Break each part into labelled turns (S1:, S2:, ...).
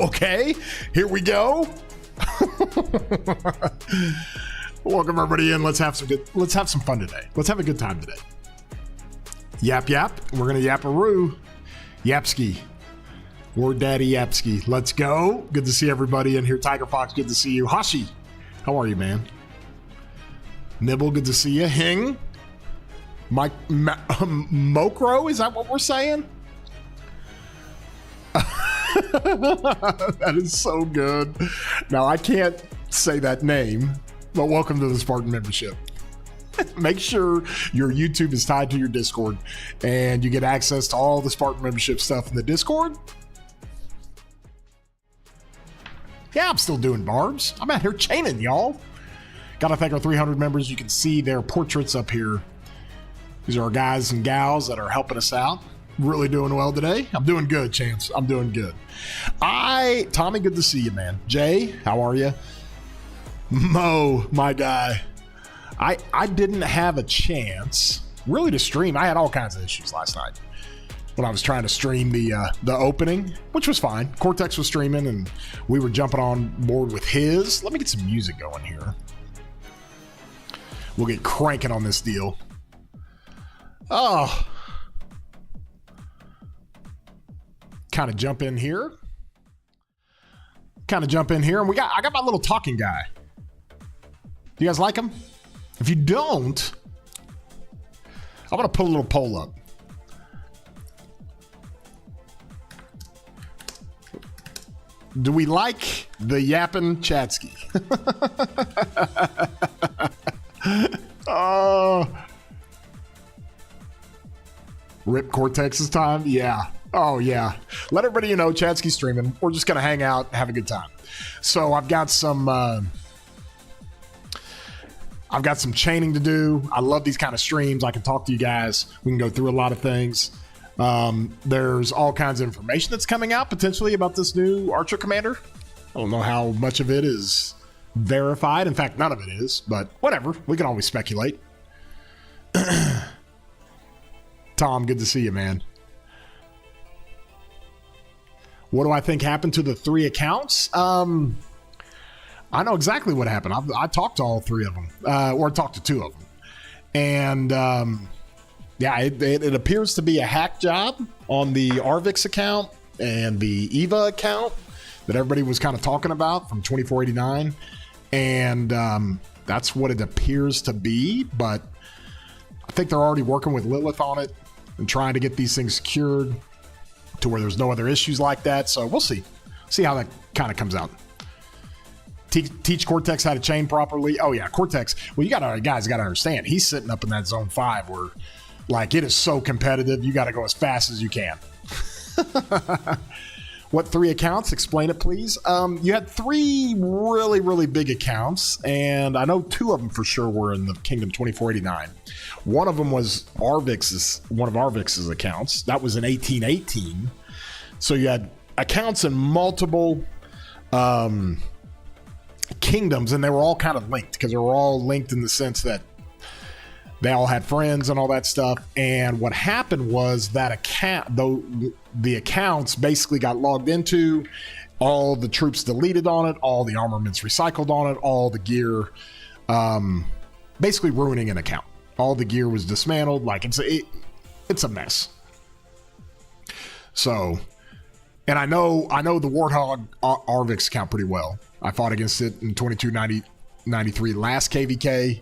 S1: Okay, here we go. Welcome everybody in. Let's have some fun today. Let's have a good time today. Yap yap. We're gonna yap-a-roo. Yapski. Word Daddy Yapski. Let's go. Good to see everybody in here. Tiger Fox, good to see you. Hashi, how are you, man? Nibble, good to see you. Hing. Mike Mokro, is that what we're saying? That is so good. Now, I can't say that name, but welcome to the Spartan membership. Make sure your YouTube is tied to your Discord and you get access to all the Spartan membership stuff in the Discord. Yeah, I'm still doing barbs. I'm out here chaining, y'all. Gotta thank our 300 members. You can see their portraits up here. These are our guys and gals that are helping us out. Really doing well today. I'm doing good, Chance. I'm doing good. Tommy, good to see you, man. Jay, how are you? Mo, my guy. I didn't have a chance really to stream. I had all kinds of issues last night when I was trying to stream the opening, which was fine. Cortex was streaming and we were jumping on board with his. Let me get some music going here. We'll get cranking on this deal. Oh. Kind of jump in here. And I got my little talking guy. You guys like him? If you don't, I'm gonna put a little poll up. Do we like the Yapping Chatsky? Rip Cortex's time? Yeah. Oh, yeah. Let everybody know Chatsky's streaming. We're just going to hang out, have a good time. So I've got some chaining to do. I love these kind of streams. I can talk to you guys. We can go through a lot of things. There's all kinds of information that's coming out potentially about this new Archer Commander. I don't know how much of it is verified. In fact, none of it is, but whatever. We can always speculate. Tom, good to see you, man. What do I think happened to the 3 accounts? I know exactly what happened. I talked to all 3 of them, or talked to 2 of them. And yeah, it appears to be a hack job on the Arvix account and the Eva account that everybody was kind of talking about from 2489. And that's what it appears to be. But I think they're already working with Lilith on it and trying to get these things secured to where there's no other issues like that. So we'll see how that kind of comes out. Teach Cortex how to chain properly. Oh yeah, Cortex. Well, guys got to understand, he's sitting up in that zone 5 where like it is so competitive. You got to go as fast as you can. What 3 accounts? Explain it, please. You had 3 really, really big accounts, and I know 2 of them for sure were in the Kingdom 2489. One of them was one of Arvix's accounts. That was in 1818. So you had accounts in multiple kingdoms, and they were all kind of linked because they were all linked in the sense that they all had friends and all that stuff. And what happened was that the accounts basically got logged into, all the troops deleted on it, all the armaments recycled on it, all the gear, basically ruining an account. All the gear was dismantled. Like it's a mess. So, and I know the Warthog Arvix account pretty well. I fought against it in 2293 last KVK.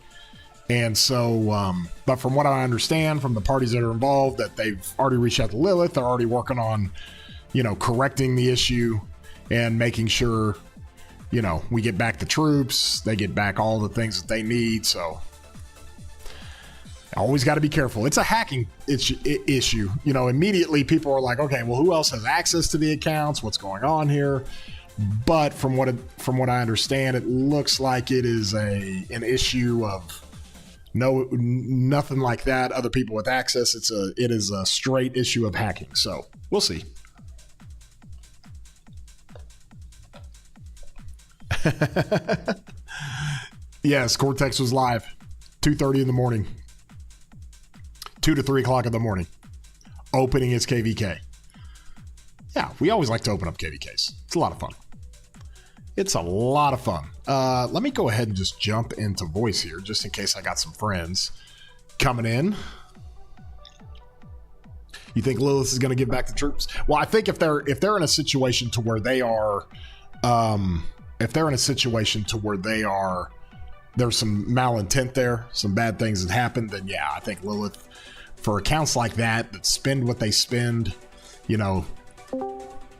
S1: And so, but from what I understand from the parties that are involved, that they've already reached out to Lilith, they're already working on, correcting the issue and making sure, we get back the troops, they get back all the things that they need. So always got to be careful. It's a hacking issue. Immediately people are like, okay, well, who else has access to the accounts? What's going on here? But from what I understand, it looks like it is an issue of nothing like that. Other people with access. It is a straight issue of hacking. So we'll see. Yes, Cortex was live 2:30 in the morning, 2 to 3 o'clock in the morning, opening its KVK. Yeah, we always like to open up KVKs. It's a lot of fun. It's a lot of fun. Let me go ahead and just jump into voice here, just in case I got some friends coming in. You think Lilith is going to give back the troops? Well, I think if they're in a situation to where they are, there's some malintent there, some bad things that happen, then yeah, I think Lilith, for accounts like that spend what they spend, you know,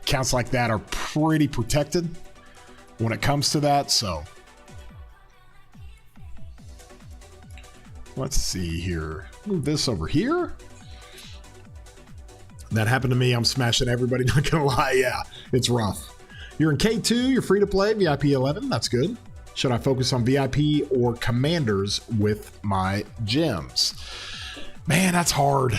S1: accounts like that are pretty protected when it comes to that. So let's see here. Move this over here. That happened to me. I'm smashing everybody. Not gonna lie. Yeah, it's rough. You're in K2. You're free to play. VIP 11. That's good. Should I focus on VIP or commanders with my gems? Man, that's hard.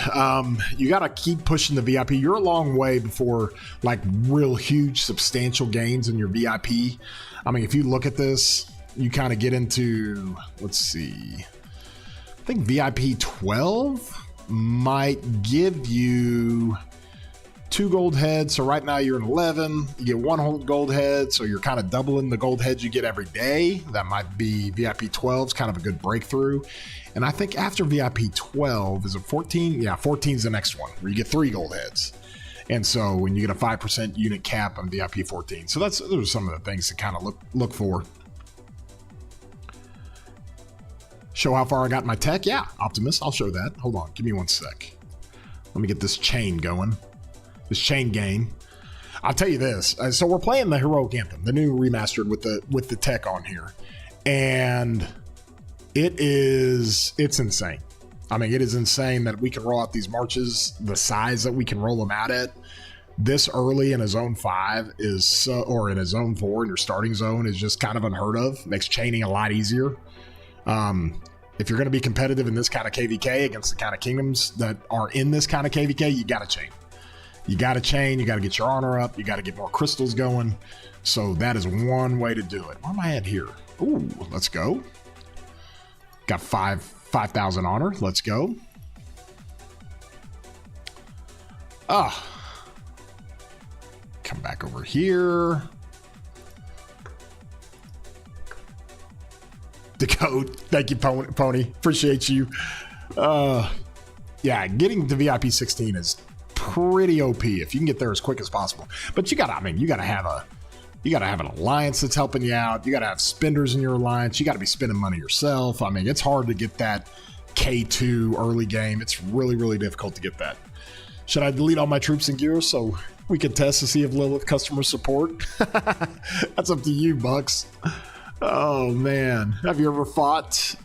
S1: You got to keep pushing the VIP. You're a long way before like real huge substantial gains in your VIP. I mean, if you look at this, you kind of get into, let's see, I think VIP 12 might give you 2 gold heads. So right now you're in 11. You get 1 whole gold head. So you're kind of doubling the gold heads you get every day. That might be VIP 12 is kind of a good breakthrough. And I think after VIP 12, is it 14? Yeah, 14 is the next one where you get 3 gold heads. And so when you get a 5% unit cap on VIP 14. So those are some of the things to kind of look for. Show how far I got in my tech. Yeah, Optimus, I'll show that. Hold on, give me 1 sec. Let me get this chain going. This chain game. I'll tell you this. So we're playing the Heroic Anthem, the new remastered with the tech on here. And it's insane. I mean, it is insane that we can roll out these marches, the size that we can roll them out at this early in a zone 5 is so, or in a zone 4 in your starting zone is just kind of unheard of. Makes chaining a lot easier. If you're going to be competitive in this kind of KVK against the kind of kingdoms that are in this kind of KVK, you got to chain. You got to chain. You got to get your honor up. You got to get more crystals going. So that is one way to do it. Where am I at here? Ooh, let's go. Got 5,000 honor. Let's go. Come back over here. The code. Thank you, Pony. Appreciate you. Yeah, getting to VIP 16 is pretty OP if you can get there as quick as possible. But you gotta have an alliance that's helping you out. You gotta have spenders in your alliance. You gotta be spending money yourself. I mean, it's hard to get that K2 early game. It's really, really difficult to get that. Should I delete all my troops and gear so we can test to see if Lilith customer support? That's up to you, Bucks. Oh man, have you ever fought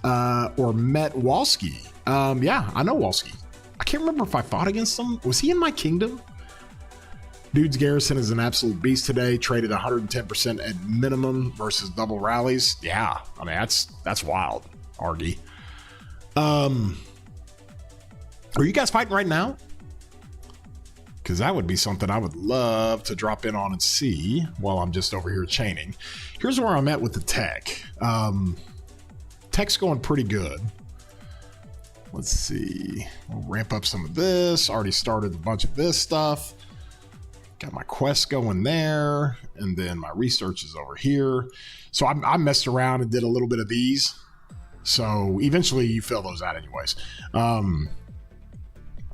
S1: or met Walski? Yeah, I know Walski. I can't remember if I fought against him. Was he in my kingdom? Dude's garrison is an absolute beast today. Traded 110% at minimum versus double rallies. Yeah, I mean that's wild, Argy. Are you guys fighting right now? Because that would be something I would love to drop in on and see while I'm just over here chaining. Here's where I'm at with the tech. Tech's going pretty good. Let's see. We'll ramp up some of this. Already started a bunch of this stuff. Got my quest going there. And then my research is over here. So I messed around and did a little bit of these. So eventually you fill those out anyways.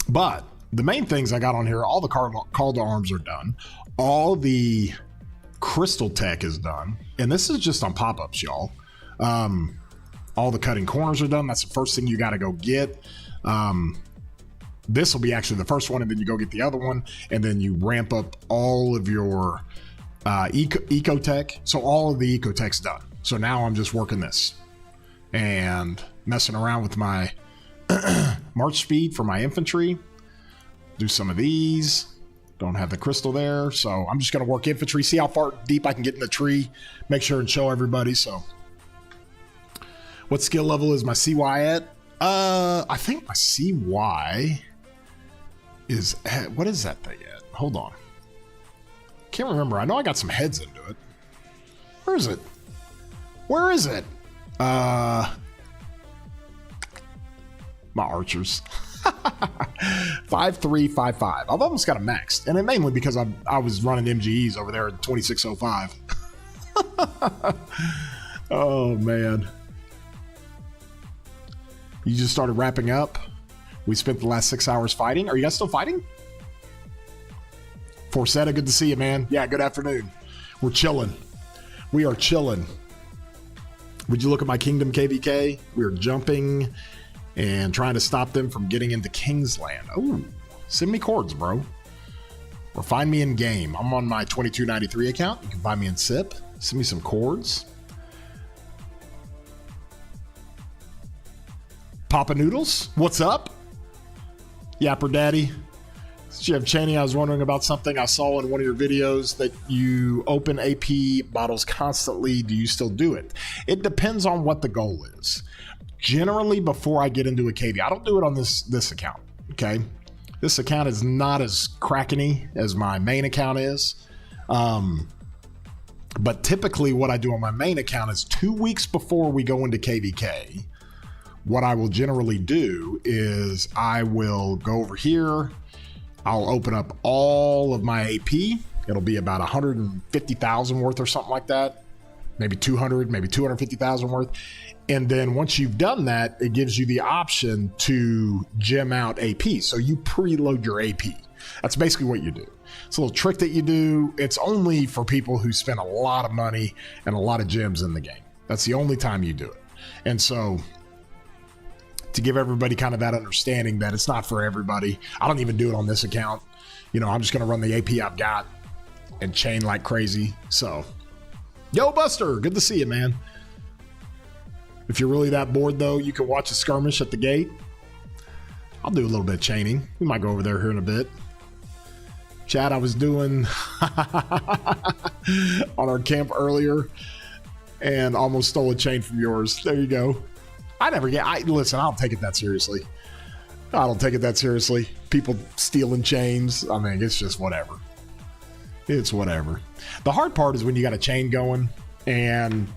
S1: But the main things I got on here, all the call to arms are done. All the crystal tech is done. And this is just on pop-ups, y'all. All the cutting corners are done. That's the first thing you got to go get. This will be actually the first one, and then you go get the other one, and then you ramp up all of your eco tech. So all of the eco tech's done. So now I'm just working this and messing around with my march speed for my infantry. Do some of these. Don't have the crystal there, so I'm just going to work infantry, see how far deep I can get in the tree, make sure and show everybody. So what skill level is my CY at? I think my CY is at, what is that thing at? Hold on. Can't remember. I know I got some heads into it. Where is it? Where is it? My archers. 5355. I've almost got it maxed, and it mainly because I was running MGEs over there at 2605. Oh man. You just started wrapping up. We spent the last 6 hours fighting. Are you guys still fighting? Forsetta, good to see you, man. Yeah, good afternoon. We're chilling. We are chilling. Would you look at my Kingdom KVK? We're jumping and trying to stop them from getting into Kingsland. Oh, send me coords, bro. Or find me in game. I'm on my 2293 account. You can find me in SIP. Send me some coords. Papa Noodles, what's up? Yapper Daddy. Jeff Cheney, I was wondering about something I saw in one of your videos that you open AP bottles constantly. Do you still do it? It depends on what the goal is. Generally, before I get into a KV, I don't do it on this account, okay? This account is not as crackeny as my main account is. But typically what I do on my main account is 2 weeks before we go into KVK. What I will generally do is I will go over here. I'll open up all of my AP. It'll be about 150,000 worth or something like that. Maybe 200, maybe 250,000 worth. And then once you've done that, it gives you the option to gem out AP. So you preload your AP. That's basically what you do. It's a little trick that you do. It's only for people who spend a lot of money and a lot of gems in the game. That's the only time you do it. And so to give everybody kind of that understanding that it's not for everybody. I don't even do it on this account. You know, I'm just going to run the AP I've got and chain like crazy. So, yo, Buster, good to see you, man. If you're really that bored, though, you can watch a skirmish at the gate. I'll do a little bit of chaining. We might go over there here in a bit. Chad, I was doing on our camp earlier and almost stole a chain from yours. There you go. Listen, I don't take it that seriously. I don't take it that seriously. People stealing chains. I mean, it's just whatever. It's whatever. The hard part is when you got a chain going and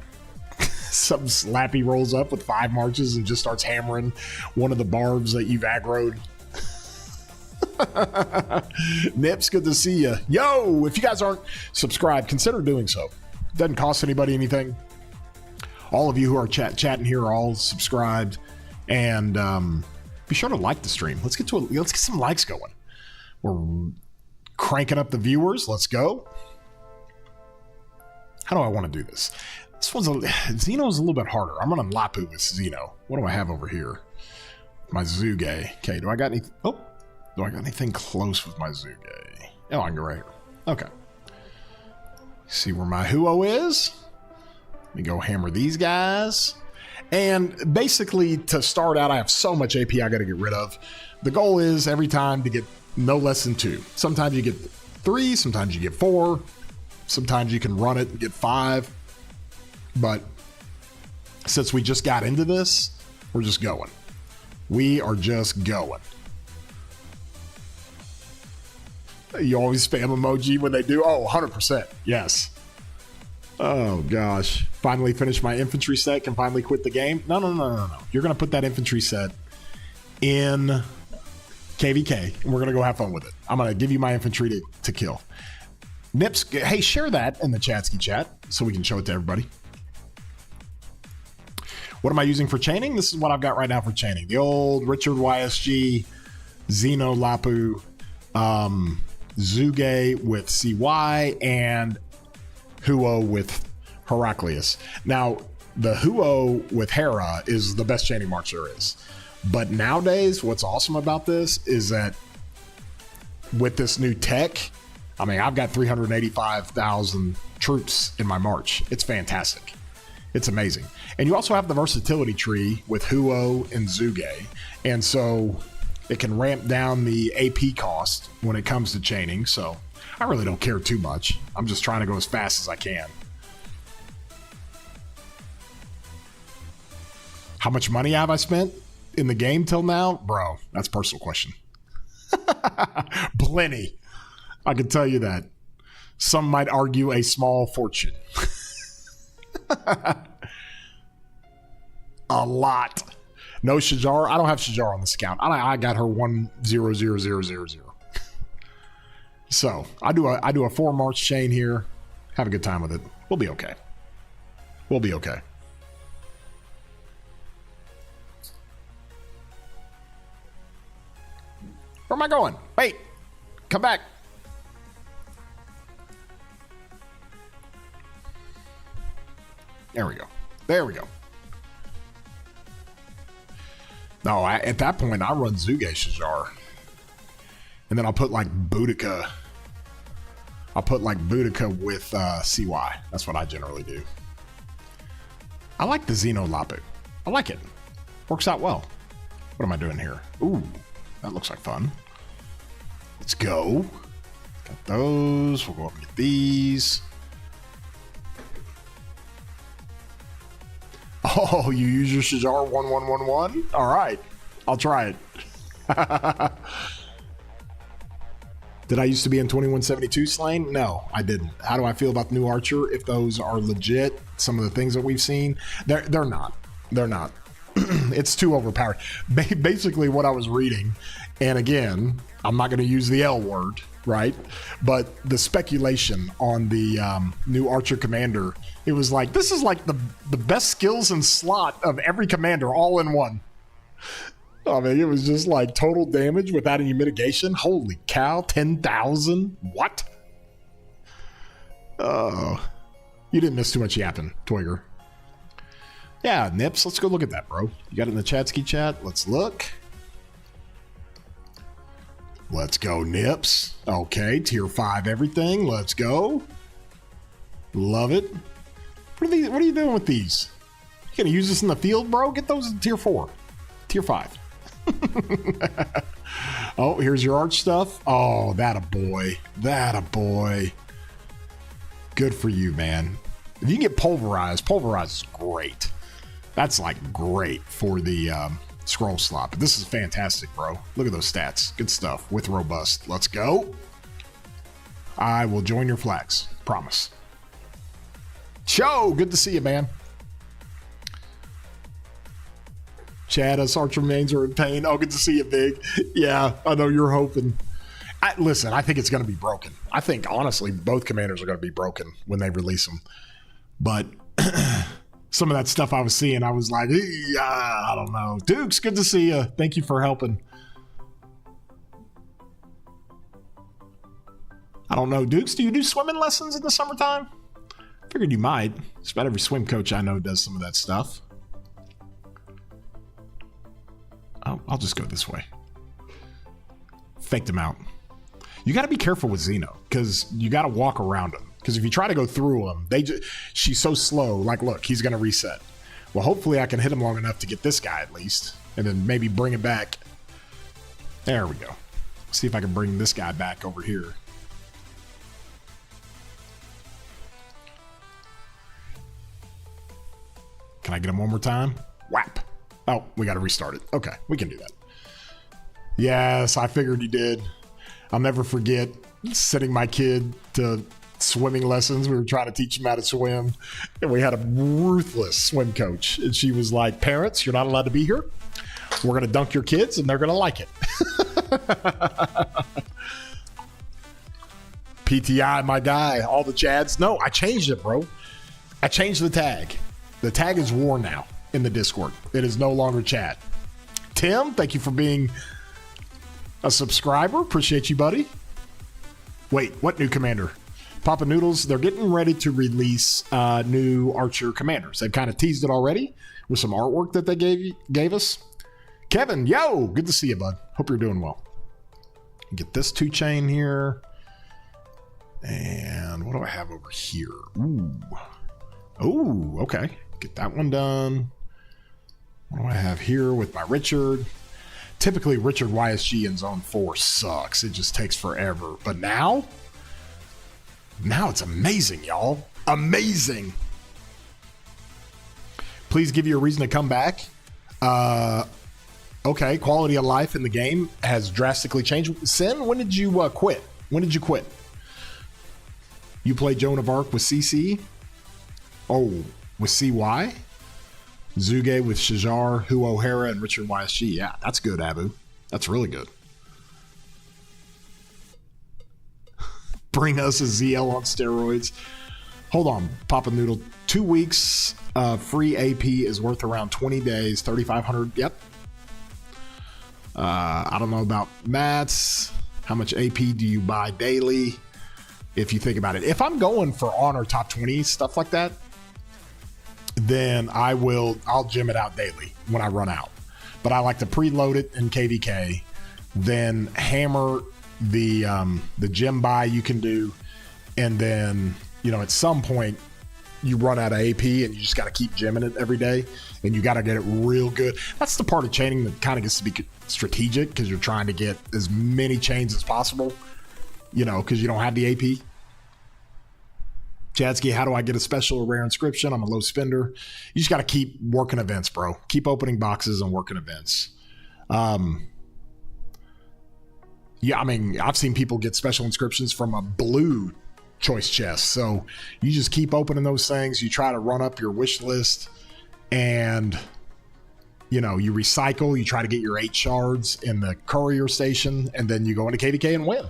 S1: some slappy rolls up with 5 marches and just starts hammering one of the barbs that you've aggroed. Nips, good to see you. Yo, if you guys aren't subscribed, consider doing so. Doesn't cost anybody anything. All of you who are chatting here are all subscribed, and be sure to like the stream. Let's get some likes going. We're cranking up the viewers. Let's go. How do I want to do this? Xeno's a little bit harder. I'm running Lapu with Xeno. What do I have over here? My Zuge. Okay, do I got anything close with my Zuge? Oh, I can go right here. Okay. See where my Huo is? Let me go hammer these guys. And basically, to start out, I have so much AP I got to get rid of. The goal is every time to get no less than 2. Sometimes you get 3, sometimes you get 4. Sometimes you can run it and get 5. But since we just got into this, we're just going. We are just going. You always spam emoji when they do? Oh, 100%. Yes. Oh, gosh. Finally finished my infantry set. Can finally quit the game. No. You're going to put that infantry set in KVK, and we're going to go have fun with it. I'm going to give you my infantry to kill. Nips, hey, share that in the Chatsky chat so we can show it to everybody. What am I using for chaining? This is what I've got right now for chaining. The old Richard YSG, Xeno Lapu, Zuge with CY, and Huo with Heraclius. Now, the Huo with Hera is the best chaining march there is. But nowadays, what's awesome about this is that with this new tech, I mean, I've got 385,000 troops in my march. It's fantastic. It's amazing. And you also have the versatility tree with Huo and Zuge. And so it can ramp down the AP cost when it comes to chaining. So I really don't care too much. I'm just trying to go as fast as I can. How much money have I spent in the game till now? Bro, that's a personal question. Plenty. I can tell you that. Some might argue a small fortune. A lot. No Shajar. I don't have Shajar on this account. I got her 100000. So I do a 4 March chain here. Have a good time with it. We'll be okay. We'll be okay. Where am I going? Wait. Come back. There we go. There we go. No, at that point, I run Zuge Shajar. And then I'll put like Boudica. I'll put like Boudica with CY. That's what I generally do. I like the Xeno Lapu. I like it. Works out well. What am I doing here? Ooh, that looks like fun. Let's go. Got those. We'll go up and get these. Oh, you use your Shajar 1111? All right. I'll try it. Did I used to be in 2172 Slain? No, I didn't. How do I feel about the new Archer? If those are legit, some of the things that we've seen, they're not. They're not. It's too overpowered. Basically what I was reading, and again, I'm not going to use the L word, right? But the speculation on the new Archer Commander, it was like, this is like the best skills and slot of every commander all in one. I mean, it was just like total damage without any mitigation. Holy cow, 10,000? What? Oh, you didn't miss too much yapping, Twigger. Yeah, Nips, let's go look at that, bro. You got it in the Chatsky chat? Let's look. Let's go, Nips. Okay, tier 5 everything. Let's go. Love it. What are you doing with these? You gonna use this in the field, bro? Get those in tier 4. Tier 5. Oh, here's your arch stuff. Oh, that a boy. That a boy. Good for you, man. If you can get pulverized is great. That's like great for the scroll slot. But this is fantastic, bro. Look at those stats. Good stuff with robust. Let's go. I will join your flags. Promise. Cho, good to see you, man. Chad, us Archer mains are in pain. Oh, good to see you, Big. Yeah, I know you're hoping. Listen, I think it's going to be broken. I think, honestly, both commanders are going to be broken when they release them. But some of that stuff I was seeing, I was like, I don't know. Dukes, good to see you. Thank you for helping. I don't know. Dukes, do you do swimming lessons in the summertime? Figured you might. Just about every swim coach I know does some of that stuff. I'll just go this way. Faked him out. You got to be careful with Xeno because you got to walk around him. Because if you try to go through him, she's so slow. Like, look, he's going to reset. Well, hopefully I can hit him long enough to get this guy at least, and then maybe bring it back. There we go. See if I can bring this guy back over here. Can I get him one more time? Whap. Oh, we got to restart it. Okay, we can do that. Yes, I figured you did. I'll never forget sending my kid to swimming lessons. We were trying to teach him how to swim, and we had a ruthless swim coach. And she was like, parents, you're not allowed to be here. We're going to dunk your kids, and they're going to like it. PTI, my guy, all the Chads. No, I changed it, bro. I changed the tag. The tag is war now in the Discord. It is no longer Chad. Tim, thank you for being a subscriber. Appreciate you, buddy. Wait, what new commander? Papa Noodles, they're getting ready to release new Archer commanders. They've kind of teased it already with some artwork that they gave us. Kevin, yo, good to see you, bud. Hope you're doing well. Get this 2-chain here. And what do I have over here? Ooh, okay. Get that one done. What do I have here with my Richard? Typically, Richard YSG in Zone 4 sucks. It just takes forever. But now it's amazing, y'all. Amazing. Please give you a reason to come back. Okay, quality of life in the game has drastically changed. Sin, when did you quit? When did you quit? You played Joan of Arc with CC? Oh, with CY? Zuge with Shajar, Hu O'Hara, and Richard YSG. Yeah, that's good, Abu. That's really good. Bring us a ZL on steroids. Hold on, Papa Noodle. 2 weeks free AP is worth around 20 days, 3,500. Yep. I don't know about Matt's. How much AP do you buy daily? If you think about it, if I'm going for honor top 20 stuff like that, then I'll gym it out daily when I run out. But I like to preload it in KVK, then hammer the gym buy you can do, and then at some point you run out of AP and you just got to keep gymming it every day, and you got to get it real good. That's the part of chaining that kind of gets to be strategic, because you're trying to get as many chains as possible, because you don't have the AP. Chadsky, how do I get a special or rare inscription? I'm a low spender. You just got to keep working events, bro. Keep opening boxes and working events. Yeah, I mean, I've seen people get special inscriptions from a blue choice chest. So you just keep opening those things. You try to run up your wish list, and you recycle. You try to get your 8 shards in the courier station, and then you go into KVK and win.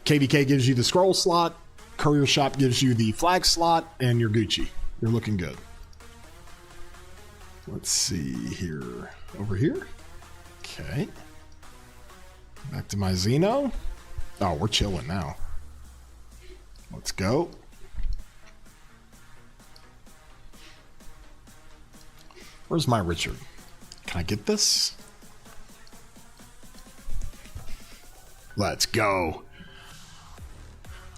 S1: KVK gives you the scroll slot. Courier shop gives you the flag slot, and you're Gucci. You're looking good. Let's see here. Over here. Okay. Back to my Xeno. Oh, we're chilling now. Let's go. Where's my Richard? Can I get this? Let's go.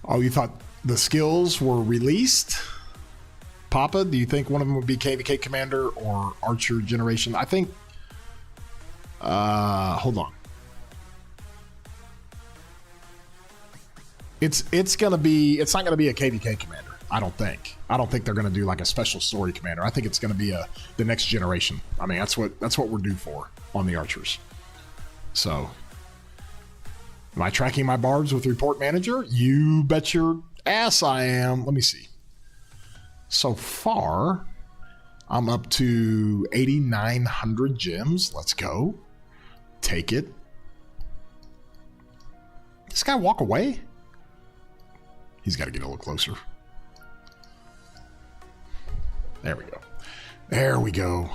S1: Oh, you thought the skills were released? Papa, do you think one of them would be KVK Commander or Archer Generation? I think, hold on. It's not gonna be a KVK Commander. I don't think they're gonna do like a special story commander. I think it's gonna be the next generation. I mean, that's what we're due for on the Archers. So, am I tracking my barbs with Report Manager? You bet your ass I am. Let me see. So far, I'm up to 8,900 gems. Let's go. Take it. This guy walk away? He's got to get a little closer. There we go. There we go.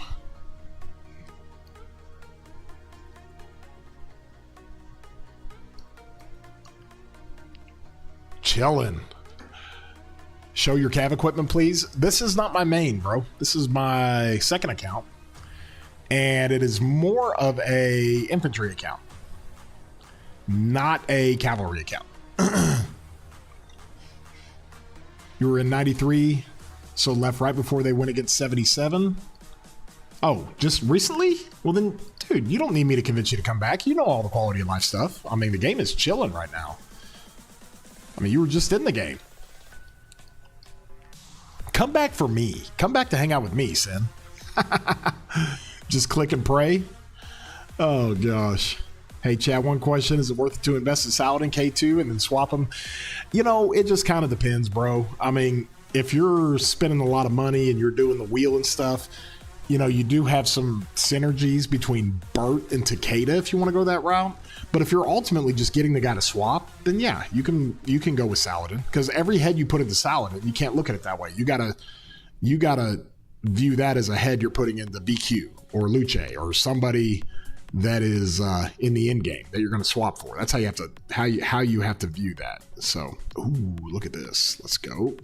S1: Chillin. Show your cav equipment, please. This is not my main, bro. This is my second account, and it is more of a infantry account, not a cavalry account. You were in 93, so left right before they went against 77. Oh, just recently? Well then, dude, you don't need me to convince you to come back. You know all the quality of life stuff. I mean, the game is chilling right now. I mean, you were just in the game. Come back for me. Come back to hang out with me, Sin. Just click and pray. Oh, gosh. Hey, Chad, one question. Is it worth it to invest in Saladin K2 and then swap them? It just kind of depends, bro. I mean, if you're spending a lot of money and you're doing the wheel and stuff, you do have some synergies between Burt and Takeda if you want to go that route. But if you're ultimately just getting the guy to swap, then yeah, you can go with Saladin, because every head you put into Saladin, you can't look at it that way. You gotta view that as a head you're putting into BQ or Luce or somebody that is in the end game that you're going to swap for. That's how you have to view that. So, ooh, look at this. Let's go.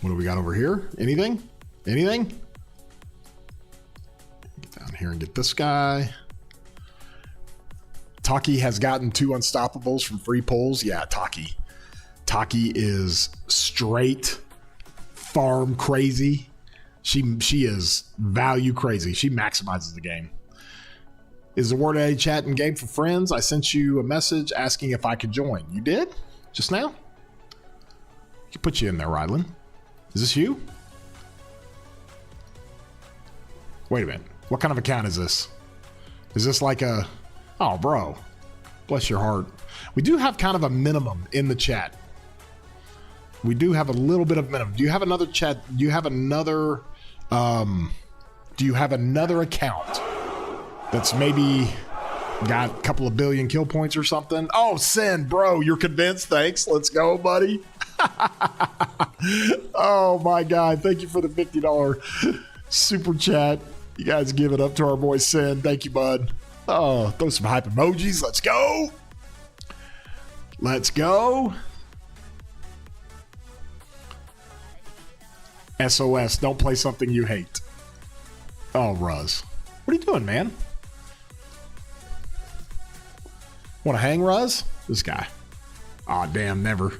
S1: What do we got over here? Anything? Get down here and get this guy. Taki has gotten 2 unstoppables from free pulls. Yeah, Taki. Taki is straight farm crazy. She is value crazy. She maximizes the game. Is the word a chat in game for friends? I sent you a message asking if I could join. You did? Just now? I put you in there, Rylan. Is this you? Wait a minute. What kind of account is this? Is this like a... Oh, bro. Bless your heart. We do have kind of a minimum in the chat. We do have a little bit of minimum. Do you have another chat? Do you have another account that's maybe got a couple of billion kill points or something? Oh, Sin, bro, you're convinced? Thanks. Let's go, buddy. Oh, my God. Thank you for the $50 super chat. You guys give it up to our boy Sin. Thank you, bud. Oh, throw some hype emojis. Let's go. Let's go. SOS, don't play something you hate. Oh, Ruz. What are you doing, man? Want to hang, Ruz? This guy. Aw, damn, never.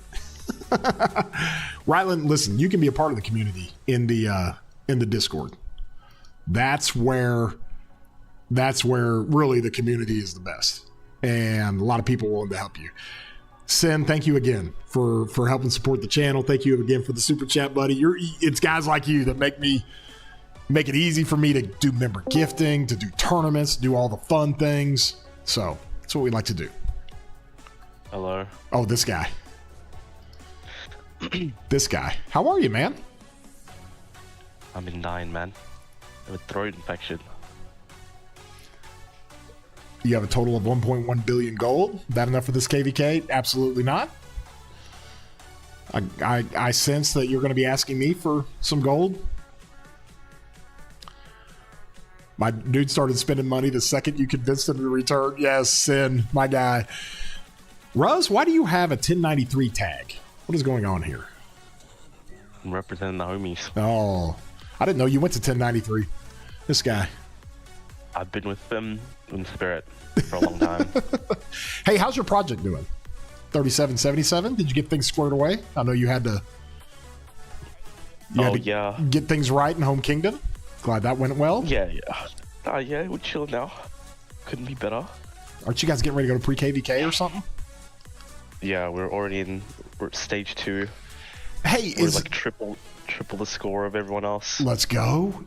S1: Ryland, listen, you can be a part of the community in the Discord. That's where really the community is the best. And a lot of people willing to help you. Sin, thank you again for helping support the channel. Thank you again for the super chat, buddy. It's guys like you that make it easy for me to do member gifting, to do tournaments, do all the fun things. So that's what we like to do.
S2: Hello.
S1: Oh, this guy. This guy. How are you, man?
S2: I'm in 9, man. I have a throat infection.
S1: You have a total of 1.1 billion gold. That enough for this KVK? Absolutely not. I sense that you're going to be asking me for some gold. My dude started spending money the second you convinced him to return. Yes, Sin, my guy. Ruz, why do you have a 1093 tag? What is going on here?
S2: I'm representing the homies.
S1: Oh, I didn't know you went to 1093. This guy.
S2: I've been with them in spirit for a long time.
S1: Hey, how's your project doing? 3777? Did you get things squared away? I know you had to.
S2: Yeah.
S1: Get things right in Home Kingdom. Glad that went well.
S2: Yeah. Yeah, we're chilling now. Couldn't be better.
S1: Aren't you guys getting ready to go to pre-KVK or something?
S2: Yeah, we're at stage 2.
S1: Hey,
S2: we're like triple the score of everyone else.
S1: Let's go.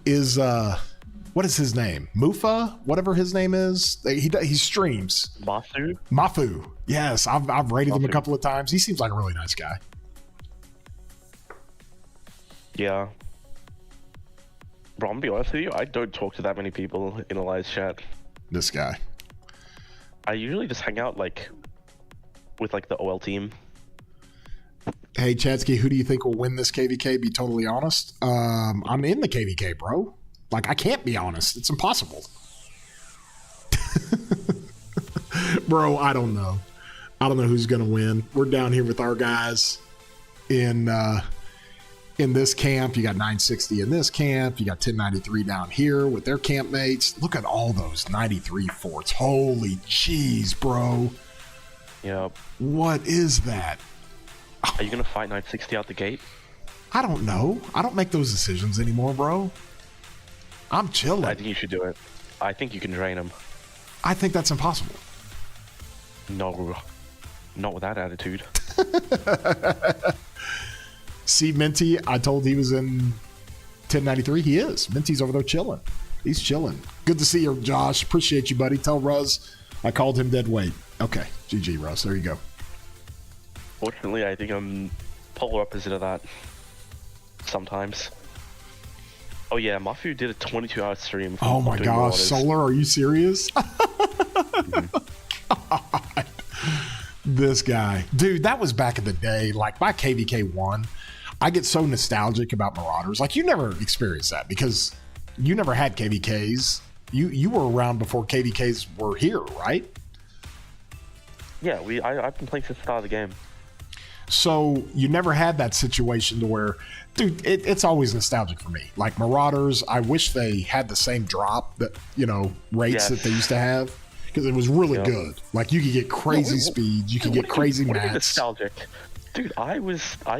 S1: What is his name? Mufa? Whatever his name is. He streams. Mafu. Yes, I've rated him a couple of times. He seems like a really nice guy.
S2: Yeah. Bro, I'm gonna be honest with you, I don't talk to that many people in Eli's chat.
S1: This guy.
S2: I usually just hang out with the OL team.
S1: Hey Chadsky, who do you think will win this KVK? Be totally honest. I'm in the KVK, bro. I can't be honest. It's impossible. Bro, I don't know. I don't know who's going to win. We're down here with our guys in this camp. You got 960 in this camp. You got 1093 down here with their campmates. Look at all those 93 forts. Holy jeez, bro.
S2: Yep.
S1: What is that?
S2: Are you going to fight 960 out the gate?
S1: I don't know. I don't make those decisions anymore, bro. I'm chilling.
S2: I think you should do it. I think you can drain him.
S1: I think that's impossible.
S2: No, not with that attitude.
S1: See, Minty, I told he was in 1093. He is. Minty's over there chilling. He's chilling. Good to see you, Josh. Appreciate you, buddy. Tell Ruz I called him dead weight. Okay. GG, Ruz. There you go.
S2: Fortunately, I think I'm polar opposite of that. Sometimes. Oh yeah, Mafu did a 22-hour stream.
S1: Oh my gosh, Solar, are you serious? God. This guy. Dude, that was back in the day. My KVK 1, I get so nostalgic about Marauders. You never experienced that because you never had KVKs. You were around before KVKs were here, right?
S2: Yeah, I've been playing since the start of the game.
S1: So you never had that situation to where, dude, it's always nostalgic for me. Marauders, I wish they had the same drop that, rates that they used to have because it was really good. You could get crazy speeds, you could get crazy mats.
S2: Nostalgic. Dude, I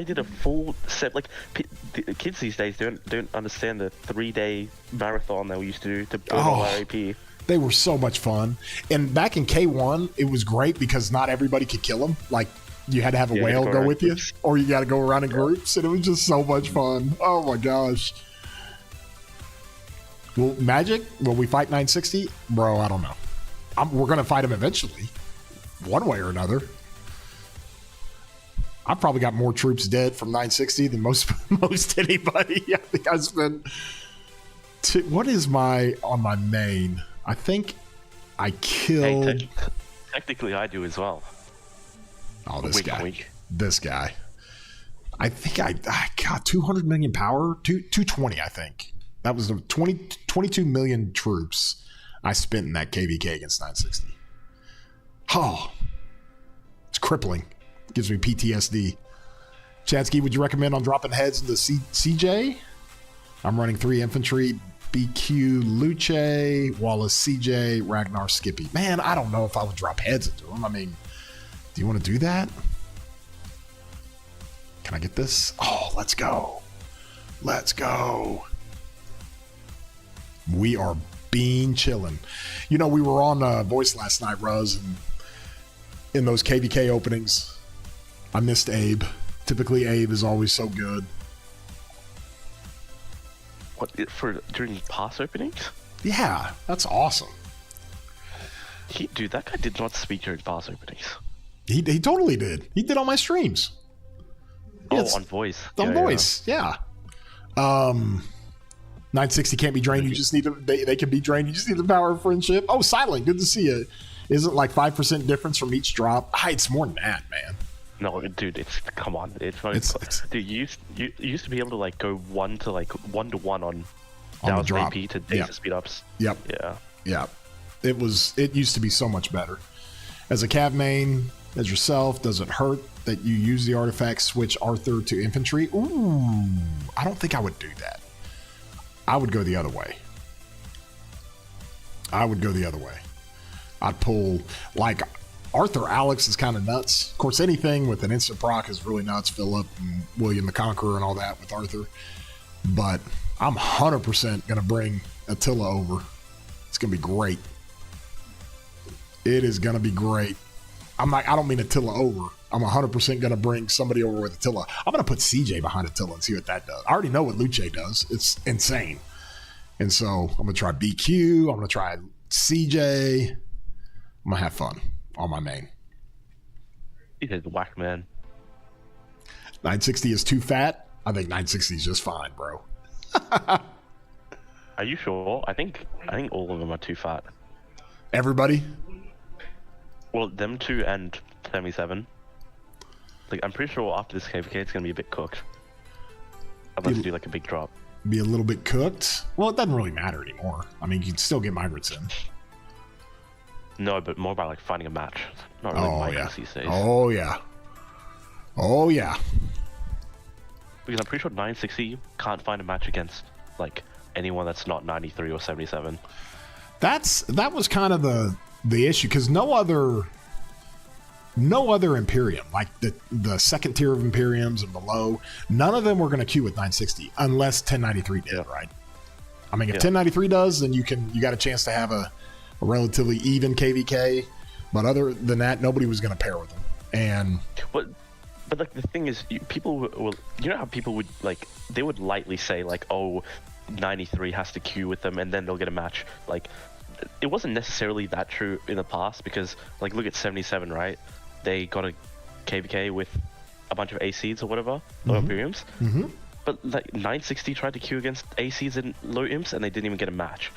S2: did a full set. The kids these days don't understand the 3-day marathon that we used to do to build our AP.
S1: They were so much fun. And back in K1, it was great because not everybody could kill them. You had to have a whale go with you, or you got to go around in groups, and it was just so much fun. Oh my gosh. Well, Magic, will we fight 960? Bro, I don't know. We're going to fight him eventually, one way or another. I've probably got more troops dead from 960 than most anybody. I think I spent. What is on my main? I think I killed.
S2: Hey, technically, I do as well.
S1: Oh, this guy. This guy. I think I got 200 million power. 220, I think. That was the 22 million troops I spent in that KVK against 960. Oh, it's crippling. Gives me PTSD. Chadsky, would you recommend on dropping heads into CJ? I'm running 3 infantry, BQ, Luce, Wallace, CJ, Ragnar, Skippy. Man, I don't know if I would drop heads into them. I mean, do you want to do that? Can I get this? Oh, let's go. Let's go. We are being chillin'. You know, we were on Voice last night, Ruz, and in those KVK openings, I missed Abe. Typically, Abe is always so good.
S2: What, during pass openings?
S1: Yeah, that's awesome.
S2: Dude, that guy did not speak during pass openings.
S1: He totally did. He did on my streams.
S2: On Voice.
S1: On Voice, yeah. 960 can't be drained. You just need them. They can be drained. You just need the power of friendship. Oh, Silent, good to see you. Isn't like 5% difference from each drop? It's more than that, man.
S2: No, dude, come on. Dude, you used to be able to like go 1 to 1 on down AP to data speed ups.
S1: Yep. Yeah. It used to be so much better. As a cav main, as yourself, does it hurt that you use the artifact switch Arthur to infantry? Ooh, I don't think I would do that. I would go the other way. I'd pull, like, Arthur Alex is kind of nuts. Of course, anything with an instant proc is really nuts. Philip and William the Conqueror and all that with Arthur. But I'm 100% going to bring Attila over. It's going to be great. It is going to be great. I don't mean Attila over. I'm 100% going to bring somebody over with Attila. I'm going to put CJ behind Attila and see what that does. I already know what Luce does. It's insane. And so I'm going to try BQ. I'm going to try CJ. I'm going to have fun on my main.
S2: He did whack, man.
S1: 960 is too fat. I think 960 is just fine, bro.
S2: Are you sure? I think all of them are too fat.
S1: Everybody?
S2: Well, them two and 77. Like, I'm pretty sure after this KVK, it's going to be a bit cooked. Unless you do, like, a big drop.
S1: Be a little bit cooked? Well, it doesn't really matter anymore. I mean, you can still get migrants in.
S2: No, but more about, like, finding a match. Not really migrants these days.
S1: Oh, yeah. Oh, yeah.
S2: Because I'm pretty sure 960 can't find a match against, like, anyone that's not 93 or 77.
S1: That was kind of the issue, because no other Imperium, like the second tier of Imperiums and below, none of them were going to queue with 960 unless 1093 did, right? I mean, if 1093 does, then you got a chance to have a relatively even KVK, but other than that, nobody was going to pair with them. And
S2: but like the thing is, people will, you know how people would like, they would lightly say like, oh, 93 has to queue with them and then they'll get a match. Like, it wasn't necessarily that true in the past, because like, look at 77, right? They got a KVK with a bunch of A-seeds or whatever, low Imperiums. Mm-hmm. But like 960 tried to queue against A-seeds and low imps and they didn't even get a match.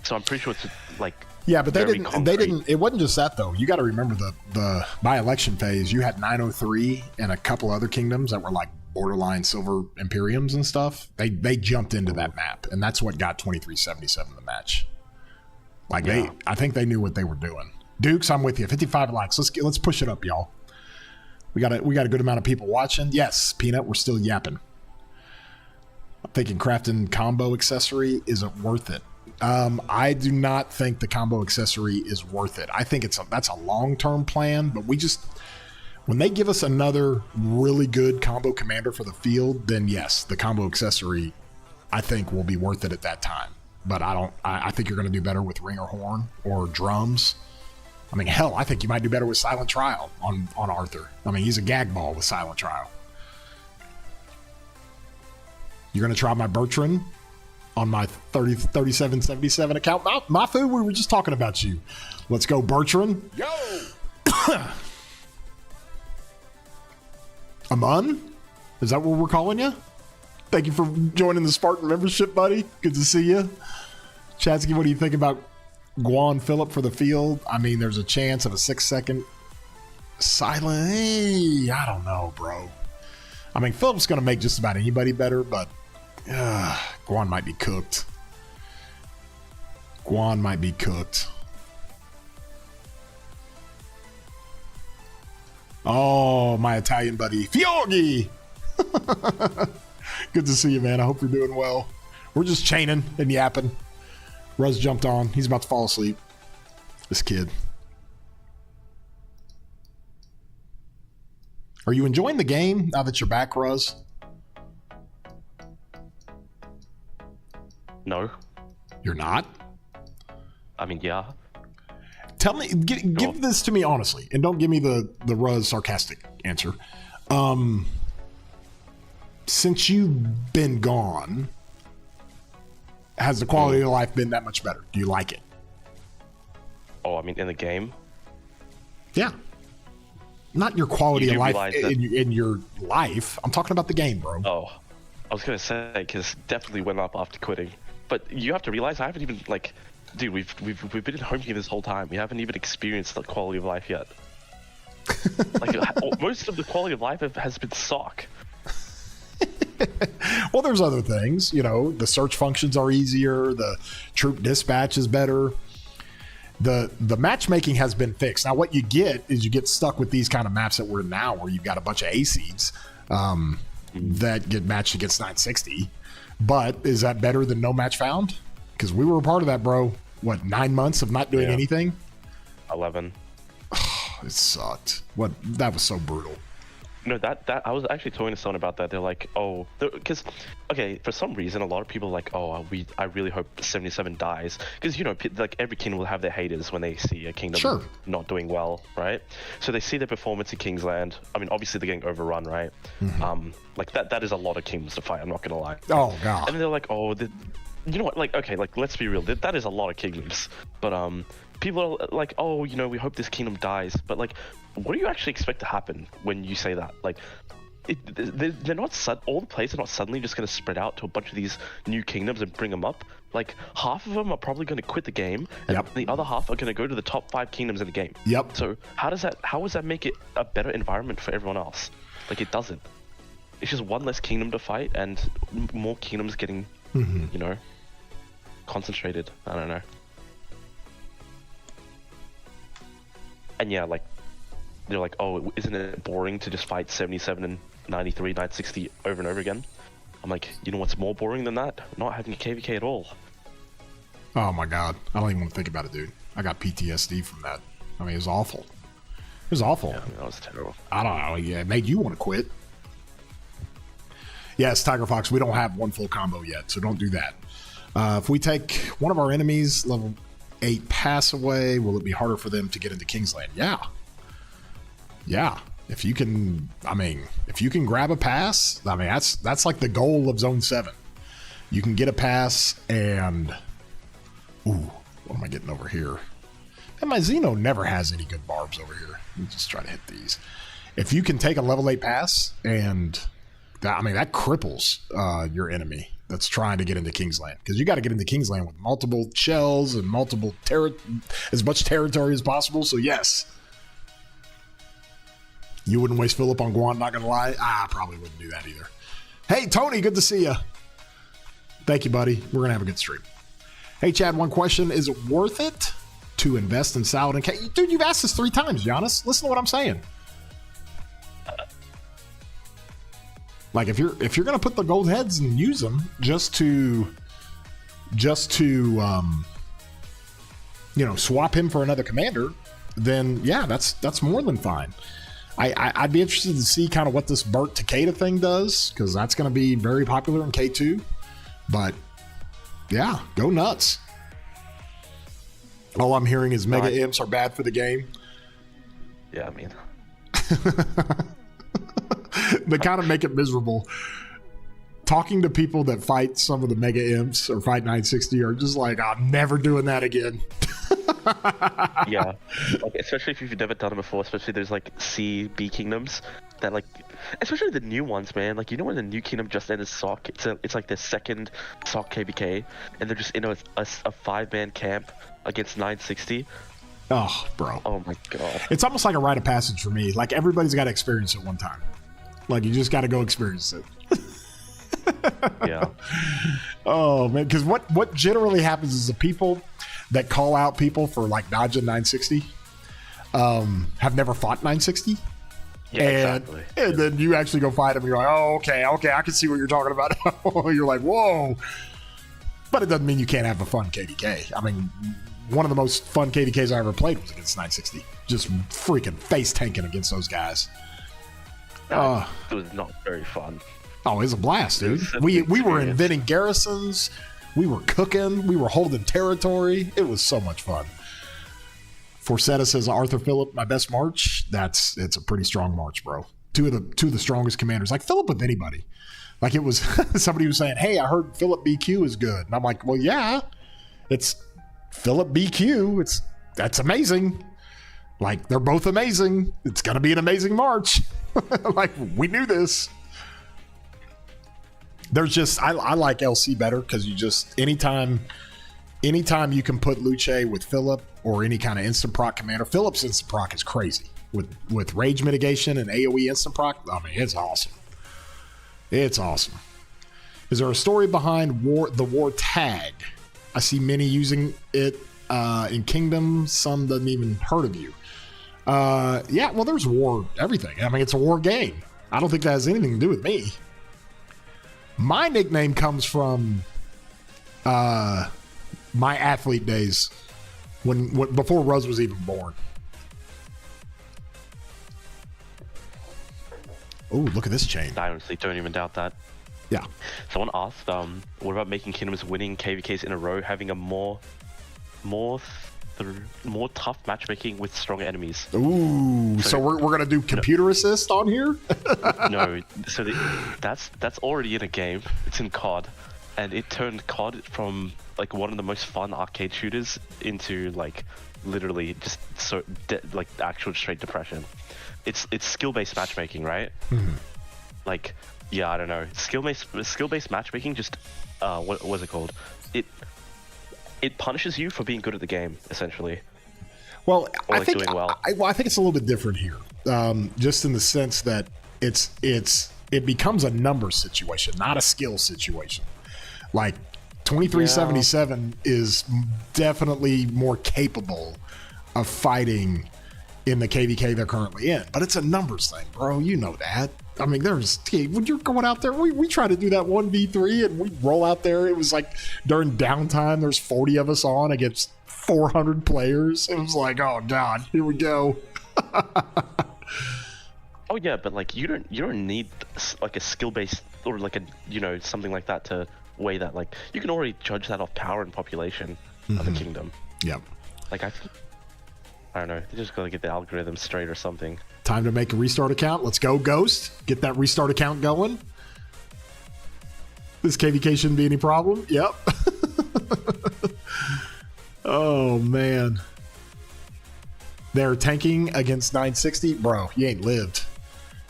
S2: So I'm pretty sure it's like,
S1: yeah, but they didn't. It wasn't just that though. You got to remember the by-election phase. You had 903 and a couple other kingdoms that were like borderline silver Imperiums and stuff. They jumped into that map, and that's what got 2377 the match. Like I think they knew what they were doing. Dukes, I'm with you. 55 likes. Let's push it up, y'all. We got a good amount of people watching. Yes, Peanut, we're still yapping. I'm thinking crafting combo accessory isn't worth it. I do not think the combo accessory is worth it. I think that's a long-term plan, but when they give us another really good combo commander for the field, then yes, the combo accessory I think will be worth it at that time. But I think you're going to do better with ring or horn or drums. I mean, hell, I think you might do better with Silent Trial on Arthur. I mean, he's a gag ball with Silent Trial. You're going to try my Bertrand on my 3777 account. Mafu, we were just talking about you. Let's go, Bertrand.
S3: Yo!
S1: Amun? Is that what we're calling you? Thank you for joining the Spartan membership, buddy. Good to see you. Chatsky, what do you think about Guan Phillip for the field? I mean, there's a chance of a 6-second silent. Hey, I don't know, bro. I mean, Phillip's going to make just about anybody better, but Guan might be cooked. Guan might be cooked. Oh, my Italian buddy, Fiorgi. Good to see you, man. I hope you're doing well. We're just chaining and yapping. Ruz jumped on. He's about to fall asleep. This kid. Are you enjoying the game now that you're back, Ruz?
S2: No.
S1: You're not?
S2: I mean, yeah.
S1: Tell me, give this to me honestly, and don't give me the Ruz sarcastic answer. Since you've been gone, has the quality of life been that much better? Do you like it?
S2: Oh, I mean, in the game?
S1: Yeah. Not your quality of life in your life. I'm talking about the game, bro.
S2: Oh, I was going to say, because definitely went up after quitting. But you have to realize I haven't even, like, dude, we've been in home team this whole time. We haven't even experienced the quality of life yet. Like, most of the quality of life has been sock.
S1: Well, there's other things, you know, the search functions are easier, the troop dispatch is better, the matchmaking has been fixed. Now what you get is you get stuck with these kind of maps that we're in now, where you've got a bunch of A seeds that get matched against 960. But is that better than no match found? Because we were a part of that, bro. What, 9 months of not doing anything?
S2: 11.
S1: It sucked. That was so brutal.
S2: No, that I was actually talking to someone about that. They're like, oh, because, okay, for some reason, a lot of people are like, oh, I really hope 77 dies. Because, you know, like every kingdom will have their haters when they see a kingdom not doing well, right? So they see their performance in Kingsland. I mean, obviously they're getting overrun, right? Mm-hmm. Like that is a lot of kingdoms to fight, I'm not going to lie.
S1: Oh, God.
S2: And they're like, oh, you know what, like, okay, like, let's be real. That is a lot of kingdoms. But, people are like, oh, you know, we hope this kingdom dies. But, like, what do you actually expect to happen when you say that? Like, they're not all the players are not suddenly just going to spread out to a bunch of these new kingdoms and bring them up. Like, half of them are probably going to quit the game, and the other half are going to go to the top 5 kingdoms in the game.
S1: Yep.
S2: So how does that make it a better environment for everyone else? Like, it doesn't. It's just one less kingdom to fight and more kingdoms getting, you know, concentrated. I don't know. And yeah, like, they're like, oh, isn't it boring to just fight 77 and 93, 960 over and over again? I'm like, you know what's more boring than that? Not having a KVK at all.
S1: Oh my God. I don't even want to think about it, dude. I got PTSD from that. I mean, it was awful. It was awful.
S2: Yeah, I mean, that was terrible.
S1: I don't know. Yeah, it made you want to quit. Yes, Tiger Fox, we don't have one full combo yet, so don't do that. If we take one of our enemies, level 8 pass away, will it be harder for them to get into Kingsland? Yeah. If you can grab a pass, I mean, that's like the goal of Zone 7. You can get a pass and, ooh, what am I getting over here? And my Xeno never has any good barbs over here. Let me just try to hit these. If you can take a level 8 pass and, that cripples your enemy that's trying to get into Kingsland, because you got to get into Kingsland with multiple shells and multiple as much territory as possible. So yes, you wouldn't waste Phillip on Guan, not gonna lie. I probably wouldn't do that either. Hey Tony, good to see you. Thank you, buddy. We're gonna have a good stream. Hey Chad, one question: is it worth it to invest in Saladin K? Dude, you've asked this 3 times, Giannis. Listen to what I'm saying. Like, if you're gonna put the gold heads and use them just to swap him for another commander, then yeah, that's more than fine. I'd be interested to see kind of what this Burt Takeda thing does, because that's going to be very popular in K2. But yeah, go nuts. All I'm hearing is mega imps are bad for the game.
S2: Yeah, I mean.
S1: They kind of make it miserable. Talking to people that fight some of the mega imps or fight 960 are just like, I'm never doing that again.
S2: Yeah, like especially if you've never done it before. Especially there's like C, B kingdoms that like, especially the new ones, man. Like you know when the new kingdom just ended SOC, it's like their second SOC KBK, and they're just in a 5-man camp against 960.
S1: Oh, bro.
S2: Oh my god.
S1: It's almost like a rite of passage for me. Like everybody's got to experience it one time. Like you just got to go experience it.
S2: Yeah.
S1: Oh man, because what generally happens is the people that call out people for like dodging 960 have never fought 960.
S2: Yeah, exactly.
S1: And then you actually go fight them and you're like, oh, okay, I can see what you're talking about. You're like, whoa. But it doesn't mean you can't have a fun KDK. I mean, one of the most fun KDKs I ever played was against 960. Just freaking face tanking against those guys.
S2: It was not very fun.
S1: Oh, it was a blast, dude. We were inventing garrisons. We were cooking. We were holding territory. It was so much fun. Forsetta says Arthur Phillip, my best march. It's a pretty strong march, bro. Two of the strongest commanders. Like Phillip with anybody. Like it was somebody was saying, "Hey, I heard Phillip BQ is good," and I'm like, "Well, yeah, it's Phillip BQ. That's amazing. Like they're both amazing. It's gonna be an amazing march." Like we knew this. There's just I like LC better because you just anytime you can put Luce with Phillip or any kind of instant proc commander. Phillip's instant proc is crazy with rage mitigation and AoE instant proc. I mean, it's awesome. It's awesome. Is there a story behind the war tag? I see many using it in Kingdom. Some doesn't even heard of you. Yeah, well, there's war everything. I mean, it's a war game. I don't think that has anything to do with me. My nickname comes from my athlete days when before Rose was even born. Oh, look at this chain.
S2: I honestly don't even doubt that.
S1: Yeah.
S2: Someone asked, what about making kingdoms winning KVKs in a row, having a more tough matchmaking with stronger enemies?
S1: Ooh, so we're gonna do computer assist on here?
S2: No, so that's already in a game. It's in COD, and it turned COD from like one of the most fun arcade shooters into like literally just like actual straight depression. It's skill-based matchmaking, right?
S1: Mm-hmm.
S2: Like, yeah, I don't know. Skill-based matchmaking just what was it called? It punishes you for being good at the game, essentially.
S1: Well, I think
S2: doing well.
S1: I think it's a little bit different here, just in the sense that it becomes a number situation, not a skill situation. Like 2377 is definitely more capable of fighting in the KVK they're currently in, but it's a numbers thing, bro. You know that. I mean, when you're going out there, we try to do that 1v3 and we roll out there. It was like during downtime, there's 40 of us on against 400 players. It was like, oh God, here we go.
S2: Oh yeah, but like you don't need like a skill based or like a something like that to weigh that. Like you can already judge that off power and population of a kingdom.
S1: Yep.
S2: Like I don't know. They just gotta get the algorithm straight or something.
S1: Time to make a restart account. Let's go, Ghost. Get that restart account going. This KVK shouldn't be any problem. Yep. Oh, man. They're tanking against 960. Bro, you ain't lived.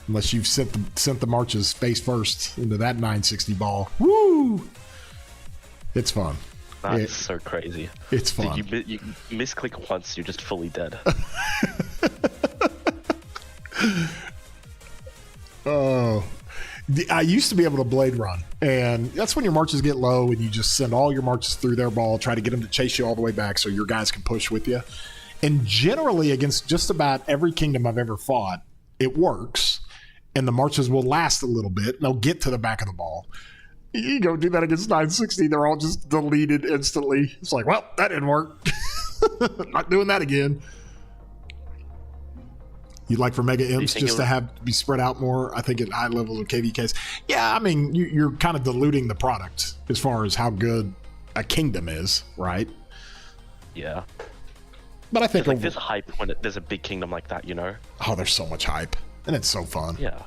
S1: Unless you've sent the marches face first into that 960 ball. Woo! It's fun.
S2: That's so crazy.
S1: It's fun.
S2: You misclick once, you're just fully dead.
S1: Oh, I used to be able to blade run, and that's when your marches get low and you just send all your marches through their ball, try to get them to chase you all the way back so your guys can push with you. And generally against just about every kingdom I've ever fought, it works, and the marches will last a little bit, and they'll get to the back of the ball. You go do that against 960, they're all just deleted instantly. It's like, well, that didn't work. Not doing that again. You'd like for Mega Imps just to be spread out more, I think, at high levels of KVKs. Yeah, I mean, you're kind of diluting the product as far as how good a kingdom is, right?
S2: Yeah.
S1: But I think
S2: there's hype when there's a big kingdom like that,
S1: Oh, there's so much hype. And it's so fun.
S2: Yeah.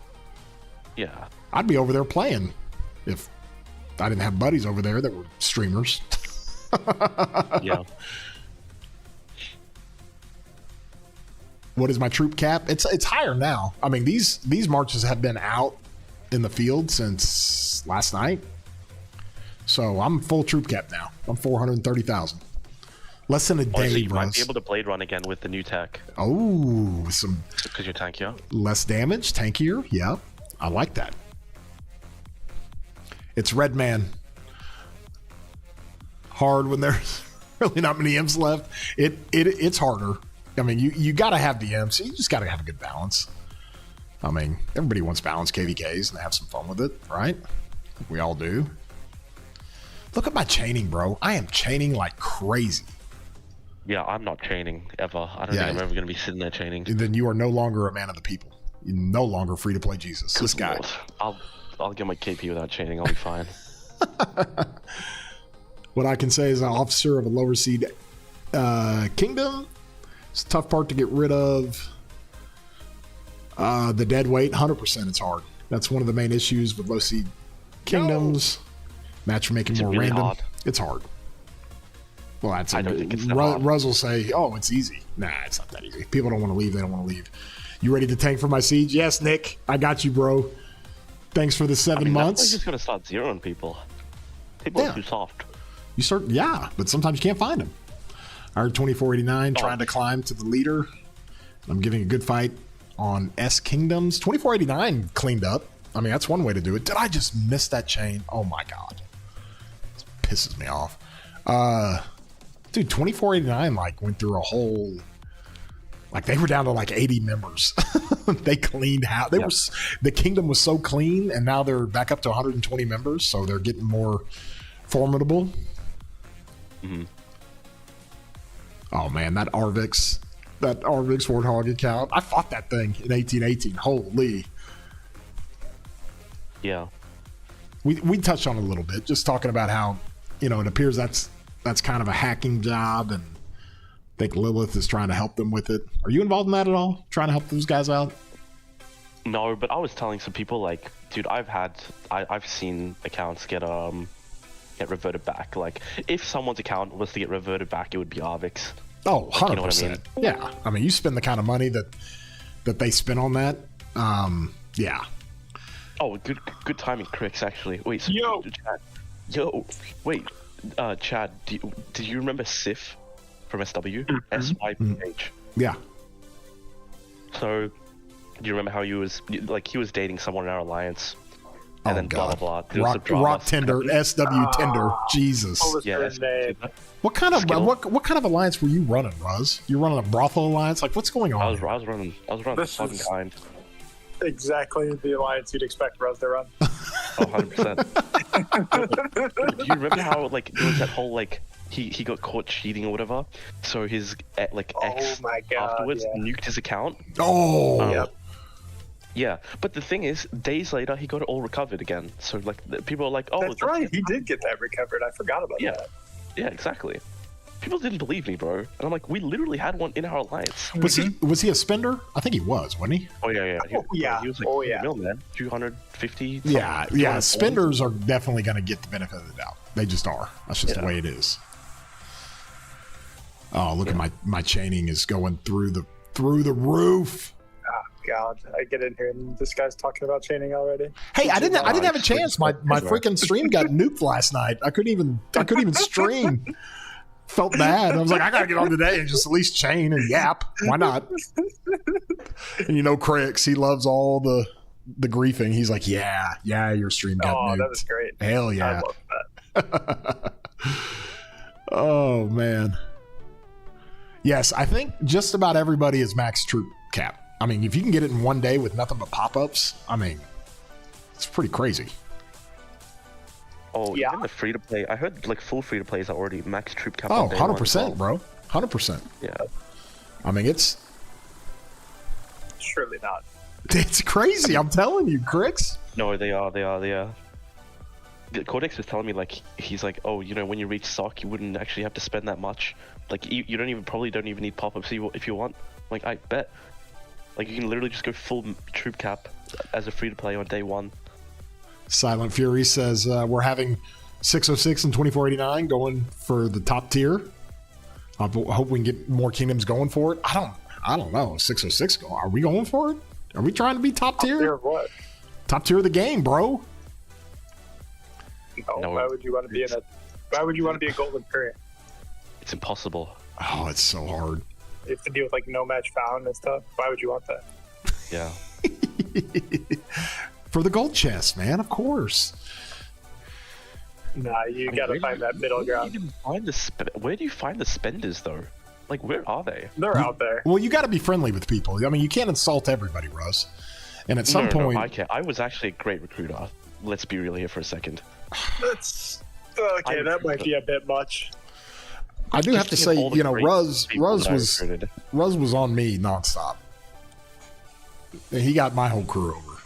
S2: Yeah.
S1: I'd be over there playing if I didn't have buddies over there that were streamers.
S2: Yeah.
S1: what is my troop cap? It's higher now. I mean, these marches have been out in the field since last night. So I'm full troop cap now. I'm 430,000. Less than a day,
S2: so you
S1: bros.
S2: might be able to blade run again with the new tech.
S1: Oh, some
S2: Because you're tankier.
S1: less damage, tankier. Yeah, I like that. It's Red Man. Hard when there's really not many imps left. It's harder. I mean, you got to have the imps. You just got to have a good balance. I mean, everybody wants balanced KVKs and have some fun with it, right? We all do. Look at my chaining, bro. I am chaining like crazy.
S2: Yeah, I'm not chaining ever. I don't think I'm ever going to be sitting there chaining.
S1: Then you are no longer a man of the people. You're no longer free to play Jesus. This guy.
S2: Lord. I'll get my KP without chaining. I'll be fine.
S1: What I can say is an officer of a lower seed kingdom. It's a tough part to get rid of. The dead weight, 100% it's hard. That's one of the main issues with low seed kingdoms. Matchmaking more
S2: really
S1: random.
S2: hard?
S1: It's hard. Well, that's
S2: I don't think it's that hard.
S1: Ruz will say, oh, it's easy. Nah, it's not that easy. People don't want to leave. They don't want to leave. You ready to tank for my siege? Yes, Nick. I got you, bro. Thanks for the 7 months.
S2: That's just going to start zeroing people. People are too soft.
S1: You start, yeah, but sometimes you can't find them. I heard 2489 trying to climb to the leader. I'm giving a good fight on S Kingdoms. 2489 cleaned up. I mean, that's one way to do it. Did I just miss that chain? Oh my God. This pisses me off. Dude, 2489 like went through a whole, like they were down to like 80 members. They cleaned out. The kingdom was so clean, and now they're back up to 120 members, so they're getting more formidable.
S2: Mm-hmm.
S1: Oh man, that Arvix Warthog account. I fought that thing in 1818. Holy.
S2: Yeah.
S1: We touched on it a little bit, just talking about how, it appears that's kind of a hacking job, and I think Lilith is trying to help them with it. Are you involved in that at all? Trying to help those guys out?
S2: No, but I was telling some people, like, dude, I've seen accounts get reverted back. Like, if someone's account was to get reverted back, it would be Arvix.
S1: Oh, 100%.
S2: You know what I mean?
S1: Yeah. I mean, you spend the kind of money that they spend on that. Yeah.
S2: Oh, good timing, Crix, actually. Wait, so, Chad, wait, Chad, did you remember Sif from SW? SYPH.
S1: Yeah.
S2: So, do you remember how he was dating someone in our alliance? And then
S1: God.
S2: blah blah blah.
S1: Rock Tinder, SW Tinder. Jesus.
S2: Yeah.
S1: What kind of alliance were you running, Ruz? You running a brothel alliance? Like, what's going on?
S2: I was running the fucking kind.
S3: Exactly the alliance you'd expect Ruz to run.
S2: 100%. Do you remember how like there was that whole like he got caught cheating or whatever? So his ex afterwards nuked his account.
S1: Oh.
S3: Yep.
S2: Yeah, but the thing is, days later he got it all recovered again. So like people are like, "Oh,
S3: that's right, he did get that recovered. I forgot about that."
S2: Yeah, exactly. People didn't believe me, bro, and I'm like, we literally had one in our alliance.
S1: Was he a spender? I think he was, wasn't he?
S2: Oh yeah. He was like mil, man. 250.
S1: Yeah. Spenders are definitely going to get the benefit of the doubt. They just are. That's just the way it is. Oh, look at my chaining is going through the roof.
S3: God, I get in here and this guy's talking about chaining already.
S1: Hey, I didn't have a chance. My freaking stream got nuked last night. I couldn't even stream. Felt bad. I was like, I gotta get on today and just at least chain and yap. Why not? And Crix, he loves all the griefing. He's like, yeah, your stream got nuked.
S3: Oh, that was great.
S1: Hell yeah.
S3: I love that.
S1: Oh man. Yes, I think just about everybody is max troop cap. I mean, if you can get it in one day with nothing but pop-ups, I mean, it's pretty crazy.
S2: Oh, yeah. Even the free-to-play, I heard like full free-to-plays are already max troop cap.
S1: Oh, 100%, bro. 100%.
S2: Yeah.
S1: I mean, it's...
S3: Surely not.
S1: It's crazy, I'm telling you, Crix.
S2: No, they are. Cortex was telling me, like, he's like, oh, when you reach SOC, you wouldn't actually have to spend that much. Like, you probably don't even need pop-ups if you want. Like, I bet. Like, you can literally just go full troop cap as a free-to-play on day one. Silent
S1: Fury says, we're having 606 and 2489 going for the top tier. I hope we can get more kingdoms going for it. I don't know. 606 go. Are we going for it? Are we trying to be top tier?
S3: Top tier of what?
S1: Top tier of the game, bro.
S3: No, why would you want to be in a? Why would you want to be a gold Imperium?
S2: It's impossible.
S1: Oh, it's so hard.
S3: You have to deal with like no match found and stuff. Why would you want that?
S2: Yeah.
S1: For the gold chest, man, of course.
S3: Nah, you gotta find that middle ground.
S2: Where do you find the spenders though? Like, where are they?
S3: They're out there.
S1: Well, you got to be friendly with people. I mean, you can't insult everybody, Russ. And at some point,
S2: I can't. I was actually a great recruiter. Let's be real here for a second.
S3: That's okay. That might be a bit much.
S1: I do have to say, you know, Ruz was on me nonstop. And he got my whole crew over.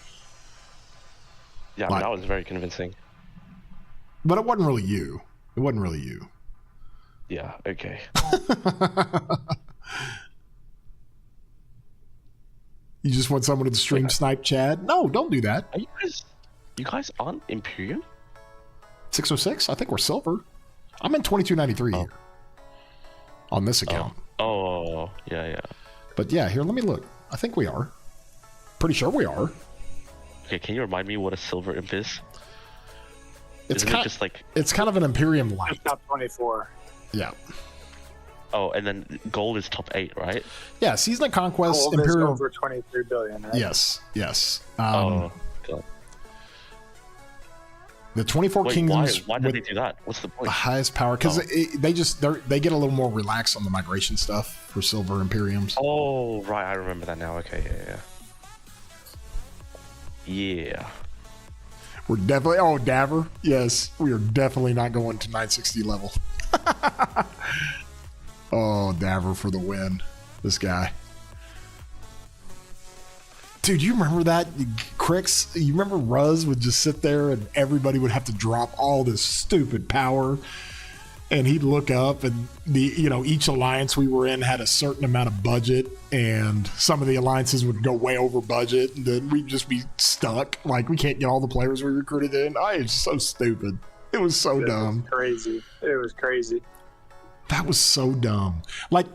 S2: Yeah, that was very convincing.
S1: But it wasn't really you. It wasn't really you.
S2: Yeah, okay.
S1: You just want someone to stream snipe Chad? No, don't do that.
S2: Are you guys aren't Imperium?
S1: 606? I think we're silver. I'm in 2293 here. On this account.
S2: Oh, yeah.
S1: But yeah, here, let me look. I think we are. Pretty sure we are.
S2: Okay, can you remind me what a silver imp is?
S1: It's kind of an Imperium light.
S3: Top 24.
S1: Yeah.
S2: Oh, and then gold is top 8, right?
S1: Yeah, Season of Conquest,
S3: Gold
S1: Imperium.
S3: is over 23 billion, right?
S1: Yes.
S2: God.
S1: The 24 Kingdoms.
S2: Why did they do that? What's the point?
S1: The highest power, because they get a little more relaxed on the migration stuff for Silver Imperiums.
S2: Oh, right, I remember that now. Okay, yeah.
S1: We're definitely Daver. Yes, we are definitely not going to 960 level. Oh, Daver for the win. This guy. Dude, you remember that? Crix, you remember Ruz would just sit there and everybody would have to drop all this stupid power and he'd look up and each alliance we were in had a certain amount of budget and some of the alliances would go way over budget and then we'd just be stuck. Like, we can't get all the players we recruited in. It's so stupid. It was so dumb.
S3: It was crazy.
S1: That was so dumb. Like,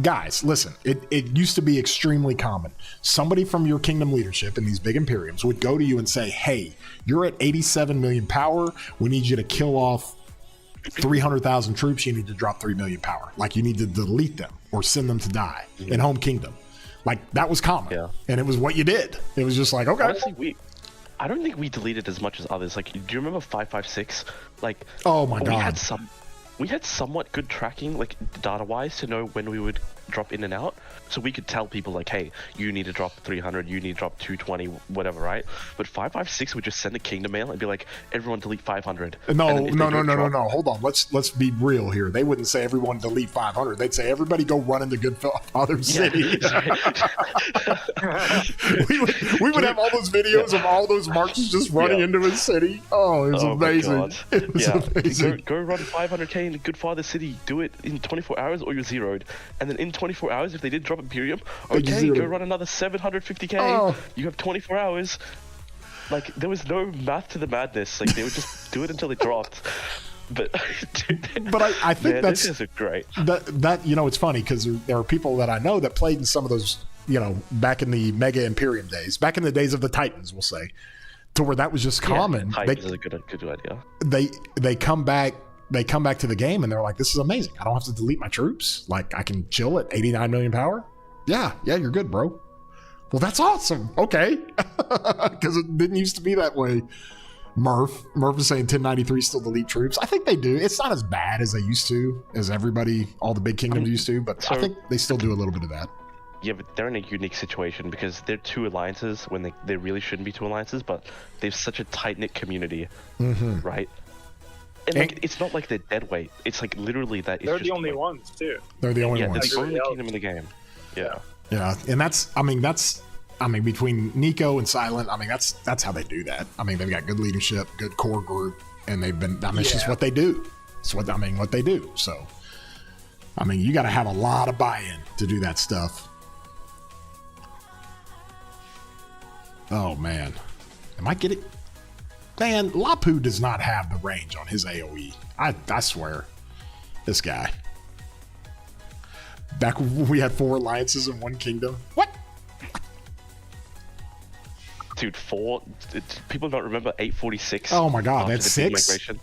S1: guys, listen, it used to be extremely common. Somebody from your kingdom leadership in these big Imperiums would go to you and say, hey, you're at 87 million power. We need you to kill off 300,000 troops. You need to drop 3 million power. Like, you need to delete them or send them to die in home kingdom. Like, that was common. Yeah. And it was what you did. It was just like, okay.
S2: Honestly, I don't think we deleted as much as others. Like, do you remember 556? Like,
S1: oh my God.
S2: We had somewhat good tracking, like data-wise, to know when we would drop in and out. So we could tell people, like, hey, you need to drop 300, you need to drop 220, whatever, right? But 556 would just send a kingdom mail and be like, everyone delete 500.
S1: No. Hold on. Let's be real here. They wouldn't say everyone delete 500. They'd say everybody go run into Goodfather City. we would have all those videos of all those marches just running into his city. Oh, it was amazing. It was amazing.
S2: Go run 500k in Goodfather City. Do it in 24 hours or you're zeroed. And then in 24 hours, if they did drop Imperium, okay, go run another 750k. Oh. You have 24 hours. Like, there was no math to the madness. Like, they would just do it until they dropped. But
S1: I think that's
S2: this is great.
S1: That it's funny because there are people that I know that played in some of those, back in the Mega Imperium days, back in the days of the Titans, we'll say, to where that was just common.
S2: Titans is a good idea.
S1: They come back. They come back to the game and they're like, this is amazing. I don't have to delete my troops. Like, I can chill at 89 million power. Yeah, you're good, bro. Well, that's awesome. Okay. Because it didn't used to be that way. Murph is saying 1093 still delete troops. I think they do. It's not as bad as they used to, as all the big kingdoms used to, but I think they still do a little bit of that.
S2: Yeah, but they're in a unique situation because they're two alliances when they really shouldn't be two alliances, but they've such a tight-knit community, right? And it's not like they're dead weight. It's like literally that.
S3: They're the only ones too.
S1: They're the only ones.
S2: Yeah, they're the only kingdom in the game. Yeah.
S1: Yeah, and that's between Nico and Silent. That's how they do that. They've got good leadership, good core group, and they've been. It's just what they do. It's what they do. So, you got to have a lot of buy-in to do that stuff. Oh man, am I getting? Man, Lapu does not have the range on his AoE. I swear. This guy. Back when we had 4 alliances in one kingdom. What?
S2: Dude, 4. People don't remember 846.
S1: Oh my god,
S2: after
S1: that's
S2: the big
S1: 6?
S2: migration.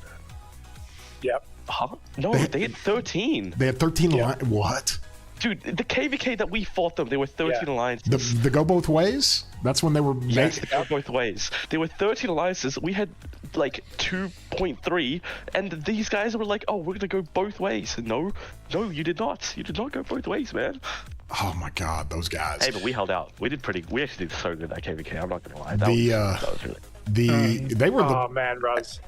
S3: Yep.
S2: Huh? No, they had 13.
S1: They had 13 alliances. What?
S2: Dude, the KVK that we fought them, there were 13 alliances.
S1: The go both ways? That's when they were
S2: Yes, they go both ways. There were 13 alliances. We had like 2.3, and these guys were like, "Oh, we're gonna go both ways." No, you did not. You did not go both ways, man.
S1: Oh my god, those guys.
S2: Hey, but we held out. We actually did so good at KVK. I'm not gonna lie. That was really.
S1: They were
S3: Oh man, Russ.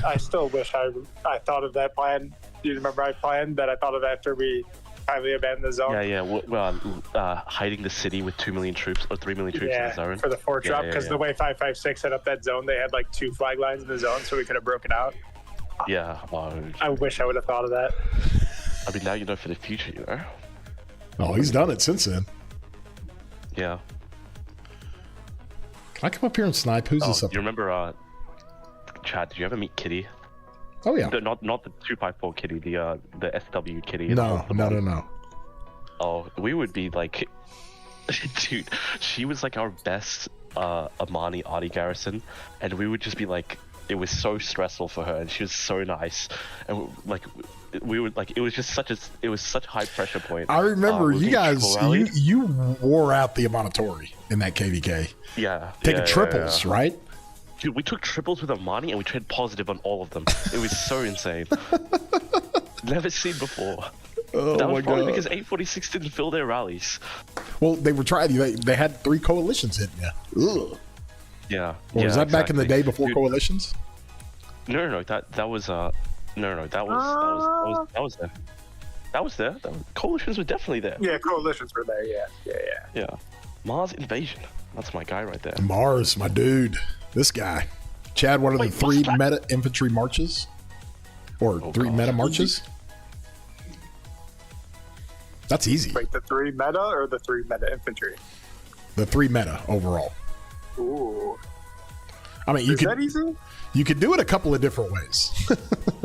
S3: I still wish I thought of that plan. Do you remember I planned that? I thought of after we finally abandoned the zone.
S2: Yeah. Well, hiding the city with 2 million troops or 3 million troops in the zone.
S3: For the fort drop, because the way 556 set up that zone, they had like 2 flag lines in the zone, so we could have broken out.
S2: Yeah.
S3: I wish I would have thought of that.
S2: I mean, now you know for the future, you know.
S1: Oh, he's done it since then.
S2: Yeah.
S1: Can I come up here and snipe? Who's this up?
S2: You remember, Chad? Did you ever meet Kitty?
S1: Oh yeah.
S2: Not the 2x4 Kitty, the SW Kitty.
S1: No.
S2: Oh, we would be like, dude. She was like our best Amani Adi garrison, and we would just be like, it was so stressful for her, and she was so nice, and like we would like it was such a high pressure point.
S1: I remember you guys. You wore out the Amanatori in that KVK.
S2: Yeah.
S1: Taking triples, right?
S2: Dude, we took triples with Amani and we traded positive on all of them. It was so insane. Never seen before.
S1: Oh
S2: that
S1: my
S2: was probably
S1: god!
S2: because 846 didn't fill their rallies.
S1: Well, they were trying. They had 3 coalitions hitting you. Ugh.
S2: Yeah.
S1: Or was that back in the day before
S2: Dude,
S1: coalitions?
S2: No, that was that was there. That was there. Coalitions were definitely there.
S3: Yeah, coalitions were there. Yeah.
S2: Mars invasion. That's my guy right there.
S1: Mars, my dude. This guy. Chad, what are the 3 meta infantry marches? Or 3 meta marches? That's easy.
S3: Wait, the 3 meta or the 3 meta infantry?
S1: The 3 meta overall.
S3: Ooh.
S1: I mean,
S3: Is that easy?
S1: You could do it a couple of different ways.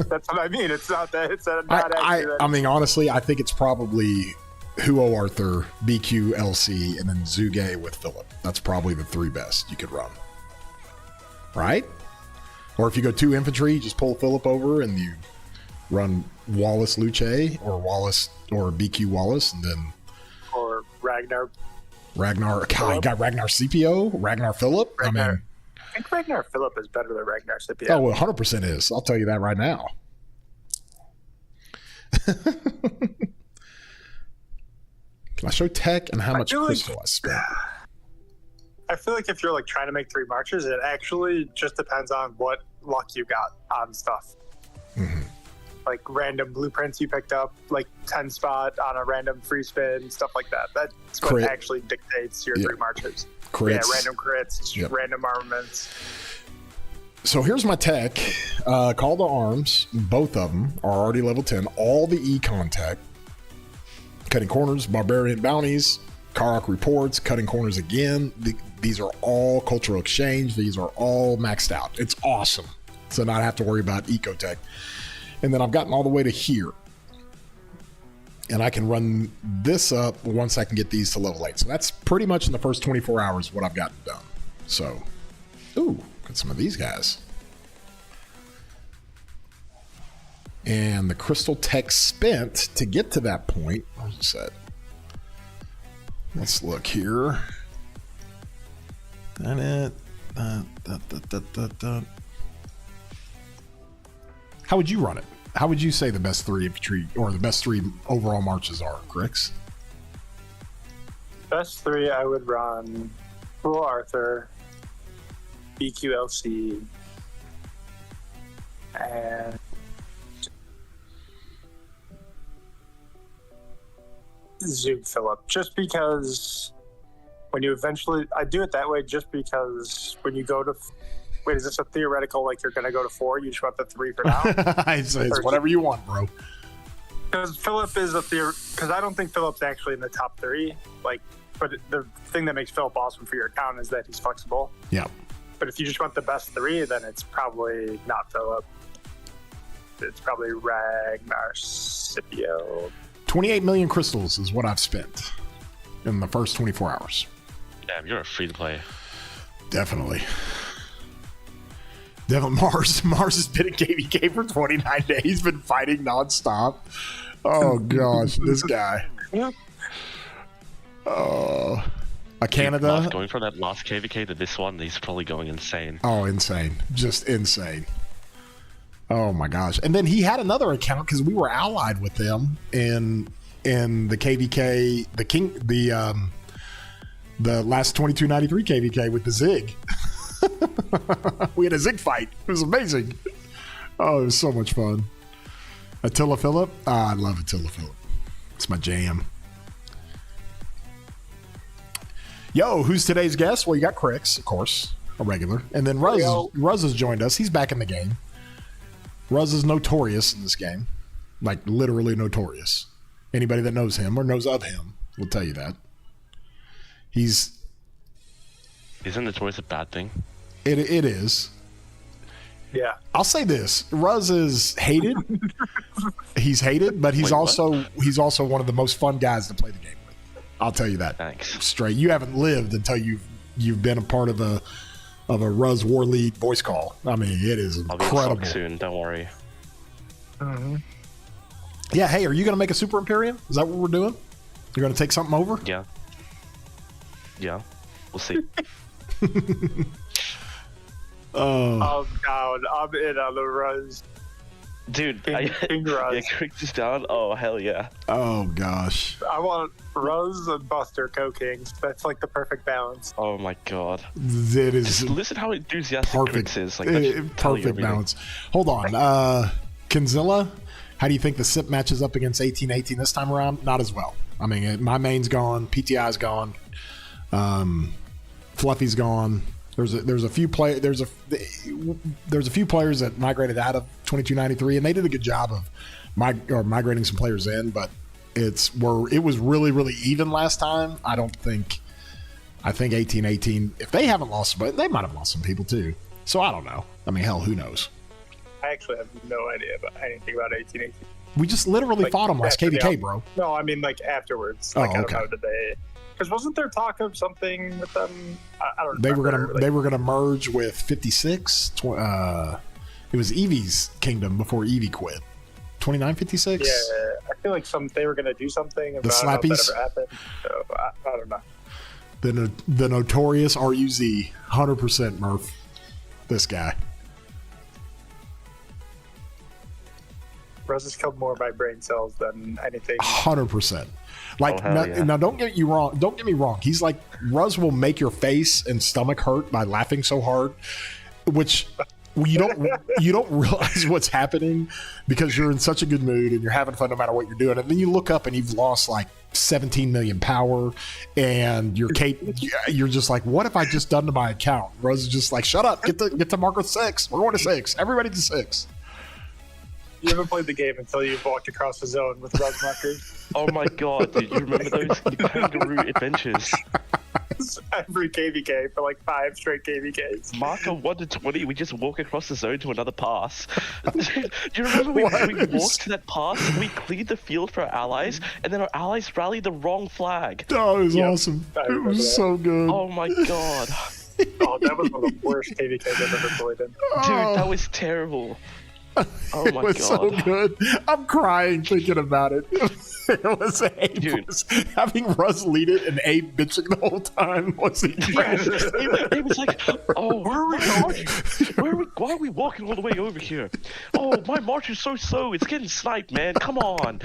S3: That's what I mean. It's not that. It's not
S1: I mean, honestly, I think it's probably Huo Arthur, BQ LC, and then Zuge with Philip. That's probably the 3 best you could run. Right? Or if you go 2 infantry, you just pull Philip over and you run Wallace Luce or Wallace or BQ Wallace, and then
S3: or Ragnar.
S1: God, you got Ragnar CPO, Ragnar Philip. I mean,
S3: I think Ragnar Philip is better than Ragnar CPO.
S1: Oh, 100% is. I'll tell you that right now. Can I show tech and how much crystal I spent?
S3: I feel like if you're like trying to make 3 marches, it actually just depends on what luck you got on stuff.
S1: Mm-hmm.
S3: Like random blueprints you picked up, like 10 spot on a random free spin, stuff like that. That's what actually dictates your 3 marches.
S1: Crits.
S3: Yeah, random crits, random armaments.
S1: So here's my tech. Call to arms. Both of them are already level 10. All the econ tech. Cutting corners, barbarian bounties, Karok reports, cutting corners again. These are all cultural exchange. These are all maxed out. It's awesome. So not have to worry about ecotech. And then I've gotten all the way to here. And I can run this up once I can get these to level 8. So that's pretty much in the first 24 hours what I've gotten done. So, ooh, got some of these guys. And the crystal tech spent to get to that point. Where's it set? Let's look here. How would you run it? How would you say the best 3 infantry or the best 3 overall marches are, Grix?
S3: Best 3 I would run Full Arthur, BQLC, and Zug Philip. Just because when you eventually, I do it that way just because when you go to, wait, is this a theoretical, like you're going to go to 4, you just want the 3 for now?
S1: it's whatever you want, bro.
S3: Because Philip is because I don't think Philip's actually in the top 3, like, but the thing that makes Philip awesome for your account is that he's flexible.
S1: Yeah.
S3: But if you just want the best 3, then it's probably not Philip. It's probably Ragnar Scipio.
S1: 28 million crystals is what I've spent in the first 24 hours.
S2: Damn, you're a free to play.
S1: Definitely. Mars has been in KVK for 29 days, been fighting nonstop. Oh gosh, this guy. Oh, a Canada.
S2: Dude, going from that last KVK to this one, he's probably going insane.
S1: Oh, insane. Just insane. Oh my gosh. And then he had another account because we were allied with them in the KVK, the last 2293 KVK with the Zig. We had a Zig fight. It was amazing. Oh, it was so much fun. Attila Phillip. I love Attila Phillip. It's my jam. Yo, who's today's guest? Well, you got Crix, of course, a regular. And then Ruz has joined us. He's back in the game. Ruz is notorious in this game. Like, literally notorious. Anybody that knows him or knows of him will tell you that.
S2: Isn't notorious a bad thing?
S1: It is.
S3: Yeah.
S1: I'll say this. Ruz is hated. He's hated, but he's also one of the most fun guys to play the game with. I'll tell you that.
S2: Thanks.
S1: Straight. You haven't lived until you've been a part of a Ruz War League voice call. I mean, it is incredible.
S2: I'll be soon, don't worry.
S3: Mm-hmm.
S1: Yeah, hey, are you going to make a Super Imperium? Is that what we're doing? You're going to take something over?
S2: Yeah. Yeah. We'll see.
S3: I'm down. I'm in on the Ruz.
S2: Dude,
S3: King Ruz.
S2: Yeah, Crix is down. Oh, hell yeah.
S1: Oh, gosh.
S3: I want Ruz and Buster co-kings. That's like the perfect balance.
S2: Oh my god.
S1: It is
S2: Just listen how enthusiastic
S1: perfect.
S2: Crix is. Like, that should tell you
S1: Perfect
S2: everything.
S1: balance. Hold on. Kinzilla, how do you think the SIP matches up against 1818 this time around? Not as well. I mean, my main's gone. PTI's gone. Fluffy's gone. There's a few players that migrated out of 2293, and they did a good job of migrating some players in. But it was really, really even last time. I think 1818. If they haven't lost, but they might have lost some people too. So I don't know. I mean, hell, who knows?
S3: I actually have no idea about anything about 1818.
S1: We just literally fought them last KVK, bro.
S3: No, I mean like afterwards.
S1: Oh,
S3: Like, I
S1: okay.
S3: don't know, did they? Because wasn't there talk of something with them? I don't.
S1: They
S3: remember.
S1: were gonna merge with 56. It was Eevee's kingdom before Eevee quit. 2956.
S3: Yeah, I feel like they were gonna do something. About, I don't know if that ever happened. So I don't know.
S1: The notorious RUZ, 100% Murph. This guy.
S3: Ruz has killed more by brain cells than anything.
S1: 100%. Like,
S2: yeah.
S1: now don't get me wrong. He's like, Ruz will make your face and stomach hurt by laughing so hard, which you don't realize what's happening because you're in such a good mood and you're having fun no matter what you're doing. And then you look up and you've lost like 17 million power and you're just like, what have I just done to my account? Ruz is just like, shut up, get to marker 6. We're going to 6. Everybody to 6.
S3: You haven't played the game until you've walked across the zone with Ruz markers.
S2: Oh my god, dude, you remember those kangaroo adventures?
S3: Every KVK for like 5 straight KVKs.
S2: Marker 1 to 20, we just walk across the zone to another pass. Do you remember we walked to that pass, we cleared the field for our allies, and then our allies rallied the wrong flag?
S1: Oh, it was awesome. It was so good.
S2: Oh my god.
S3: Oh, that was one of the worst KVKs I've ever played in.
S2: Dude, that was terrible. Oh my
S1: it was so
S2: god.
S1: good. I'm crying thinking about it. It was having Ruz lead it and Abe bitching the whole time. What's he doing?
S2: It was like, oh, where are we going? Why are we walking all the way over here? Oh, my march is so slow. It's getting sniped, man. Come on.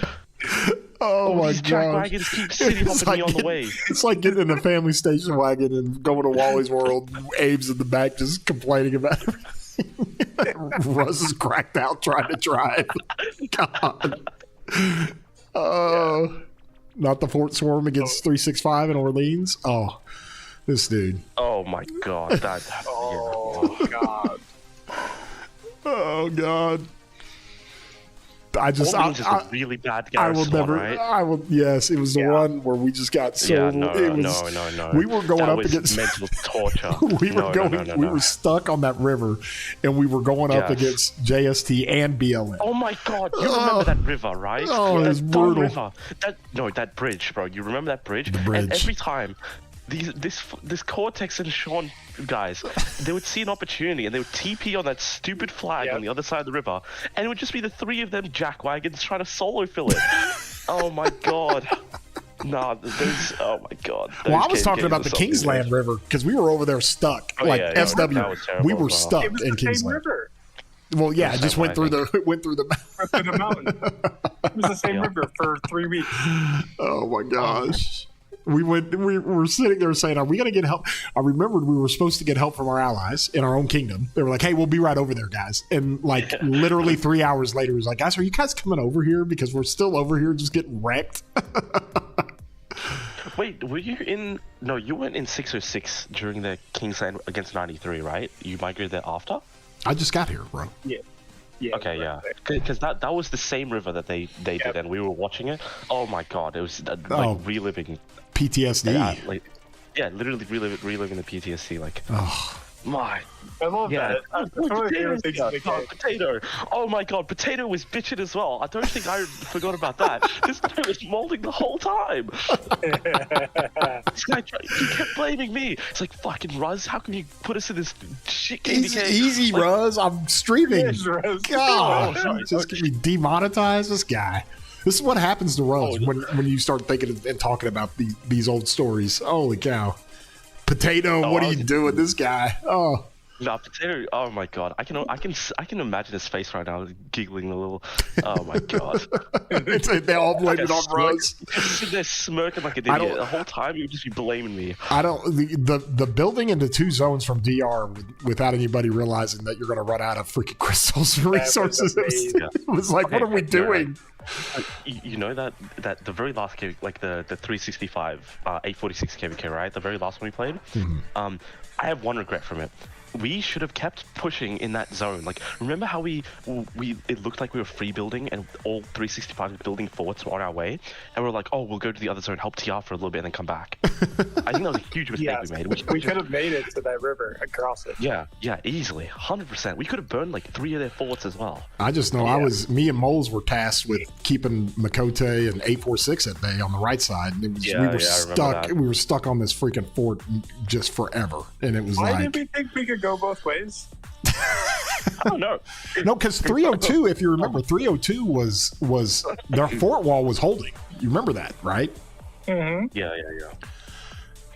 S1: Oh my
S2: these track
S1: god!
S2: wagons keep city hopping me on the way.
S1: It's like getting in a family station wagon and going to Wally's World. Abe's in the back just complaining about everything. Russ is cracked out trying to drive. God. Oh, not the Fort Swarm against 365 in Orleans. Oh, this dude.
S2: Oh my god!
S3: Oh god!
S1: Oh god!
S2: Orleans is a really bad
S1: I will
S2: garrison,
S1: never.
S2: right?
S1: I will. Yes, it was the one where we just got so.
S2: Yeah, no.
S1: We were going
S2: that
S1: up
S2: was
S1: against
S2: mental torture.
S1: we were stuck on that river, and we were going up against JST and BLM.
S2: Oh my god, you remember that river, right?
S1: Oh, it was brutal.
S2: River. That bridge, bro. You remember that bridge?
S1: The bridge.
S2: And every time this Cortex and Sean guys, they would see an opportunity and they would TP on that stupid flag on the other side of the river, and it would just be the three of them jackwagons trying to solo fill it. Oh my god. No, those. Oh my god.
S1: Well, I was talking about the Kingsland River because we were over there stuck. SW, we were stuck in Kingsland. River. Well, yeah, it just went through the
S3: mountain. It was the same river for 3 weeks.
S1: Oh my gosh. We were sitting there saying, are we going to get help? I remembered we were supposed to get help from our allies in our own kingdom. They were like, hey, we'll be right over there, guys. And literally 3 hours later, it was like, guys, are you guys coming over here? Because we're still over here just getting wrecked.
S2: Wait, were you in... No, you went in 606 during the Kingsland against 93, right? You migrated there after?
S1: I just got here, bro.
S3: Yeah.
S2: Okay, yeah. Because that was the same river that they did, and we were watching it. Oh my god, it was reliving...
S1: PTSD.
S2: Literally reliving the PTSD.
S3: I love that.
S2: Potato. Oh my god, Potato was bitching as well. I don't think I forgot about that. This guy was molding the whole time. This guy, he kept blaming me. It's like, fucking Ruz, how can you put us in this shit KDK?
S1: Easy, Ruz. I'm streaming. God, just get me demonetized. This guy. This is what happens to Ruz when you start thinking and talking about these old stories. Holy cow. Potato, what are you doing, this guy? Oh.
S2: No, Potato. Oh my god, I can imagine his face right now, giggling a little. Oh my god.
S1: They all blame it on Ruz.
S2: They're smirking like an idiot the whole time. You would just be blaming me.
S1: I don't. The building into 2 zones from DR without anybody realizing that you're going to run out of freaking crystals and resources. It was like, what are we doing?
S2: You know that the very last KVK, like the 365 846 KVK, right? The very last one we played. Mm-hmm. I have one regret from it. We should have kept pushing in that zone. Like, remember how it looked like we were free building and all 365 building forts were on our way, and we're like, oh, we'll go to the other zone, help TR for a little bit, and then come back. I think that was a huge mistake we made.
S3: We could have made it to that river across it.
S2: Yeah, easily, 100%. We could have burned like 3 of their forts as well.
S1: I just know me and Moles were tasked with keeping Makote and 846 at bay on the right side. And we were stuck. We were stuck on this freaking fort just forever, and it was
S3: Why did we think we could go both ways?
S2: I don't know.
S1: No, because 302, if you remember, 302 was their fort wall was holding. You remember that, right?
S3: Mm-hmm.
S2: Yeah.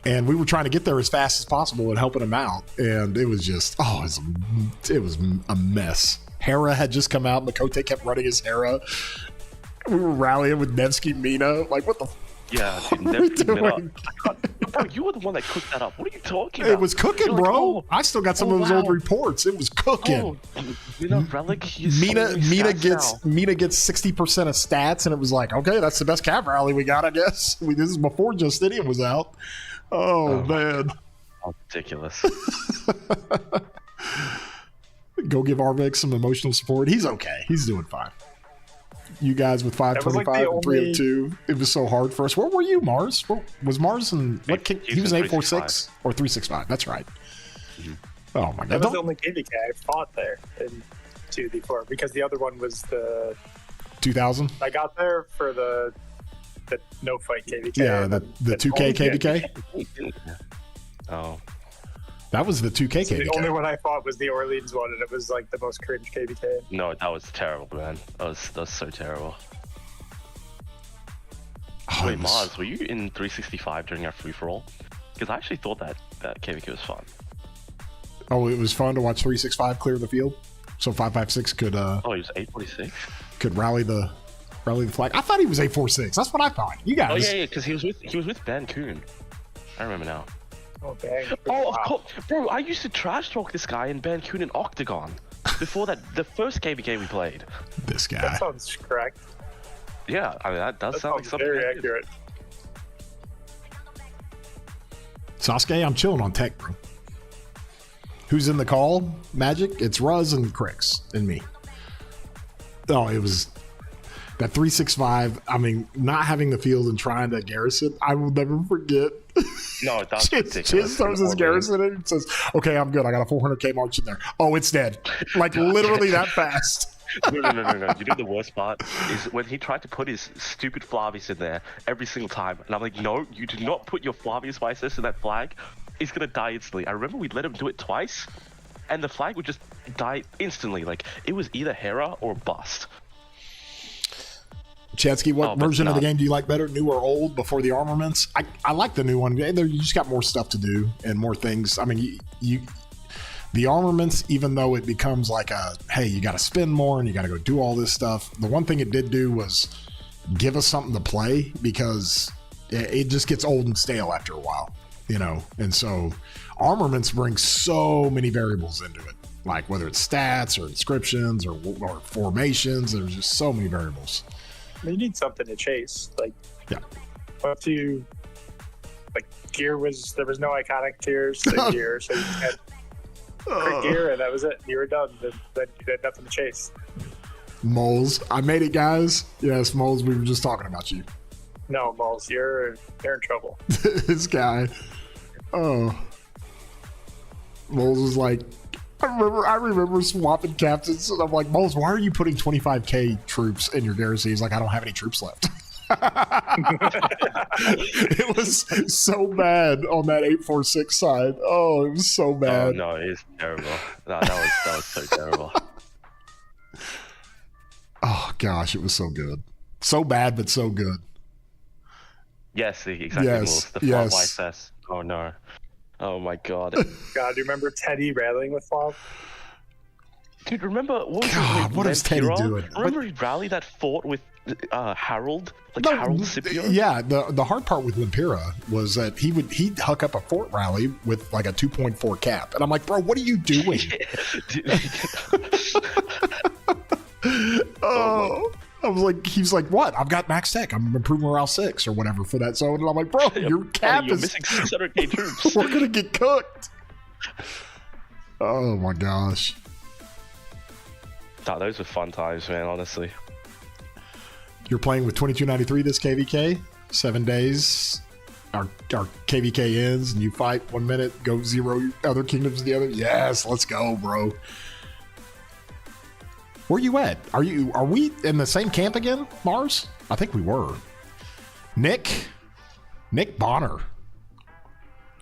S1: And we were trying to get there as fast as possible and helping them out, and it was just it was a mess. Hera had just come out. Makote kept running his Hera. We were rallying with Nevsky Mina. Like, what the?
S2: Yeah, dude, bro, you were the one that cooked that up. What are you talking about?
S1: It was cooking, bro. I still got some of those old reports. It was cooking.
S2: Relic.
S1: Mina gets 60% of stats, and it was like, okay, that's the best cav rally we got, I guess. This is before Justinian was out. Oh man,
S2: ridiculous.
S1: Go give Arvik some emotional support. He's okay. He's doing fine. You guys with 525 and 302. It was so hard for us. Where were you, Mars? Was Mars in what king? He was in 846 or 365. That's right. Mm-hmm. Oh my god.
S3: That was the only KVK I fought there in 2D4 because the other one was the
S1: 2000.
S3: I got there for the no fight KVK.
S1: Yeah, the 2K KVK.
S2: Oh.
S1: That was the 2K KVK.
S3: The only one I fought was the Orleans one, and it was like the most cringe KVK.
S2: No, that was terrible, man. That was so terrible. Wait, Mars, were you in 365 during our free-for-all? Because I actually thought that KVK was fun.
S1: Oh, it was fun to watch 365 clear the field? So 556 could...
S2: Oh, he was 846?
S1: Could rally the flag. I thought he was 846. That's what I thought. You guys...
S2: Oh, yeah, because he was with Ban Coon. I remember now.
S3: Oh,
S2: of course. Bro, I used to trash talk this guy in Ban Coon in Octagon before the first KVK we played.
S1: This guy.
S3: That sounds correct.
S2: Yeah, I mean, that does sound like something
S3: very accurate.
S1: Sasuke, I'm chilling on tech, bro. Who's in the call? Magic? It's Ruz and Crix and me. Oh, it was that 365. I mean, not having the field and trying to garrison. I will never forget.
S2: No, that's ridiculous.
S1: Chiz throws his garrison in and says, "Okay, I'm good. I got a 400k march in there. Oh, it's dead. Like literally that fast."
S2: No. You know the worst part is when he tried to put his stupid Flavius in there every single time, and I'm like, no, you do not put your Flavius Vices in that flag. He's gonna die instantly. I remember we let him do it twice, and the flag would just die instantly. Like it was either Hera or bust.
S1: Chansky, what version of the game do you like better, new or old? Before the armaments, I like the new one. You just got more stuff to do and more things. I mean, you the armaments, even though it becomes like hey, you got to spend more and you got to go do all this stuff. The one thing it did do was give us something to play, because it just gets old and stale after a while, And so armaments bring so many variables into it, like whether it's stats or inscriptions or formations. There's just so many variables.
S3: You need something to chase. Like,
S1: yeah.
S3: Once you, gear there was no iconic tiers to gear, so you had quick gear and that was it. You were done. Then you had nothing to chase.
S1: Moles, I made it, guys. Yes, Moles, we were just talking about you.
S3: No, Moles, you're in trouble.
S1: This guy. Oh. Moles was like, I remember swapping captains, and I'm like, Moles, why are you putting 25k troops in your garrison? He's like, I don't have any troops left. It was so bad on that 846 side. Oh, it was so bad.
S2: Oh, no, it is terrible. No, that was so terrible.
S1: Oh gosh, it was so good. So bad, but so good.
S2: Yes, exactly.
S1: Yes,
S2: The flat YSS. Oh no. Oh my god.
S3: God, do you remember Teddy rattling with Flav?
S2: Dude, remember what was
S1: God, what is Teddy doing?
S2: Remember he rallied that fort with Harold? Harold Scipio?
S1: Yeah, the hard part with Lempira was that he'd huck up a fort rally with like a 2.4 cap. And I'm like, bro, what are you doing? Oh, I was like, he was like, what? I've got max tech. I'm improving morale 6 or whatever for that zone. And I'm like, bro, your cap
S2: you're
S1: is
S2: missing 600k troops.
S1: We're gonna get cooked. Oh my gosh.
S2: Oh, those were fun times, man, honestly.
S1: You're playing with 2293 this KVK. 7 days. Our KVK ends and you fight 1 minute, go 0 other kingdoms the other. Yes, let's go, bro. Where you at? Are we in the same camp again, Mars? I think we were. Nick Bonner.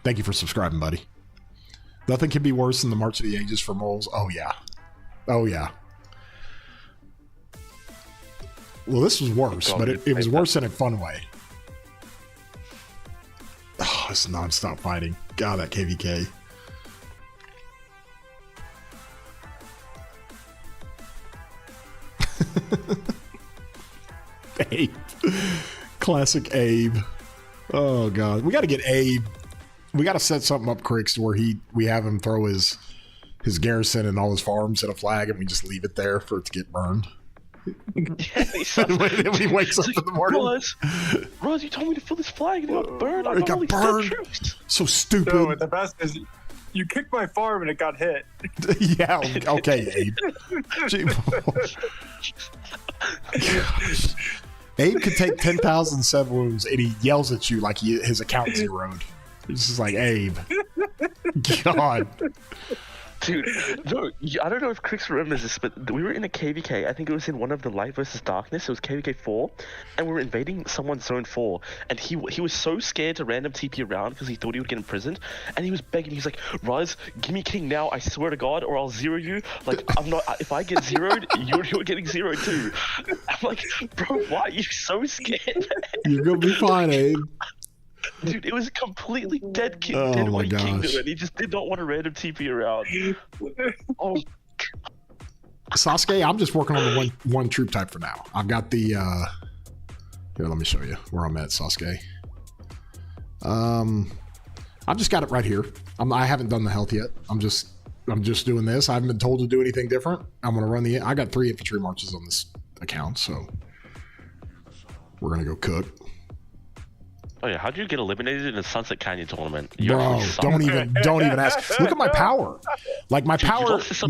S1: Thank you for subscribing, buddy. Nothing can be worse than the March of the Ages for moles. Oh yeah. Well, this was worse, but it was worse in a fun way. Oh, it's nonstop fighting. God, that KVK. Abe. Classic Abe. Oh, God. We got to get Abe. We got to set something up, Cricks, where we have him throw his garrison and all his farms in a flag, and we just leave it there for it to get burned.
S2: Yeah,
S1: when he wakes up in the morning.
S2: Roz, you told me to fill this flag and it got burned.
S1: It got burned. So stupid.
S3: No, the best is you kicked my farm and it got hit.
S1: Yeah, okay, Abe. Abe could take 10,000 sub wounds and he yells at you like his account zeroed. It's just like, Abe. God.
S2: Dude, no, I don't know if Crix remembers this, but we were in a KVK. I think it was in one of the Light versus Darkness. It was KVK 4, and we were invading someone's zone 4. And he was so scared to random TP around because he thought he would get imprisoned. And he was begging. He was like, "Raz, give me king now. I swear to God, or I'll zero you. Like, I'm not. If I get zeroed, you're getting zeroed too." I'm like, "Bro, why are you so scared?"
S1: You're gonna be fine, Abe.
S2: Dude, it was a completely dead
S1: Oh my gosh.
S2: kingdom, and he just did not want a random TP around. Oh,
S1: Sasuke, I'm just working on the one troop type for now. I've got the here, let me show you where I'm at, Sasuke. I've just got it right here. I haven't done the health yet. I'm just doing this. I haven't been told to do anything different. I'm gonna run I got 3 infantry marches on this account, so we're gonna go cook.
S2: Oh yeah, how did you get eliminated in a Sunset Canyon tournament?
S1: Bro, don't even ask. Look at my power. Like my power should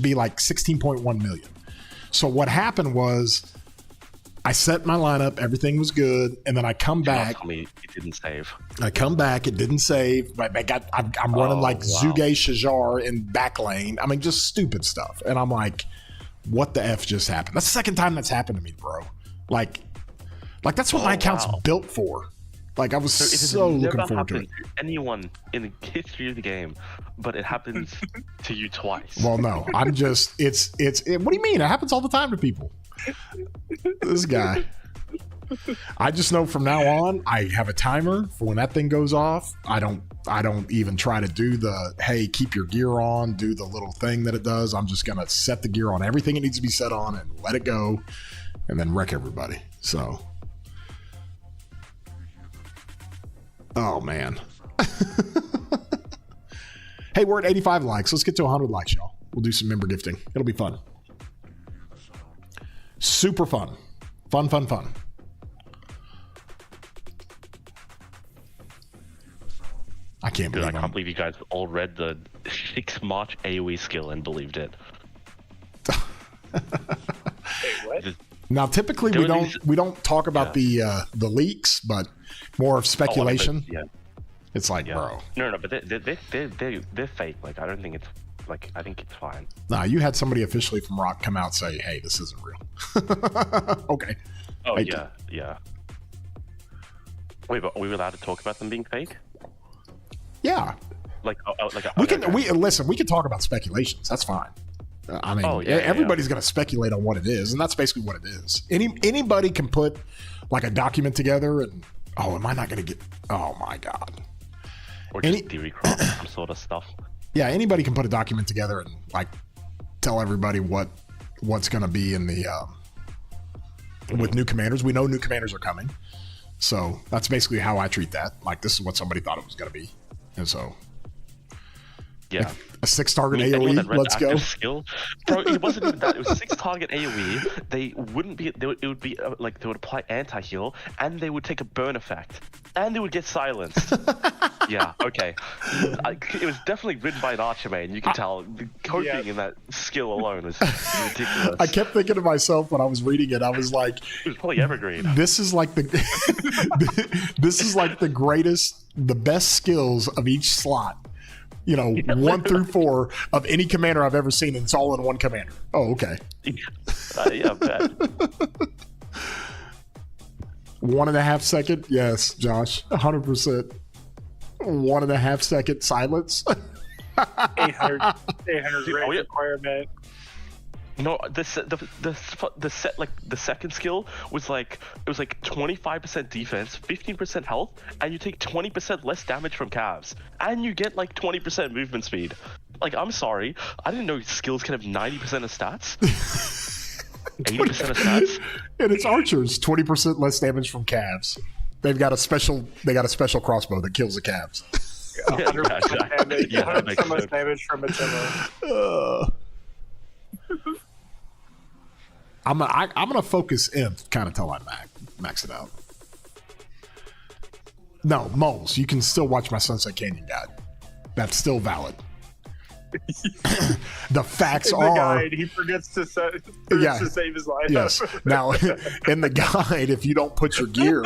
S1: be like 16.1 million. So what happened was I set my lineup, everything was good, and then I come back.
S2: It didn't save.
S1: I come back, it didn't save. I'm running Zuge Shajar in back lane. I mean, just stupid stuff. And I'm like, what the F just happened? That's the second time that's happened to me, bro. Like that's what my account's built for. Like I was so looking forward to it.
S2: To anyone in the history of the game, but it happens to you twice.
S1: Well, no, I'm just what do you mean? It happens all the time to people. This guy. I just know from now on, I have a timer for when that thing goes off. I don't even try to do the, hey, keep your gear on, do the little thing that it does. I'm just gonna set the gear on everything it needs to be set on and let it go, and then wreck everybody. So, oh man. Hey, we're at 85 likes. Let's get to 100 likes, y'all. We'll do some member gifting. It'll be fun. Super fun. Fun. I can't believe
S2: I can't believe you guys all read the 6 March AoE skill and believed it.
S3: Wait, what?
S1: Now, typically we don't talk about the leaks, but more of speculation. It's like, bro.
S2: No, but they're fake. Like I don't think it's like I think it's fine.
S1: Nah, you had somebody officially from RoK come out say, "Hey, this isn't real." Okay.
S2: Oh yeah. Wait, but are we allowed to talk about them being fake?
S1: Yeah. We can talk about speculations. That's fine. I mean, everybody's going to speculate on what it is, and that's basically what it is. Anybody can put like a document together, and am I not going to get? Oh my god!
S2: Or just theory crop some sort of stuff.
S1: Yeah, anybody can put a document together and like tell everybody what's going to be in the with new commanders. We know new commanders are coming, so that's basically how I treat that. Like this is what somebody thought it was going to be, and so.
S2: Yeah.
S1: A 6 target AoE. Let's go.
S2: Skill. Bro, it wasn't even that. It was 6 target AoE. They wouldn't be. It would be like they would apply anti-heal, and they would take a burn effect, and they would get silenced. Yeah. Okay. It was definitely written by an archer, man. You can tell the coding in that skill alone was ridiculous.
S1: I kept thinking to myself when I was reading it. I was like,
S2: it was probably evergreen.
S1: This is like this is like the best skills of each slot. 1 through 4 of any commander I've ever seen, and it's all in one commander. Oh, okay.
S2: Yeah, bet.
S1: 1.5 second, yes, Josh, 100%. 1.5 second silence.
S3: 800 rate requirement.
S2: No, the second skill was like 25% defense, 15% health, and you take 20% less damage from calves, and you get like 20% movement speed. Like, I'm sorry, I didn't know skills can have 90% of stats. 80% of stats.
S1: And it's archers, 20% less damage from calves. They've got a special crossbow that kills the calves.
S3: 100% damage, 100% less damage from Attila.
S1: I'm gonna focus imp kind of till I max it out. No, moles. You can still watch my Sunset Canyon guide. That's still valid. The facts
S3: in the guide, he forgets to save his life.
S1: Yes. Now, in the guide, if you don't put your gear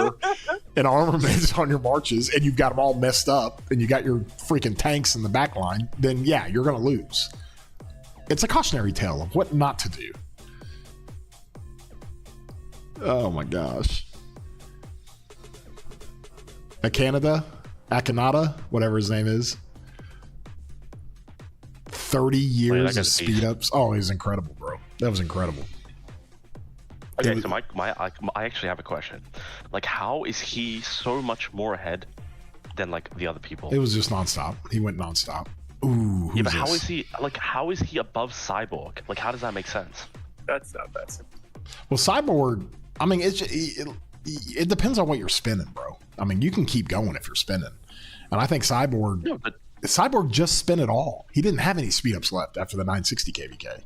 S1: and armaments on your marches, and you've got them all messed up, and you got your freaking tanks in the back line, then yeah, you're gonna lose. It's a cautionary tale of what not to do. Oh my gosh. Akanada, whatever his name is. 30 years of speed ups. Oh, he's incredible, bro. That was incredible.
S2: Okay, so I actually have a question. Like, how is he so much more ahead than like the other people?
S1: It was just nonstop. He went nonstop. Ooh.
S2: Yeah, but how is he above Cyborg? Like, how does that make sense?
S3: That's not that simple.
S1: Well, Cyborg, I mean, it depends on what you're spinning, bro. I mean, you can keep going if you're spinning. And I think Cyborg just spent it all. He didn't have any speed ups left after the 960 KVK.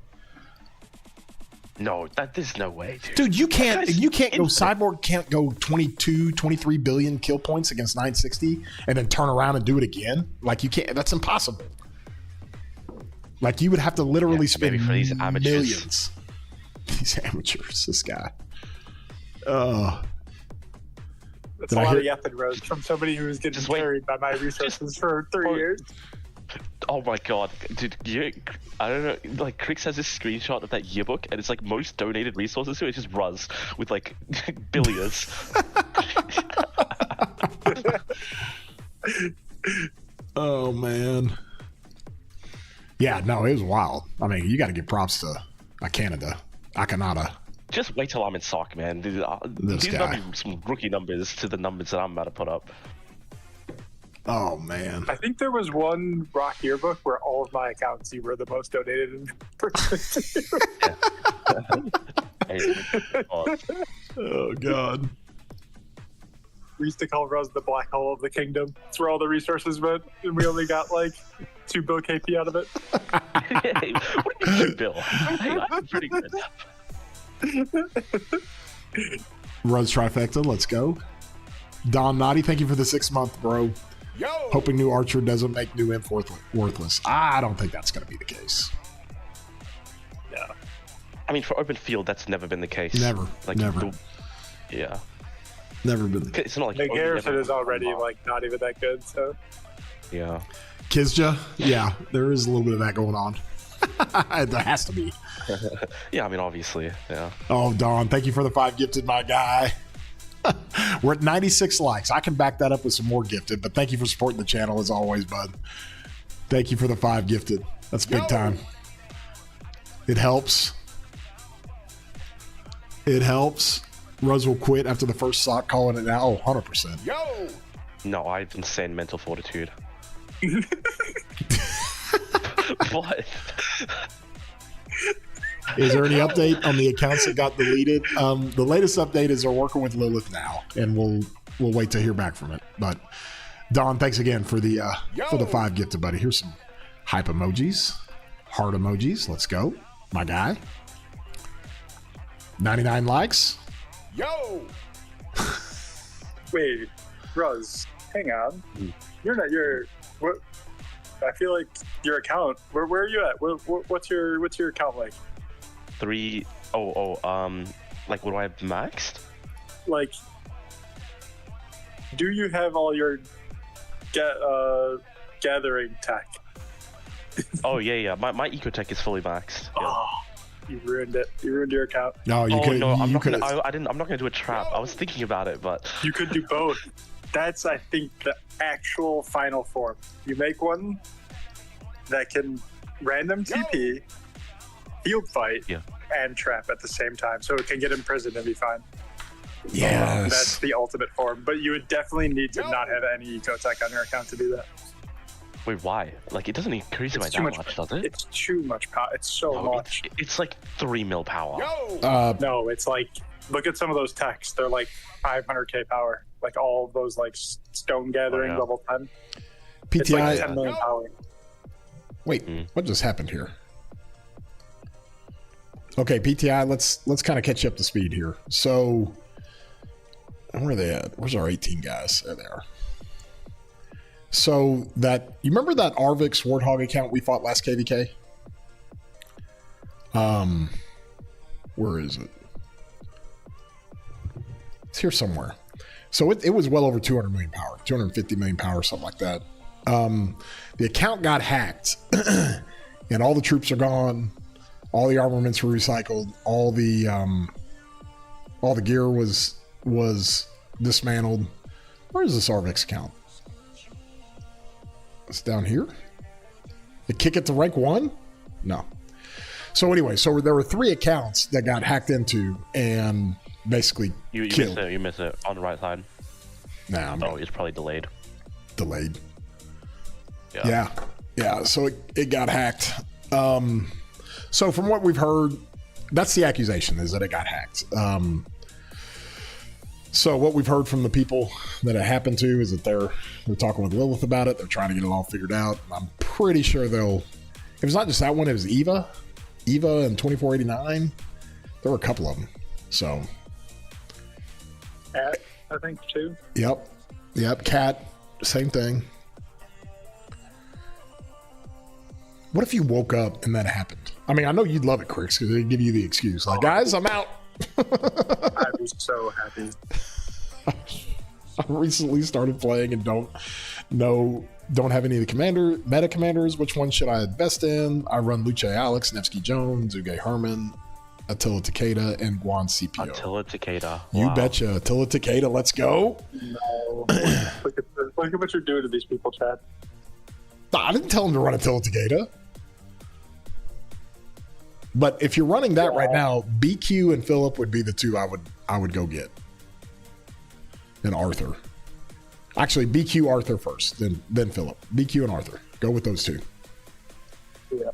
S2: No, there's no way, dude.
S1: Dude, you can't
S2: guy's
S1: go.
S2: insane.
S1: Cyborg can't go 22, 23 billion kill points against 960 and then turn around and do it again. Like you can't. That's impossible. Like you would have to literally spend
S2: maybe for these amateurs.
S1: millions. These amateurs. This guy.
S3: That's
S1: Did
S3: a
S1: I
S3: lot
S1: hear-
S3: of yapping, Rose, from somebody who was getting
S2: Just wait.
S3: carried by my resources for 3 years.
S2: Oh my god, dude! I don't know. Like, Crix has this screenshot of that yearbook, and it's like most donated resources to it. It's just Ruz with like billions.
S1: Oh man. Yeah, no, it was wild. I mean, you got to give props to Akanada.
S2: Just wait till I'm in SOC, man. These are
S1: guy.
S2: gonna be some rookie numbers to the numbers that I'm about to put up.
S1: Oh man.
S3: I think there was one RoK yearbook where all of my accounts you were the most donated in person.
S1: Oh god.
S3: We used to call Rose the black hole of the kingdom. It's where all the resources went, and we only got like 2 bill KP out of it.
S2: Hey, what do you mean, Bill? Hey, I'm pretty good.
S1: Ruz trifecta, let's go. Don Naughty, thank you for the 6 month, bro.
S4: Yo!
S1: Hoping new Archer doesn't make new imp worthless. I don't think that's going to be the case.
S3: Yeah.
S2: I mean, for open field, that's never been the case.
S1: Never. Never.
S2: Yeah.
S1: Never been the case.
S2: It's not like
S3: The Garrison
S2: never-
S3: is already like not even that good, so
S2: Yeah.
S1: Kizja, yeah, there is a little bit of that going on. There has to be.
S2: Yeah, I mean, obviously, yeah.
S1: Oh, Don, thank you for the 5 gifted, my guy. We're at 96 likes. I can back that up with some more gifted, but thank you for supporting the channel as always, bud. Thank you for the 5 gifted. That's big time. It helps. It helps. Rose will quit after the first sock, calling it now. Oh, 100%.
S4: Yo!
S2: No, I have insane mental fortitude. What?
S1: Is there any update on the accounts that got deleted? The latest update is they're working with Lilith now, and we'll wait to hear back from it. But Don, thanks again for the 5 gifted, buddy. Here's some hype emojis, heart emojis. Let's go, my guy. 99 likes.
S4: Yo!
S3: wait, Rose, hang on. What? I feel like your account. Where are you at? What's your account like?
S2: 3 like what do I have maxed?
S3: Like, do you have all your gathering tech?
S2: Oh yeah. My ecotech is fully maxed. Yeah.
S3: Oh, you ruined it. You ruined your account.
S1: No, you could.
S2: No, I'm
S1: you
S2: not
S1: could.
S2: gonna. I'm not gonna do a trap. I was thinking about it, but
S3: You could do both. That's, I think, the actual final form. You make one that can random TP, field fight,
S2: Yeah.
S3: and trap at the same time, so it can get imprisoned and be fine.
S1: Yes.
S3: That's the ultimate form. But you would definitely need to not have any eco-tech on your account to do that.
S2: wait, why? Like, it doesn't increase by
S3: It's
S2: that
S3: too
S2: much,
S3: much.
S2: does it?
S3: It's too much power. It's so
S2: No,
S3: much.
S2: it's like 3 mil power.
S4: Yo!
S3: No, it's like, look at some of those techs. They're like 500k power. Like all of those like stone gathering
S2: yeah.
S3: level 10. It's like
S1: PTI.
S3: 10 million power.
S1: Wait, what just happened here? Okay, PTI, let's kind of catch you up to speed here. So, where are they at? Where's our 18 guys? There they are. So you remember that Arvix Warthog account we fought last KVK? Where is it? It's here somewhere. So it was well over 200 million power, 250 million power, something like that. The account got hacked and all the troops are gone. All the armaments were recycled. All the gear was dismantled. Where is this Arvix account? It's down here. The kick it to rank 1? No. So anyway, there were 3 accounts that got hacked into and basically
S2: You
S1: killed.
S2: miss it. You miss it on the right side.
S1: Nah, I'm
S2: Oh, it's probably delayed.
S1: delayed.
S2: Yeah.
S1: Yeah. So it got hacked. So from what we've heard, that's the accusation, is that it got hacked. So what we've heard from the people that it happened to is that they're talking with Lilith about it. They're trying to get it all figured out. I'm pretty sure it was not just that one, it was Eva and 2489. There were a couple of them. So.
S3: Cat, I think, too.
S1: Yep. Cat, same thing. What if you woke up and that happened? I mean, I know you'd love it, Crix, because they give you the excuse. Like, guys, I'm out.
S3: I'd be so happy.
S1: I recently started playing and don't have any of the meta commanders. Which one should I invest in? I run Luce Alex, Nevsky Jones, Uge Herman, Attila Takeda, and Guan CPO.
S2: Attila Takeda.
S1: You betcha. Attila Takeda, let's go.
S3: No. Look at what you're doing to these people, Chad.
S1: I didn't tell him to run Attila Takeda. But if you're running that right now, BQ and Philip would be the two I would go get. And Arthur. Actually, BQ Arthur first, then Philip. BQ and Arthur. Go with those two.
S3: Yeah.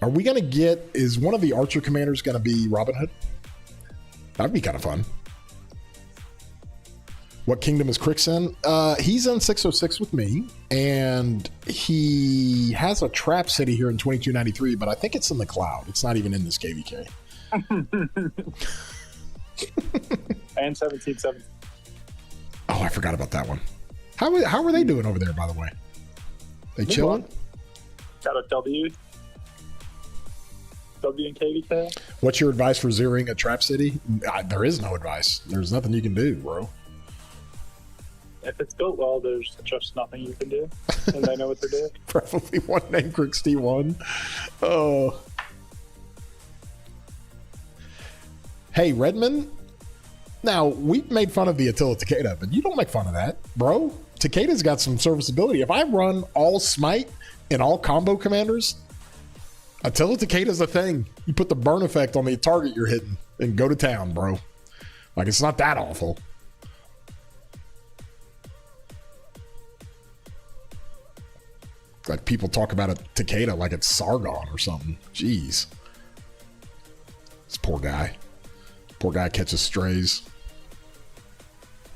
S1: Are we going to is one of the Archer commanders going to be Robin Hood? That'd be kind of fun. What kingdom is Crix in? He's in 606 with me, and he has a trap city here in 2293, but I think it's in the cloud. It's not even in this KVK.
S3: And 1770.
S1: Oh, I forgot about that one. How are they doing over there, by the way? They chilling?
S3: Got a W. W and KVK.
S1: What's your advice for zeroing a trap city? There is no advice. There's nothing you can do, bro.
S3: If it's built well, there's just nothing you can do. And they know what they're doing.
S1: Probably one named Crix T1. Oh. Hey, Redmond. Now, we've made fun of the Attila Takeda, but you don't make fun of that, bro. Takeda's got some serviceability. If I run all smite and all combo commanders, Attila Takeda's a thing. You put the burn effect on the target you're hitting and go to town, bro. Like, it's not that awful. Like, people talk about a Takeda like it's Sargon or something. Jeez. This poor guy. Poor guy catches strays.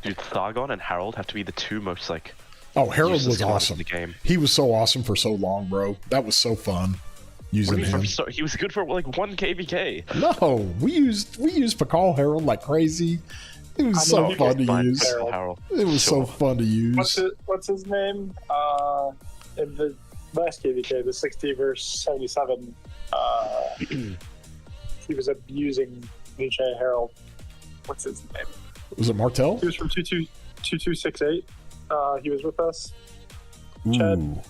S2: Dude, Sargon and Harold have to be the two most, like...
S1: Oh, Harold was awesome.
S2: In the game.
S1: He was so awesome for so long, bro. That was so fun using him.
S2: He was good for, like, 1 KVK.
S1: No, we used Pakal Harold like crazy. It was so fun to use.
S2: Harold.
S1: It was so fun to use.
S3: What's his name? In the last KVK, the 60 versus 77, he was abusing Luce Harold. What's his name?
S1: Was it Martel?
S3: He was from 2268. He was with us.
S1: Ooh.
S3: Chad.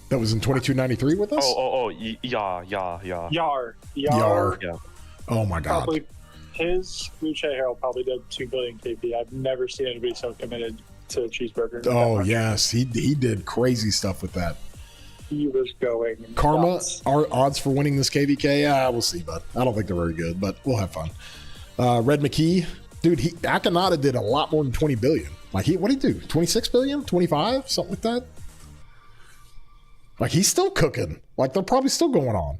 S1: That was in 2293 with us?
S2: Yeah.
S3: Yar.
S2: Yeah.
S1: Oh my god.
S3: Probably his Luce Harold probably did 2 billion KP. I've never seen anybody so committed to cheeseburger.
S1: Oh yes, he did crazy stuff with that.
S3: He was going
S1: Karma,
S3: nuts.
S1: our odds for winning this KVK, we'll see, bud. I don't think they're very good, but we'll have fun. Red McKee, dude, Akanada did a lot more than 20 billion. Like, what did he do? 26 billion? 25? Something like that? Like, he's still cooking. Like, they're probably still going on.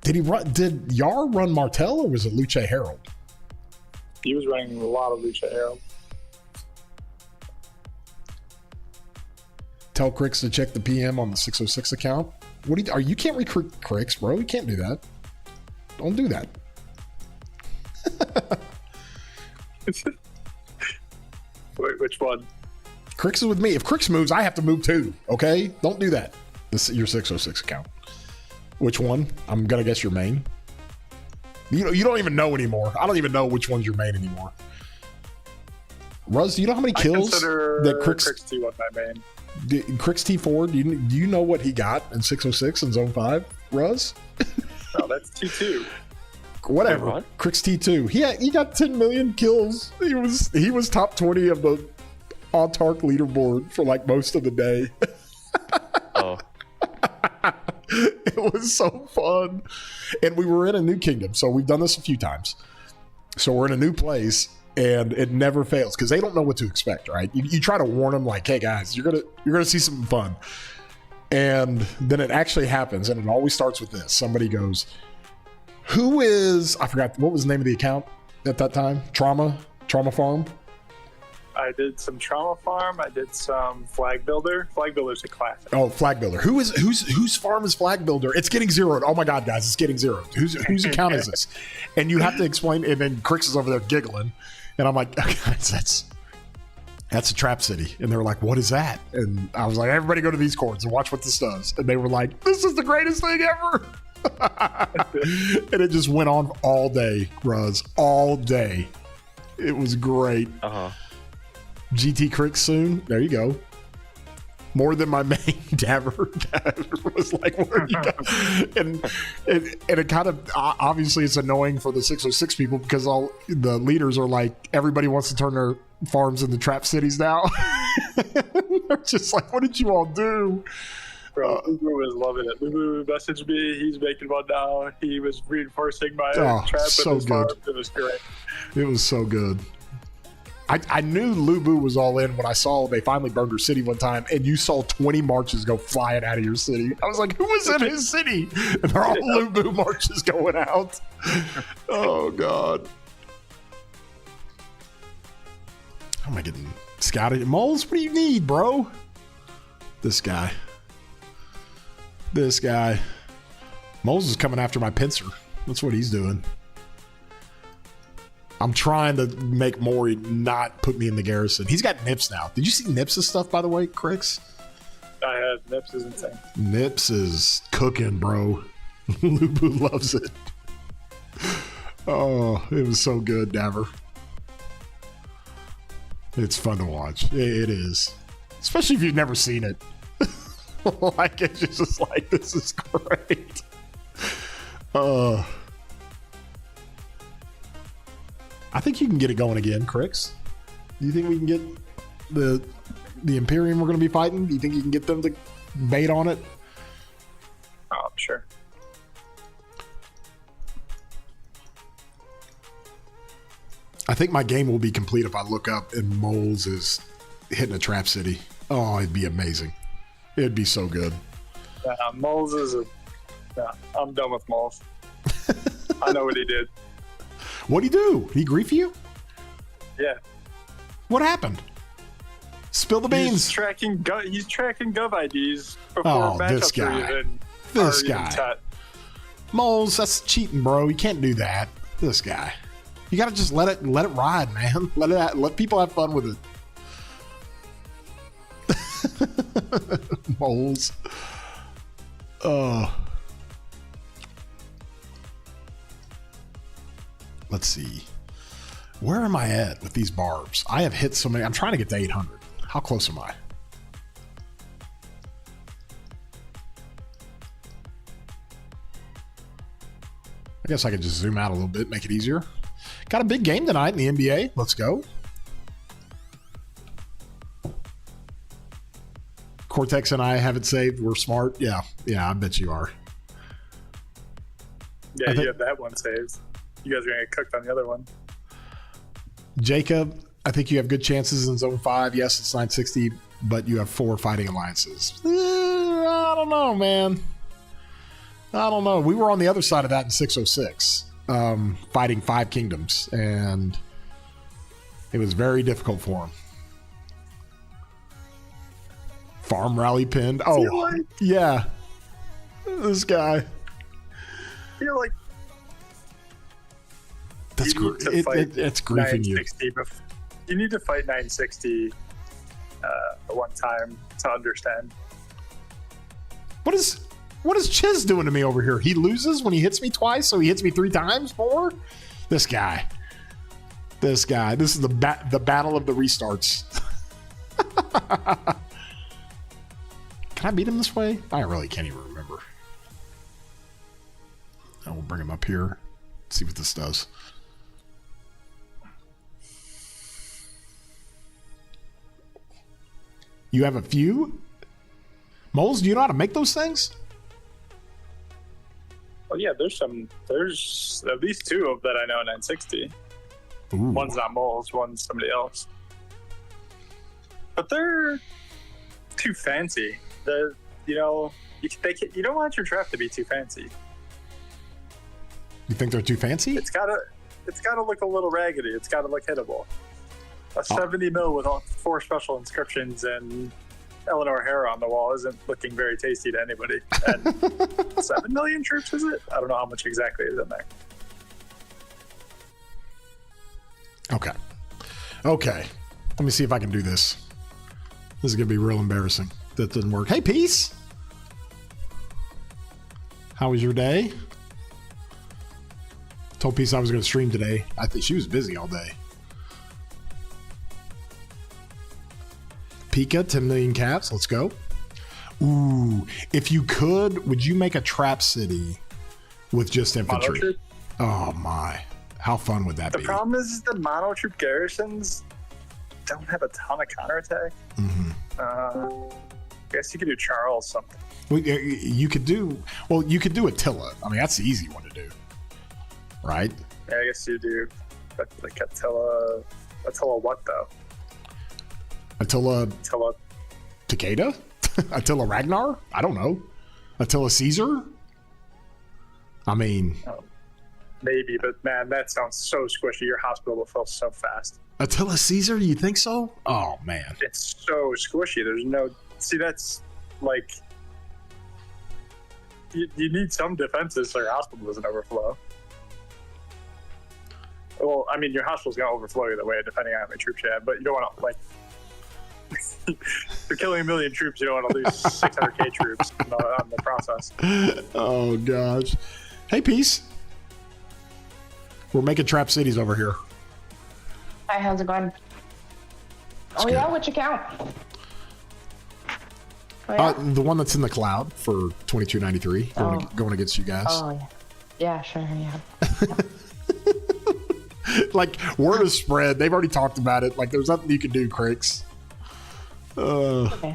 S1: Did Yar run Martel, or was it Luce Harold?
S3: He was running a lot of Luce Harold.
S1: Tell Crix to check the PM on the 606 account. You can't recruit Crix, bro. You can't do that. Don't do that.
S3: Wait, which one?
S1: Crix is with me. If Crix moves, I have to move too. Okay? Don't do that. Your 606 account. Which one? I'm gonna guess your main. You don't even know anymore. I don't even know which one's your main anymore. Ruz, do you know how many kills that Crix
S3: T1 my main?
S1: Crix T4? Do you know what he got in 606 in Zone 5? Ruz?
S3: No, that's T2.
S1: Whatever.
S2: What?
S1: Crix T2. He got 10 million kills. He was top 20 of the Autark leaderboard for like most of the day.
S2: Oh.
S1: It was so fun. And we were in a new kingdom, so we've done this a few times. So we're in a new place, and it never fails because they don't know what to expect, right? You try to warn them, like, hey guys, you're gonna see something fun, and then it actually happens, and it always starts with this. Somebody goes, "Who is?" I forgot what was the name of the account at that time. Trauma Farm.
S3: I did some Trauma Farm. I did some Flag Builder. Flag Builder's a classic.
S1: Oh, Flag Builder. Whose farm is Flag Builder? It's getting zeroed. Oh my God, guys, it's getting zeroed. Whose account is this? And you have to explain. And then Crix is over there giggling, and I'm like, guys, that's a trap city. And they were like, what is that? And I was like, everybody go to these coords and watch what this does. And they were like, this is the greatest thing ever. And it just went on all day, Ruz, all day. It was great. GT Crix soon. There you go. More than my main Daver. Daver was like, where you go? And it kind of, obviously it's annoying for the 606 people because all the leaders are like, everybody wants to turn their farms into trap cities now. They're just like, what did you all do?
S3: Bro, Lulu was loving it. Lulu messaged me. He's making one now. He was reinforcing my trap with
S1: so
S3: his
S1: good.
S3: farm. It was great.
S1: It was so good. I knew Lubu was all in when I saw they finally burned her city one time, and you saw 20 marches go flying out of your city. I was like, who was in his city? And they're all Lubu marches going out. Oh, God. How am I getting scouted? Moles, what do you need, bro? This guy. Moles is coming after my pincer. That's what he's doing. I'm trying to make Maury not put me in the garrison. He's got Nips now. Did you see Nips' stuff, by the way, Crix?
S3: I had. Nips is insane.
S1: Nips is cooking, bro. Lubu loves it. Oh, it was so good, Daver. It's fun to watch. It is. Especially if you've never seen it. Like, it's just like, this is great. I think you can get it going again, Crix. Do you think we can get the Imperium we're going to be fighting? Do you think you can get them to bait on it?
S3: Oh, I'm sure.
S1: I think my game will be complete if I look up and Moles is hitting a trap city. Oh, it'd be amazing. It'd be so good.
S3: Yeah, Moles is a... Yeah, I'm done with Moles. I know what he did.
S1: What'd he do? Did he grief you?
S3: Yeah.
S1: What happened? Spill the beans.
S3: He's tracking Gov IDs before matchups are even...
S1: This guy. Moles, that's cheating, bro. You can't do that. This guy. You gotta just let it ride, man. Let people have fun with it. Moles. Let's see. Where am I at with these barbs? I have hit so many. I'm trying to get to 800. How close am I? I guess I could just zoom out a little bit, make it easier. Got a big game tonight in the NBA. Let's go. Cortex and I have it saved. We're smart. Yeah, I bet you are.
S3: Yeah, you have that one saved. You guys are going to get cooked on the other one.
S1: Jacob, I think you have good chances in Zone 5. Yes, it's 960, but you have 4 fighting alliances. I don't know, man. I don't know. We were on the other side of that in 606, fighting 5 kingdoms, and it was very difficult for him. Farm rally pinned. Oh, yeah. This guy.
S3: I feel like
S1: it's griefing you.
S3: You need to fight 960 one time to understand.
S1: What is Chiz doing to me over here? He loses when he hits me twice, so he hits me 3 times more? This guy. This is the battle of the restarts. Can I beat him this way? I really can't even remember. I will bring him up here. See what this does. You have a few? Moles, do you know how to make those things?
S3: Oh yeah, there's at least 2 of that I know in 960.
S1: Ooh.
S3: One's not Moles, one's somebody else. But they're too fancy. You don't want your trap to be too fancy.
S1: You think they're too fancy?
S3: It's gotta look a little raggedy. It's gotta look hittable. A 70 mil with all 4 special inscriptions and Eleanor Hara on the wall isn't looking very tasty to anybody. And 7 million troops, is it? I don't know how much exactly is in there.
S1: Okay. Okay. Let me see if I can do this. This is going to be real embarrassing. That didn't work. Hey, Peace. How was your day? Told Peace I was going to stream today. I think she was busy all day. Pika, 10 million caps. Let's go. Ooh. If you could, would you make a trap city with just infantry? Oh, my. How fun would that be?
S3: The problem is the mono troop garrisons don't have a ton of counterattack.
S1: Mm-hmm.
S3: I guess you could do Charles something.
S1: Well, you could do Attila. I mean, that's the easy one to do, right?
S3: Yeah, I guess you do. But like Attila what though?
S1: Attila Takeda? Attila Ragnar? I don't know. Attila Caesar? I mean,
S3: maybe, but man, that sounds so squishy. Your hospital will fill so fast.
S1: Attila Caesar? You think so? Oh man,
S3: it's so squishy. There's no. See, that's like. You need some defenses so your hospital doesn't overflow. Well, I mean, your hospital's going to overflow either way, depending on how many troops you have, but you don't want to, like... You're killing 1 million troops, you don't want to lose 600k troops on the process.
S1: Oh, gosh. Hey, Peace. We're making trap cities over here.
S4: Hi, how's it going?
S1: That's
S4: oh,
S1: good.
S4: Yeah? Which account? Oh, yeah?
S1: The one that's in the cloud for 2293, going against you guys.
S4: Oh, yeah. Yeah, sure, yeah.
S1: Like, word is spread. They've already talked about it. Like, there's nothing you can do, Cricks.
S4: Okay.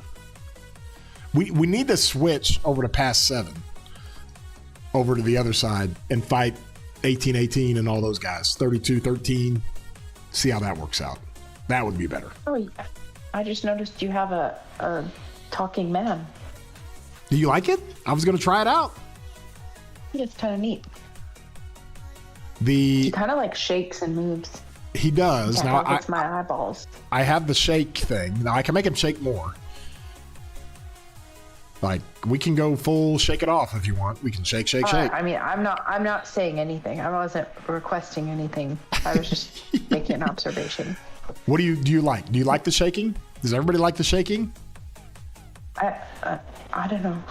S1: We need to switch over to pass 7 over to the other side and fight 1818 and all those guys. 3213. See how that works out. That would be better.
S4: Oh, yeah. I just noticed you have a talking man.
S1: Do you like it? I was going to try it out.
S4: It's kind of neat.
S1: He
S4: He kind of like shakes and moves.
S1: He does.
S4: Can't
S1: Now
S4: help it's my eyeballs.
S1: I have the shake thing. Now I can make him shake more. Like, we can go full shake it off if you want. We can shake.
S4: I mean, I'm not saying anything. I wasn't requesting anything. I was just making an observation.
S1: What do you like? Do you like the shaking? Does everybody like the shaking?
S4: I don't know.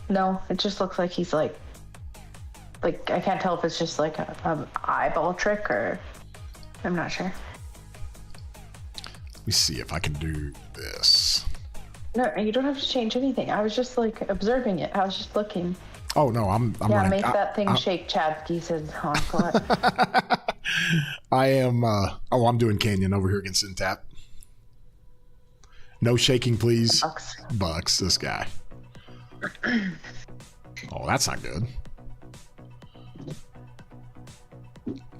S4: No, it just looks like he's like I can't tell if it's just like a eyeball trick or I'm not sure.
S1: Let me see if I can do this.
S4: No, you don't have to change anything. I was just like observing it. I was just looking.
S1: Oh no, I'm
S4: yeah,
S1: running.
S4: make that thing shake, Chadsky says onslaught.
S1: I am I'm doing Canyon over here against Intap. No shaking, please. Bucks, this guy. Oh, that's not good.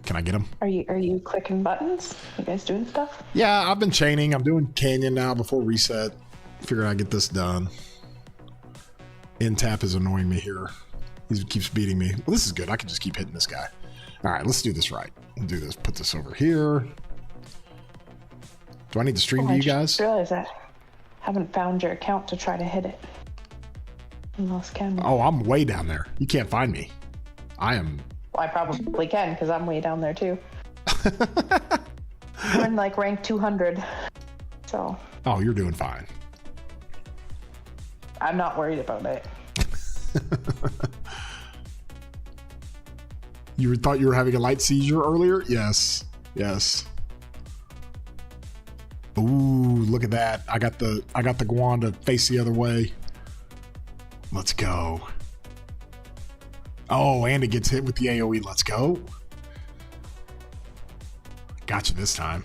S1: Can I get him?
S4: Are you clicking buttons? You guys doing stuff?
S1: Yeah, I've been chaining. I'm doing Canyon now before reset. Figure I'd get this done. Intap is annoying me here. He keeps beating me. Well, this is good. I can just keep hitting this guy. All right, let's do this right. We'll do this. Put this over here. Do I need to stream to you guys?
S4: I realize that. Haven't found your account to try to hit it. Lost camera.
S1: Oh, I'm way down there. You can't find me. I am.
S4: Well, I probably can because I'm way down there too. I'm in like rank 200. So.
S1: Oh, you're doing fine.
S4: I'm not worried about it.
S1: You thought you were having a light seizure earlier? Yes. Yes. Ooh, look at that. I got the Guan to face the other way. Let's go. Oh, and it gets hit with the AoE. Let's go. Gotcha this time.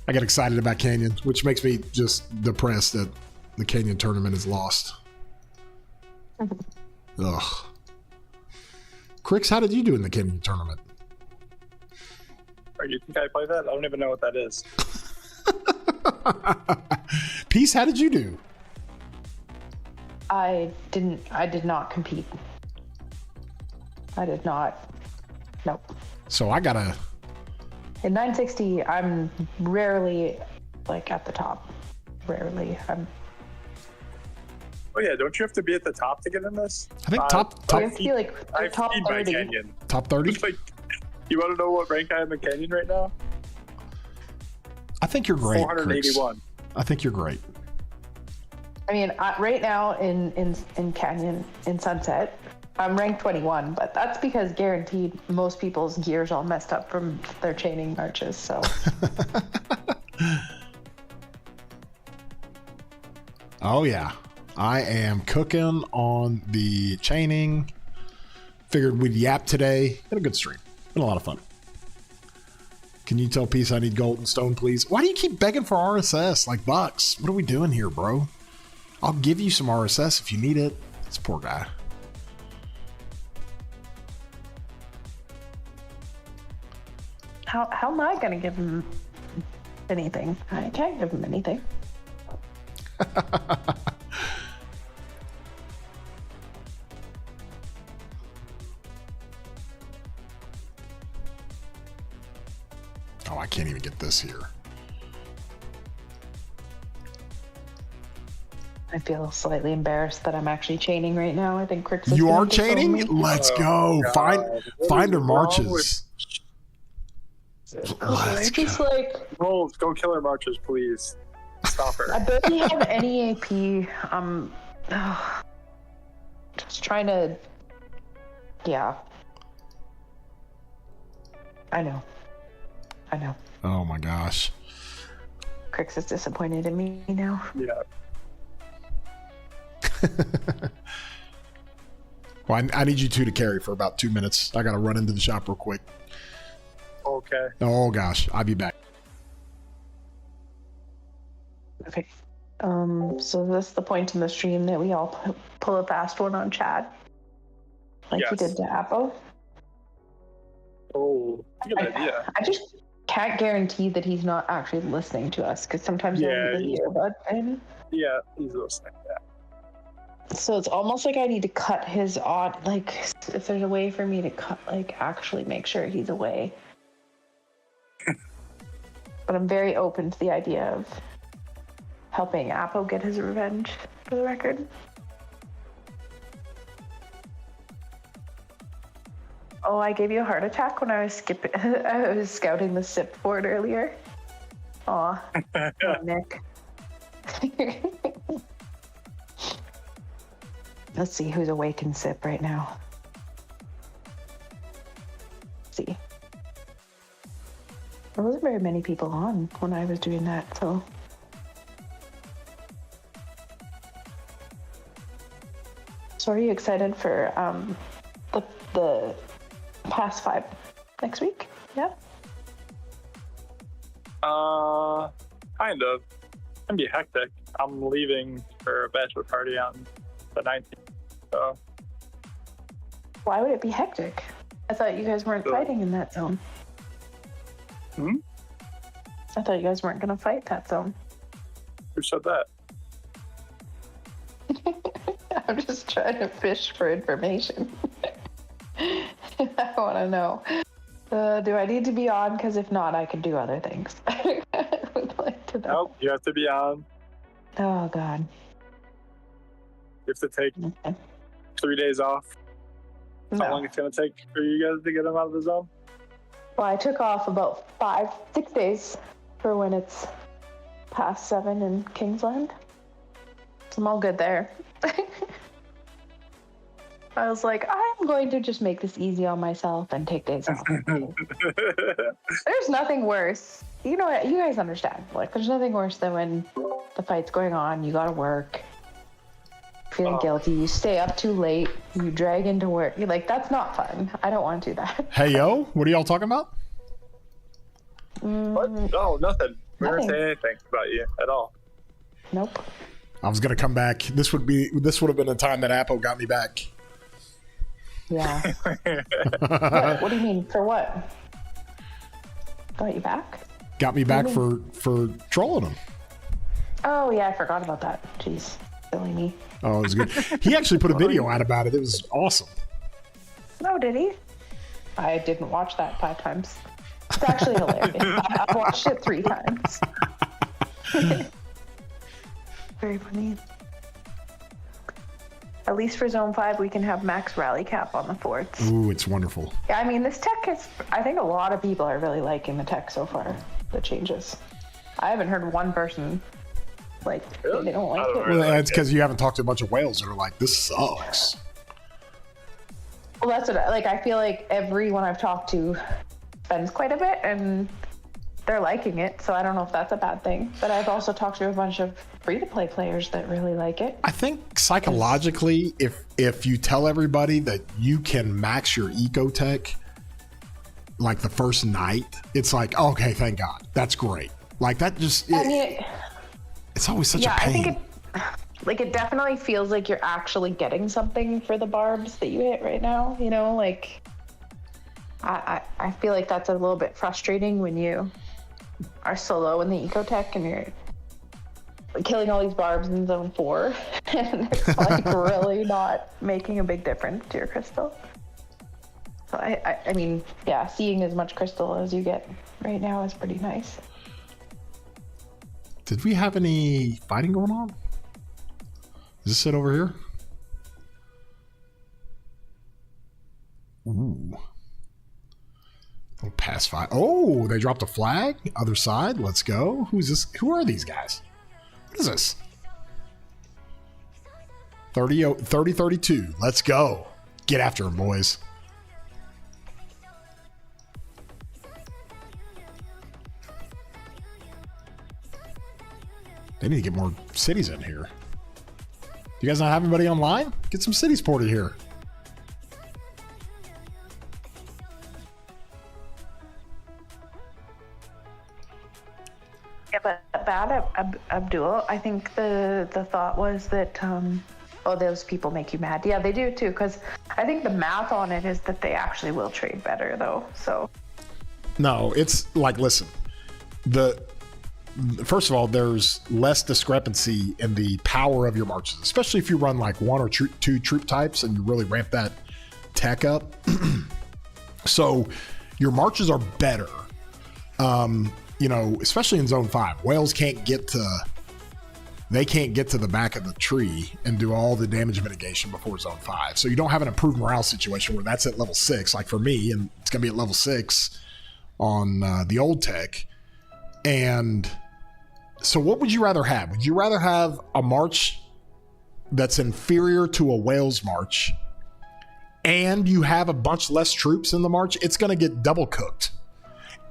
S1: I get excited about Canyon, which makes me just depressed that the Canyon tournament is lost. Ugh. Crix, how did you do in the Canyon tournament?
S3: Or you think I play that? I don't even know what that is.
S1: Peace, how did you do?
S4: I did not compete. I did not. Nope.
S1: So I gotta
S4: In 960, I'm rarely like at the top. Rarely.
S3: Oh yeah, don't you have to be at the top to get in this?
S1: I think top.
S4: I have to be like top
S3: feed my
S4: 30.
S3: canyon.
S1: Top 30?
S3: Like, you want to know what rank I am in canyon right now?
S1: I think you're great.
S3: 481.
S1: Chris. I think you're great.
S4: I mean, right now in Canyon, in Sunset, I'm ranked 21, but that's because guaranteed most people's gear's all messed up from their chaining marches, so.
S1: Oh, yeah. I am cooking on the chaining. Figured we'd yap today. Been a good stream. Been a lot of fun. Can you tell Peace I need gold and stone, please? Why do you keep begging for RSS like bucks? What are we doing here, bro? I'll give you some RSS if you need it. This poor guy.
S4: How am I going to give him anything? I can't give him anything.
S1: Oh, I can't even get this here.
S4: I feel slightly embarrassed that I'm actually chaining right now. I think Crix is
S1: You
S4: gonna
S1: are
S4: disown
S1: chaining?
S4: me.
S1: Let's go.
S3: God.
S1: Find her
S3: What is wrong
S1: marches.
S4: I
S1: Let's
S4: just
S1: go.
S4: like
S3: Wolves, go kill her marches, please. Stop her.
S4: I barely have any AP. Just trying to. Yeah. I know.
S1: Oh my gosh.
S4: Crix is disappointed in me now.
S3: Yeah.
S1: Well, I need you two to carry for about 2 minutes. I got to run into the shop real quick.
S3: Okay.
S1: Oh gosh, I'll be back.
S4: Okay. So this is the point in the stream that we all pull a fast one on Chad, like we
S3: Yes.
S4: did to Appo.
S3: Oh, good idea.
S4: I just can't guarantee that he's not actually listening to us because sometimes
S3: Yeah,
S4: they'll leave the earbud in.
S3: Yeah, he's listening. Yeah.
S4: So it's almost like I need to cut his odd, like if there's a way for me to cut, like actually make sure he's away. But I'm very open to the idea of helping Appo get his revenge, for the record. Oh, I gave you a heart attack when I was I was scouting the SIP board earlier. Aw, oh, Nick. Let's see who's awake in SIP right now. Let's see. There wasn't very many people on when I was doing that, so. So are you excited for the past 5 next week? Yeah?
S3: Kind of. It's gonna be hectic. I'm leaving for a bachelor party on the 19th, so.
S4: Why would it be hectic? I thought you guys weren't fighting in that zone.
S3: Hmm?
S4: I thought you guys weren't going to fight that zone.
S3: Who said that?
S4: I'm just trying to fish for information. I want to know. Do I need to be on? Because if not, I could do other things. I would like to know.
S3: Nope, you have to be on.
S4: Oh, God.
S3: You have to take
S4: Okay.
S3: 3 days off. How
S4: No.
S3: long it's gonna take for you guys to get him out of the zone?
S4: Well, I took off about 5-6 days for when it's past 7 in Kingsland. So I'm all good there. I was like, I'm going to just make this easy on myself and take days off. There's nothing worse. You know what? You guys understand. Like, there's nothing worse than when the fight's going on, you gotta work, feeling guilty, you stay up too late, you drag into work. You're like, that's not fun. I don't want to do that.
S1: Hey yo, what are y'all talking about?
S3: What? No, nothing. We didn't
S4: Nothing.
S3: say anything about you at all.
S4: Nope.
S1: I was gonna come back. This would have been the time that Apple got me back.
S4: Yeah. What do you mean? For what? Got you back?
S1: Got me back for trolling him.
S4: Oh, yeah, I forgot about that. Jeez. Silly me.
S1: Oh, it was good. He actually put a video out about it. It was awesome.
S4: Oh, did he? I didn't watch that 5 times. It's actually hilarious. I've watched it 3 times. Very funny. At least for Zone 5, we can have max rally cap on the forts.
S1: Ooh, it's wonderful.
S4: Yeah, I mean, this tech is... I think a lot of people are really liking the tech so far, the changes. I haven't heard one person, like, they don't like it.
S1: Well, that's because you haven't talked to a bunch of whales that are like, this sucks.
S4: Well, that's what I feel like everyone I've talked to spends quite a bit, and they're liking it, so I don't know if that's a bad thing. But I've also talked to a bunch of free-to-play players that really like it.
S1: I think psychologically, if you tell everybody that you can max your ecotech like the first night, it's like, okay, thank God, that's great. Like that just it's always such a pain.
S4: I think it definitely feels like you're actually getting something for the barbs that you hit right now. You know, like I feel like that's a little bit frustrating when you are so low in the ecotech and you're killing all these barbs in Zone 4 and it's like really not making a big difference to your crystal. So I mean, yeah, seeing as much crystal as you get right now is pretty nice.
S1: Did we have any fighting going on? Is this it over here? Ooh. Oh, pass 5. Oh, they dropped a flag. Other side. Let's go. Who's this? Who are these guys? What is this? 30-32. Let's go. Get after them, boys. They need to get more cities in here. You guys not have anybody online? Get some cities ported here.
S4: Yeah, but about Abdul, I think the thought was that, those people make you mad. Yeah, they do too, because I think the math on it is that they actually will trade better, though. So. No,
S1: it's like, listen, first of all, there's less discrepancy in the power of your marches, especially if you run like 1 or 2 troop types and you really ramp that tech up. So your marches are better. You know, especially in Zone 5, whales can't get to the back of the tree and do all the damage mitigation before Zone 5. So you don't have an improved morale situation where that's at level 6, like for me, and it's going to be at level 6 on the old tech. And so what would you rather have? Would you rather have a march that's inferior to a whale's march and you have a bunch less troops in the march? It's going to get double cooked.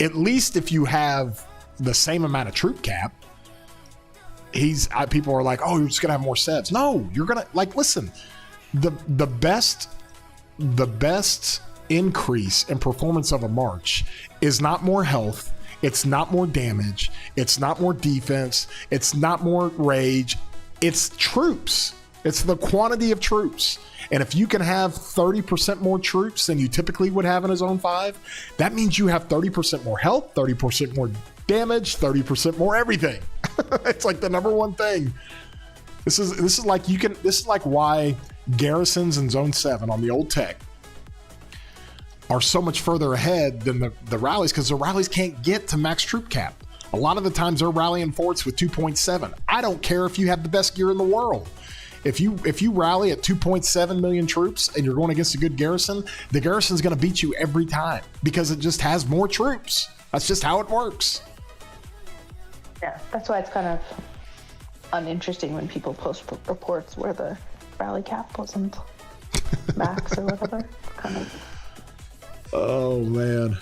S1: At least if you have the same amount of troop cap, people are like, oh, you're just gonna have more sets. No, you're gonna, like, listen, the best increase in performance of a march is not more health, it's not more damage, it's not more defense, it's not more rage, it's troops. It's the quantity of troops. And if you can have 30% more troops than you typically would have in a Zone 5, that means you have 30% more health, 30% more damage, 30% more everything. It's like the number one thing. This is like why garrisons in Zone 7 on the old tech are so much further ahead than the rallies, because the rallies can't get to max troop cap. A lot of the times they're rallying forts with 2.7. I don't care if you have the best gear in the world. If you rally at 2.7 million troops and you're going against a good garrison, the garrison's going to beat you every time because it just has more troops. That's just how it works.
S4: Yeah, that's why it's kind of uninteresting when people post reports where the rally cap wasn't max or whatever. Kind of.
S1: Oh man.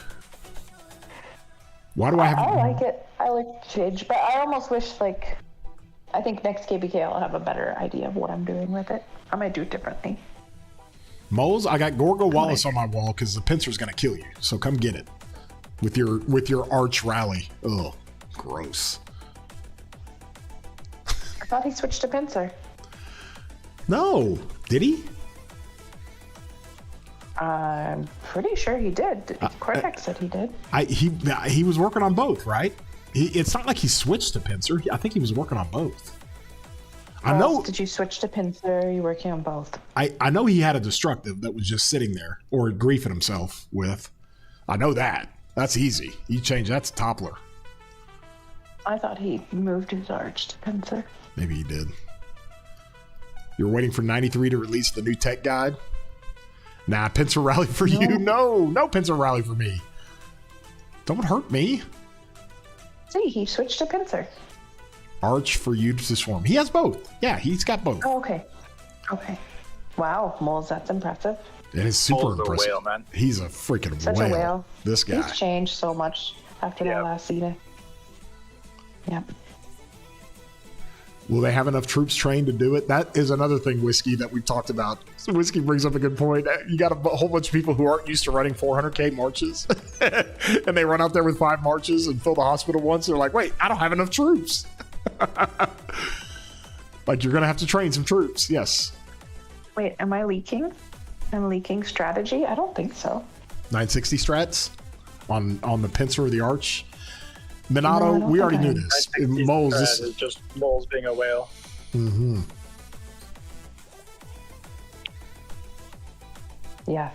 S1: Why do I have?
S4: I like it. I like the change, but I almost wish, like, I think next KBK I'll have a better idea of what I'm doing with it. I might do it differently.
S1: Moles, I got Gorgo Wallace on my wall because the pincer's gonna kill you. So come get it with your arch rally. Ugh, gross.
S4: I thought he switched to pincer.
S1: No, did he?
S4: I'm pretty sure he did. Cortex said he did.
S1: He was working on both, right? It's not like he switched to pincer. I think he was working on both. I know.
S4: Did you switch to pincer? Are you working on both?
S1: I know he had a destructive that was just sitting there or griefing himself with. I know that. That's easy. You change that to Toppler.
S4: I thought he moved his arch to pincer.
S1: Maybe he did. You're waiting for 93 to release the new tech guide? Nah, pincer rally for you. No pincer rally for me. Don't hurt me.
S4: See, he switched to pincer.
S1: Arch for you to swarm. He has both. Yeah, he's got both.
S4: Oh, okay. Wow, Moles, that's impressive.
S1: It is super
S3: Mole's a
S1: impressive.
S3: whale, man.
S1: He's a freaking
S4: Such a whale.
S1: This guy.
S4: He's changed so much after that last season. Yep.
S1: Will they have enough troops trained to do it? That is another thing, Whiskey, that we've talked about. So Whiskey brings up a good point. You got a whole bunch of people who aren't used to running 400K marches. And they run out there with 5 marches and fill the hospital once. They're like, wait, I don't have enough troops. Like, you're going to have to train some troops. Yes.
S4: Wait, am I leaking? I'm leaking strategy? I don't think so.
S1: 960 strats on the pincer or the arch. Minato,
S4: No,
S1: we already knew
S3: I
S1: this.
S3: think
S1: Moles,
S3: this is just Moles being a whale.
S1: Mm-hmm.
S4: Yeah.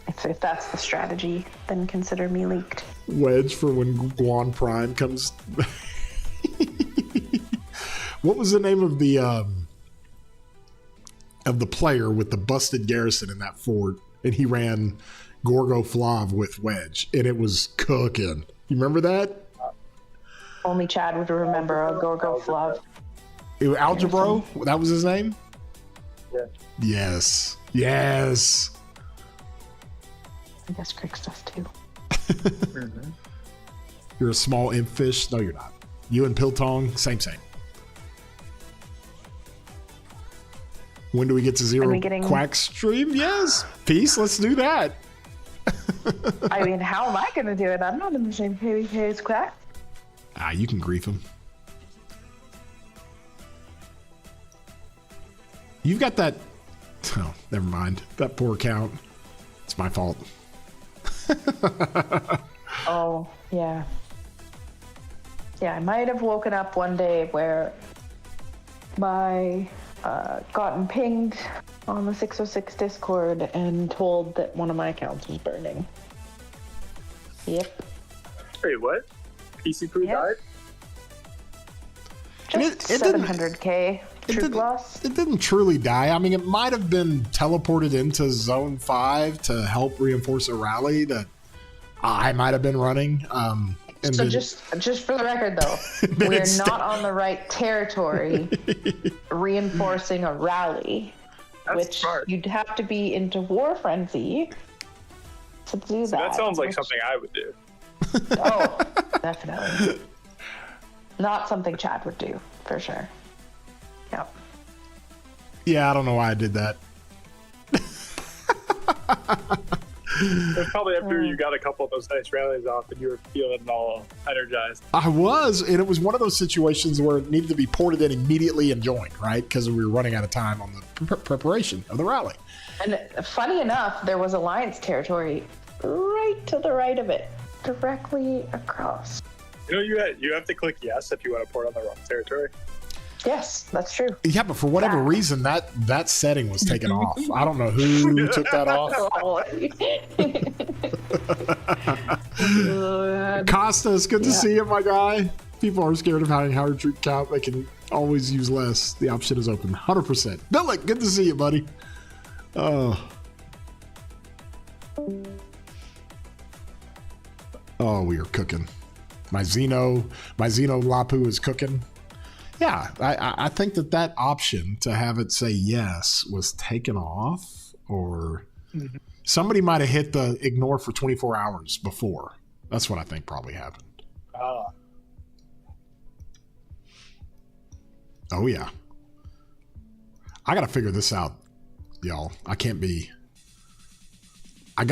S4: If that's the strategy, then consider me leaked.
S1: Wedge for when Guan Prime comes. What was the name of the player with the busted garrison in that fort? And he ran Gorgo Flav with Wedge, and it was cooking. You remember that?
S4: Only Chad would remember a Gorgo Flav.
S1: Algebro? That was his name?
S3: Yeah.
S1: Yes. Yes.
S4: I guess Crix does too.
S3: Mm-hmm.
S1: You're a small imp fish? No, you're not. You and Piltong, same. When do we get to zero quack stream? Yes. Peace, let's do that.
S4: I mean, how am I going to do it? I'm not in the same KVK as Quack.
S1: You can grief him. You've got that. Oh, never mind. That poor account. It's my fault.
S4: Oh, yeah. Yeah, I might have woken up one day where my gotten pinged on the 606 Discord and told that one of my accounts was burning. Yep.
S3: Wait, what? PC Poo
S4: Yeah.
S3: died?
S4: Just
S1: it didn't-
S4: 700k troop loss.
S1: It didn't truly die. I mean, it might have been teleported into Zone 5 to help reinforce a rally that I might have been running. And
S4: So
S1: then,
S4: just for the record, though,
S1: Then
S4: we're
S1: it's
S4: not on the right territory reinforcing a rally,
S3: That's
S4: which
S3: smart.
S4: you'd have to be into War Frenzy to do
S3: So
S4: that.
S3: that sounds like
S4: which-
S3: something I would do.
S4: Oh, definitely. Not something Chad would do, for sure. Yep.
S1: yeah, I don't know why I did that.
S3: It was probably after you got a couple of those nice rallies off and you were feeling all energized.
S1: I was, and it was one of those situations where it needed to be ported in immediately and joined, right? Because we were running out of time on the preparation of the rally.
S4: And funny enough, there was Alliance territory right to the right of it, directly across.
S3: You know, you have to click yes if you want to port on the wrong territory.
S4: Yes, that's true.
S1: Yeah, but for whatever reason, that setting was taken off. I don't know who took that off. Costa, it's good to see you, my guy. People are scared of having higher troop count. They can always use less. The option is open. 100%. Billick, good to see you, buddy. Oh, we are cooking. My Xeno Lapu is cooking. Yeah, I think that option to have it say yes was taken off, or somebody might have hit the ignore for 24 hours before. That's what I think probably happened. Oh, yeah. I got to figure this out, y'all. I got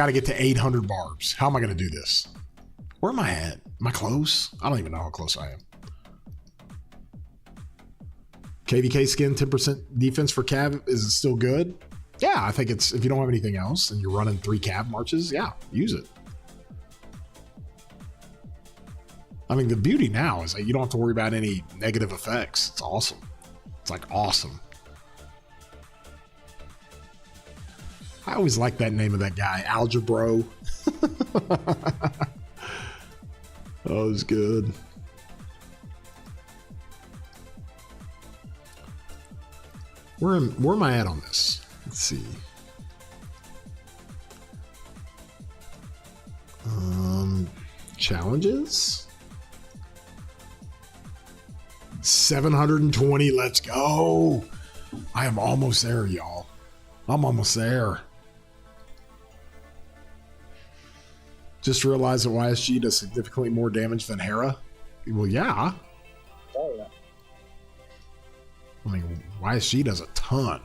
S1: to get to 800 barbs. How am I going to do this? Where am I at? Am I close? I don't even know how close I am. KVK skin, 10% defense for Cav. Is it still good? Yeah, I think it's, if you don't have anything else and you're running 3 Cav marches, yeah, use it. I mean, the beauty now is that you don't have to worry about any negative effects. It's awesome. It's like awesome. I always like that name of that guy, Algebro. Oh, it's good. Where am I at on this? Let's see. Challenges. 720. Let's go. I am almost there, y'all. I'm almost there. Just realized that YSG does significantly more damage than Hera. Well, yeah.
S3: Oh, yeah.
S1: I mean, YSG does a ton.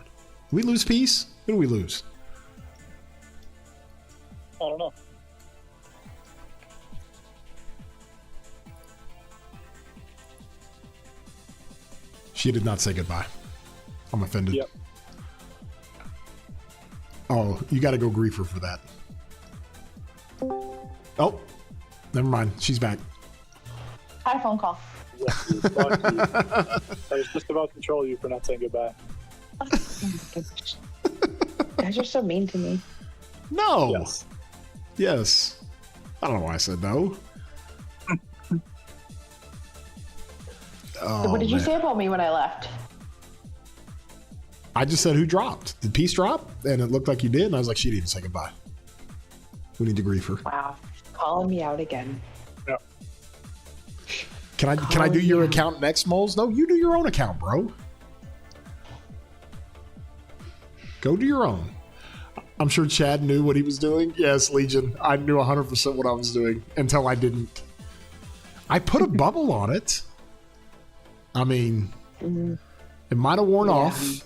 S1: We lose peace? Who do we lose?
S3: I don't know.
S1: She did not say goodbye. I'm offended.
S3: Yep.
S1: Oh, you got to go grief her for that. Oh, never mind. She's back.
S4: Hi, phone call.
S3: Yes, you. I was just about to troll you for not saying goodbye.
S4: Oh my goodness. You guys are so mean to me.
S1: No.
S3: Yes.
S1: Yes. I don't know why I said no. Oh,
S4: So what did you
S1: man.
S4: say about me when I left?
S1: I just said who dropped. Did Peace drop? And it looked like you did. And I was like, she didn't say goodbye. We need to grief her.
S4: Wow. Calling me out again.
S3: Yep.
S1: Can I do your account next, Moles? No, you do your own account, bro. Go do your own. I'm sure Chad knew what he was doing. Yes, Legion. I knew 100% what I was doing until I didn't. I put a bubble on it. I mean, it might have worn off.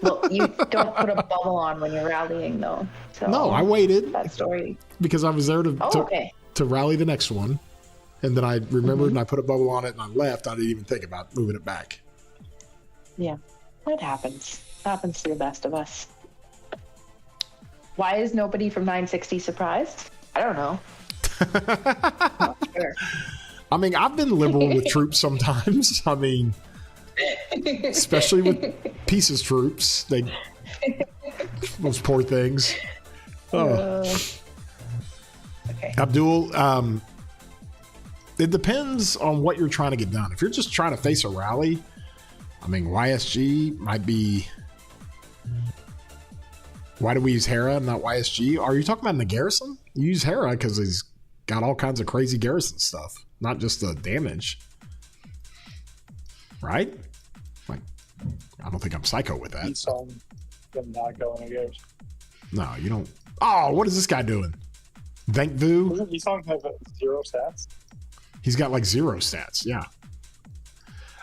S4: Well, you don't put a bubble on when you're rallying, though. So
S1: No, I waited
S4: that story.
S1: because I was there to
S4: Okay.
S1: to rally the next one. And then I remembered and I put a bubble on it and I left. I didn't even think about moving it back.
S4: Yeah, that happens. Happens to the best of us. Why is nobody from 960 surprised? I don't know. Not sure.
S1: I mean, I've been liberal with troops sometimes. I mean, especially with Peace's troops. Those poor things. Oh.
S4: Okay.
S1: Abdul, it depends on what you're trying to get done. If you're just trying to face a rally, I mean, YSG might be... Why do we use Hera and not YSG? Are you talking about in the garrison? You use Hera because he's got all kinds of crazy garrison stuff, not just the damage. Right? Like, I don't think I'm psycho with that.
S3: He's them not going again.
S1: No, you don't. Oh, what is this guy doing? Thank Vu?
S3: Doesn't Esong have 0 stats?
S1: He's got like 0 stats, yeah.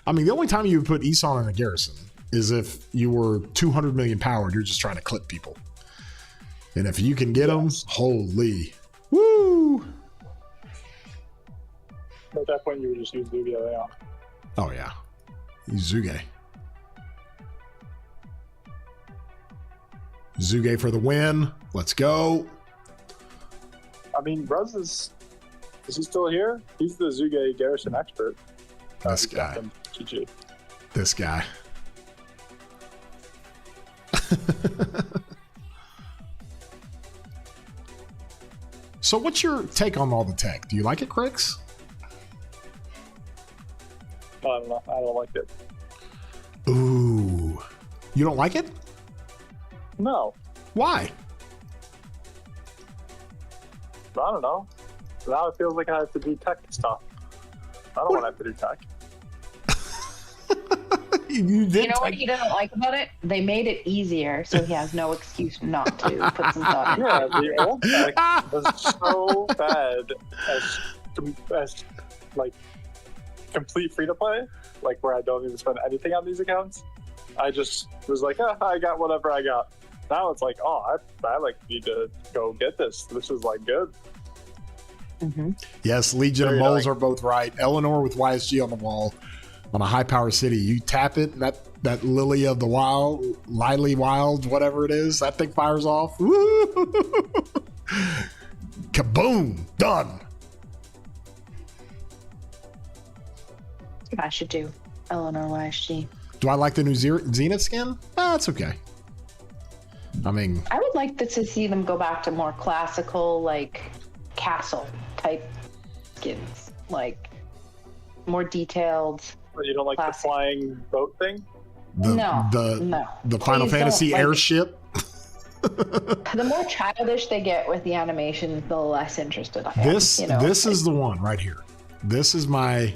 S1: I mean, the only time you would put Esong in a garrison is if you were 200 million powered, you're just trying to clip people. And if you can get them, holy. Woo!
S3: At that point, you would just use Lugia Leon.
S1: Oh, yeah. Use Zuge. Zuge for the win. Let's go.
S3: I mean, Ruz is he still here? He's the Zuge garrison expert.
S1: This
S3: He's got
S1: guy.
S3: them. GG.
S1: This guy. So what's your take on all the tech? Do you like it, Crix?
S3: I don't know. I don't like it.
S1: Ooh. You don't like it?
S3: No.
S1: Why?
S3: I don't know. Now it feels like I have to do tech stuff. I don't want to have to do tech.
S1: You did
S4: You know what he doesn't like about it? They made it easier, so he has no excuse not to put some thought into
S3: Yeah,
S4: it.
S3: the old tech was so bad as like complete free to play, like where I don't even spend anything on these accounts. I just was like, I got whatever I got. Now it's like, I like need to go get this. This is like good.
S4: Mm-hmm.
S1: Yes, Legion and
S3: Very
S1: Moles
S3: nice.
S1: are both right. Eleanor with YSG on the wall on a high power city. You tap it, and that Lily of the Wild, Lily Wild, whatever it is, that thing fires off. Woo! Kaboom! Done.
S4: I should do Eleanor YSG.
S1: Do I like the new Zenith skin? It's okay. I mean,
S4: I would like to see them go back to more classical, like castle type skins, like more detailed.
S3: You don't like
S4: classic.
S3: the flying boat thing?
S4: No.
S1: The Final
S4: Please
S1: Fantasy
S4: don't, like,
S1: airship.
S4: The more childish they get with the animation, the less interested I am.
S1: This is the one right here. This is my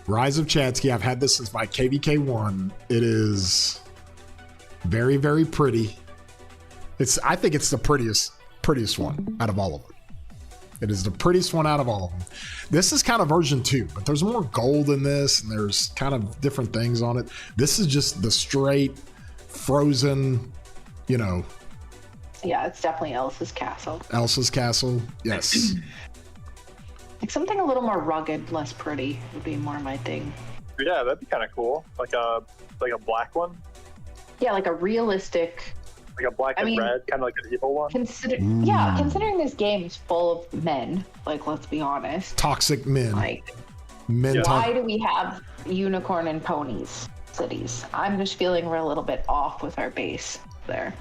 S1: Rise of Chatsky. I've had this since my KVK 1. It is very, very pretty. I think it's the prettiest one out of all of them. It is the prettiest one out of all of them. This is kind of version 2, but there's more gold in this, and there's kind of different things on it. This is just the straight frozen,
S4: Yeah, it's definitely Elsa's castle.
S1: Elsa's castle, yes.
S4: Like something a little more rugged, less pretty would be more my thing.
S3: Yeah, that'd be kind of cool. Like a black one.
S4: Yeah, like a realistic.
S3: Like a black and red, kind of like an evil one.
S4: Considering this game is full of men, like let's be honest.
S1: Toxic men.
S4: Like,
S1: men.
S4: Why do we have unicorn and ponies cities? I'm just feeling we're a little bit off with our base there,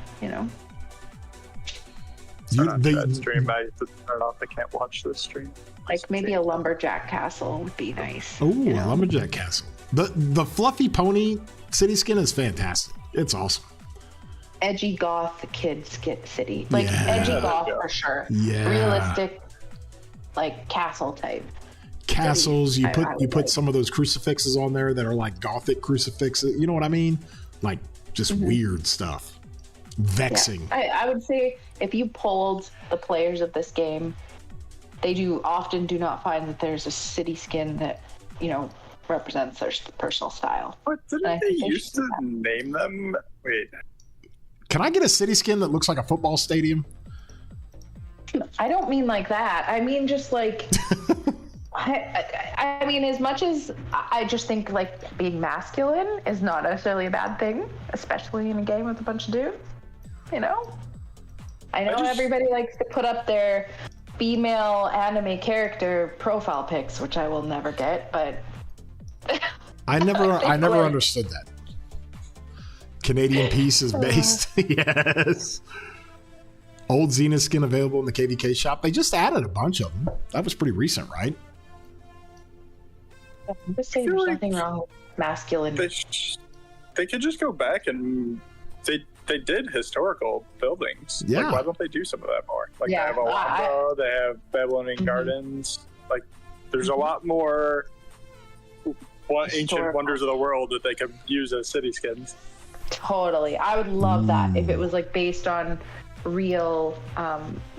S3: That stream, I have to turn off. I can't watch this stream.
S4: Like maybe a lumberjack castle would be nice.
S1: Oh, a lumberjack castle. The fluffy pony city skin is fantastic. It's awesome.
S4: Edgy goth kids get city. Like edgy goth for sure.
S1: Yeah.
S4: Realistic, like castle type.
S1: Castles.
S4: City,
S1: You put some of those crucifixes on there that are like gothic crucifixes. You know what I mean? Like just weird stuff. Vexing.
S4: Yeah. I would say if you polled the players of this game, they often do not find that there's a city skin that, represents their personal style.
S3: What, didn't they used to name them? Wait.
S1: Can I get a city skin that looks like a football stadium?
S4: I don't mean like that. I mean just like... I mean, as much as I just think like being masculine is not necessarily a bad thing, especially in a game with a bunch of dudes, I know everybody likes to put up their female anime character profile pics, which I will never get, but
S1: I never understood that. Canadian Peace is based. Yes. Old Xena skin available in the KVK shop. They just added a bunch of them. That was pretty recent, right?
S4: I'm just saying there's nothing wrong with masculine.
S3: They could just go back and they did historical buildings.
S1: Yeah.
S3: Like, why don't they do some of that more? Like they have Alhambra, they have Babylonian Gardens. Like there's a lot more ancient wonders of the world that they could use as city skins.
S4: Totally. I would love that if it was like based on real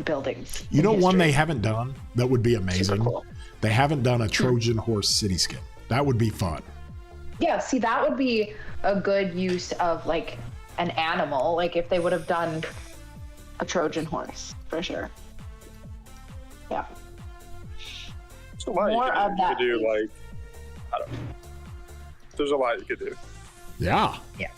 S4: buildings.
S1: One they haven't done that would be amazing.
S4: Cool.
S1: They haven't done a Trojan horse city skin. That would be fun.
S4: Yeah, see, that would be a good use of like an animal. Like if they would have done a Trojan horse, for sure. Yeah.
S3: There's a lot
S4: More
S3: you
S4: of that,
S3: could do.
S4: please.
S3: Like, I don't know. There's a lot you could do.
S1: Yeah.
S4: Yeah.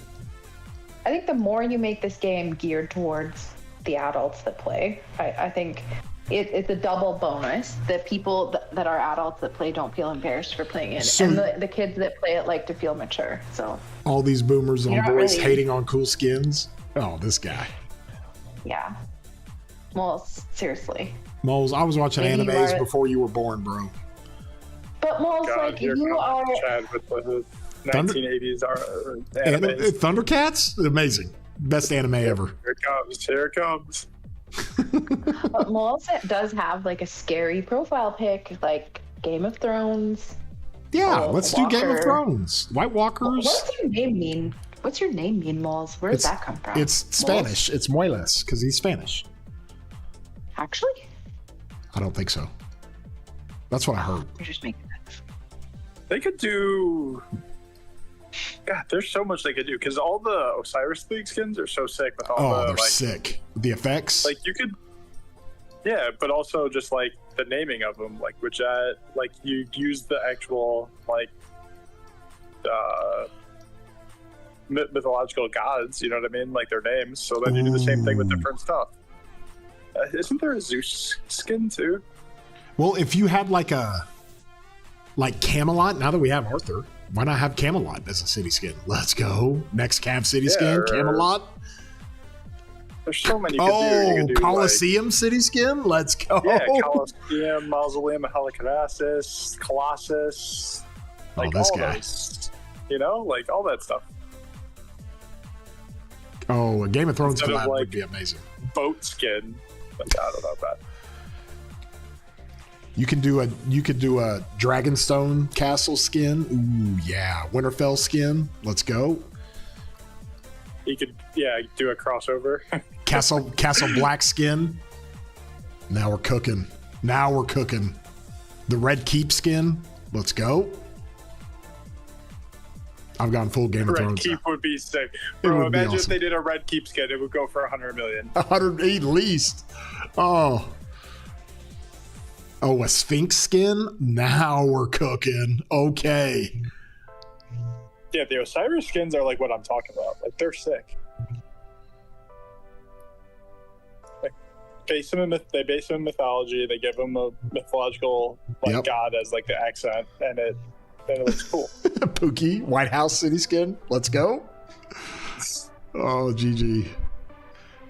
S4: I think the more you make this game geared towards the adults that play, I think it's a double bonus. The people that are adults that play don't feel embarrassed for playing it, and the kids that play it like to feel mature. So
S1: all these boomers on
S4: You're
S1: boys
S4: really-
S1: hating on cool skins. Oh, this guy.
S4: yeah. Well, seriously.
S1: Moles, I was watching
S4: Maybe you
S1: animes
S4: are-
S1: before you were born, bro.
S4: But Moles,
S3: God,
S4: like
S3: here
S4: you are.
S3: comes Chad with the 1980s
S1: And
S3: anime.
S1: Thundercats? Amazing. Best anime ever.
S3: Here it comes. Here it comes.
S4: But Moles does have like a scary profile pic, like Game of Thrones.
S1: Yeah,
S4: Oh,
S1: let's do Game of
S4: Walker.
S1: Thrones. White Walkers.
S4: What does your name mean? What's your name mean, Moles? Where does that come from?
S1: It's Spanish. It's Muelas, because he's Spanish.
S4: Actually?
S1: I don't think so. That's what I heard.
S4: You're just making that.
S3: They could do. God, there's so much they could do because all the Osiris League skins are so sick with all
S1: Oh,
S3: the
S1: they're
S3: like,
S1: sick. The effects.
S3: like you could. Yeah, but also just like the naming of them, like which like you use the actual like mythological gods. You know what I mean? Like their names. So then you do the same thing with different stuff. Isn't there a Zeus skin too?
S1: Well, if you had like Camelot, now that we have Arthur, why not have Camelot as a city skin? Let's go. Next Cav city skin,
S3: or-
S1: Camelot.
S3: There's so many you could do. You could do
S1: Colosseum city skin? Let's go.
S3: Yeah, Colosseum, Mausoleum of Halicarnassus, Colossus. Like
S1: this
S3: all
S1: guy.
S3: Those, you know, like all that stuff.
S1: Oh, a Game of Thrones
S3: Instead of,
S1: collab
S3: like,
S1: would be amazing.
S3: Boat skin. Like, I don't know about that.
S1: You could do a Dragonstone castle skin. Ooh, yeah. Winterfell skin. Let's go.
S3: You could, do a crossover.
S1: Castle Black skin. Now we're cooking. The Red Keep skin. Let's go. I've gone full Game of
S3: Red
S1: Thrones.
S3: Keep would be sick.
S1: It
S3: Bro,
S1: would be
S3: imagine if
S1: awesome.
S3: they did a Red Keep skin. It would go for 100 million.
S1: 108 at least. Oh, a Sphinx skin? Now we're cooking. Okay.
S3: Yeah, the Osiris skins are like what I'm talking about. Like, they're sick. Like, they base them in mythology. They give them a mythological god as like the accent, and it looks cool.
S1: Pookie, White House city skin. Let's go. Oh, GG.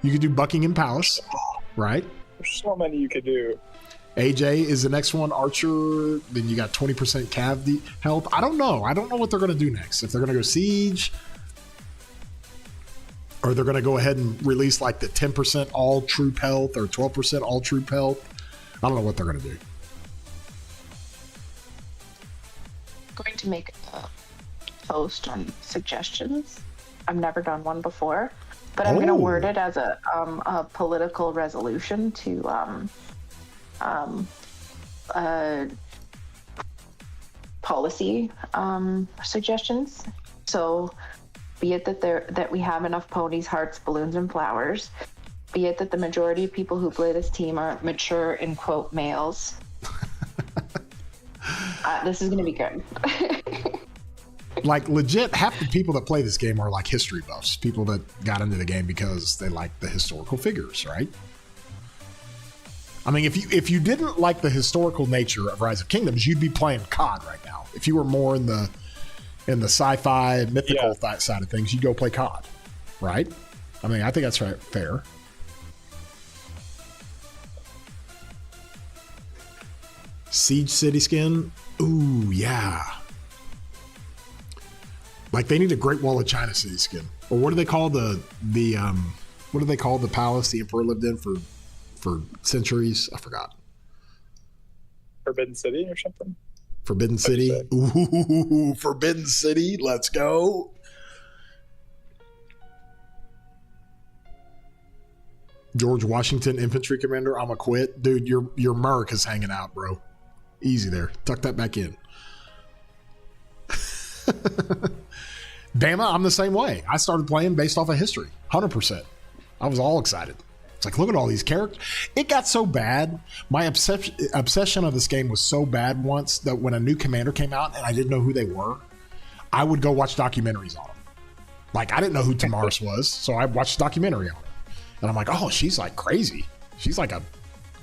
S1: You could do Buckingham Palace, right?
S3: There's so many you could do.
S1: AJ is the next one. Archer. Then you got 20% cav health. I don't know what they're going to do next. If they're going to go siege, or they're going to go ahead and release like the 10% all troop health or 12% all troop health. I don't know what they're going to do.
S4: Going to make a post on suggestions. I've never done one before, but I'm going to word it as a political resolution to policy suggestions. So, be it that we have enough ponies, hearts, balloons, and flowers. Be it that the majority of people who play this team are mature, in quote, males. This is going to be good.
S1: Like, legit, half the people that play this game are like history buffs. People that got into the game because they like the historical figures, right? I mean, if you didn't like the historical nature of Rise of Kingdoms, you'd be playing COD right now. If you were more in the sci-fi mythical side of things, you'd go play COD, right? I mean, I think that's right, fair. Siege City skin, ooh yeah. Like, they need a Great Wall of China city skin, or what do they call the palace the emperor lived in for centuries? I forgot.
S3: Forbidden City or something?
S1: Forbidden City? Ooh, Forbidden City. Let's go. George Washington, infantry commander. I'm a quit. Dude, your Merc is hanging out, bro. Easy there. Tuck that back in. Bama, I'm the same way. I started playing based off of history. 100%. I was all excited. It's like, look at all these characters. It got so bad. My obsession of this game was so bad once that when a new commander came out and I didn't know who they were, I would go watch documentaries on them. Like, I didn't know who Tamaris was, so I watched a documentary on her. And I'm like, oh, she's like crazy. She's like a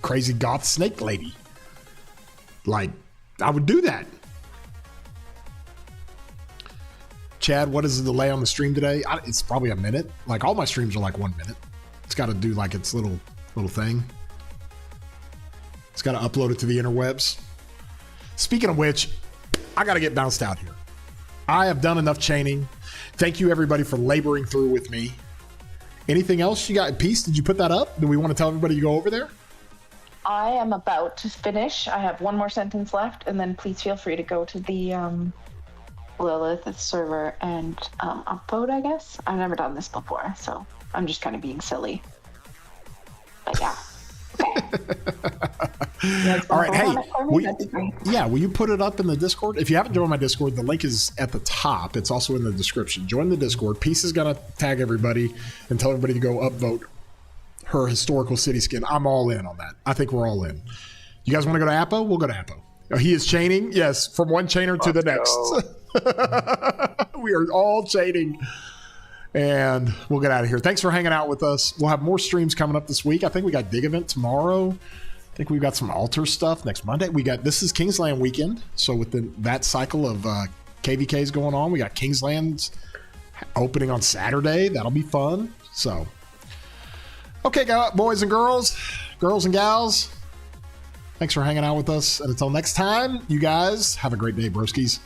S1: crazy goth snake lady. Like, I would do that. Chad, what is the delay on the stream today? It's probably a minute. Like, all my streams are like 1 minute. It's got to do like its little thing. It's got to upload it to the interwebs. Speaking of which, I got to get bounced out here. I have done enough chaining. Thank you, everybody, for laboring through with me. Anything else you got? Peace, did you put that up? Do we want to tell everybody to go over there?
S4: I am about to finish. I have one more sentence left, and then please feel free to go to the Lilith server and upvote, I guess. I've never done this before, so I'm just kind of being silly. But yeah. Okay.
S1: All right, hey, will you put it up in the Discord? If you haven't joined my Discord, the link is at the top. It's also in the description. Join the Discord. Peace is going to tag everybody and tell everybody to go upvote her historical city skin. I'm all in on that. I think we're all in. You guys want to go to Apo? We'll go to Apo. Oh, he is chaining? Yes, from one chainer to the next. We are all chaining. And we'll get out of here. Thanks for hanging out with us. We'll have more streams coming up this week. I think we got Dig Event tomorrow. I think we've got some altar stuff next Monday. This is Kingsland weekend. So with that cycle of KVKs going on, we got Kingsland's opening on Saturday. That'll be fun. So Okay, boys and girls and gals, thanks for hanging out with us. And until next time, you guys have a great day, broskies.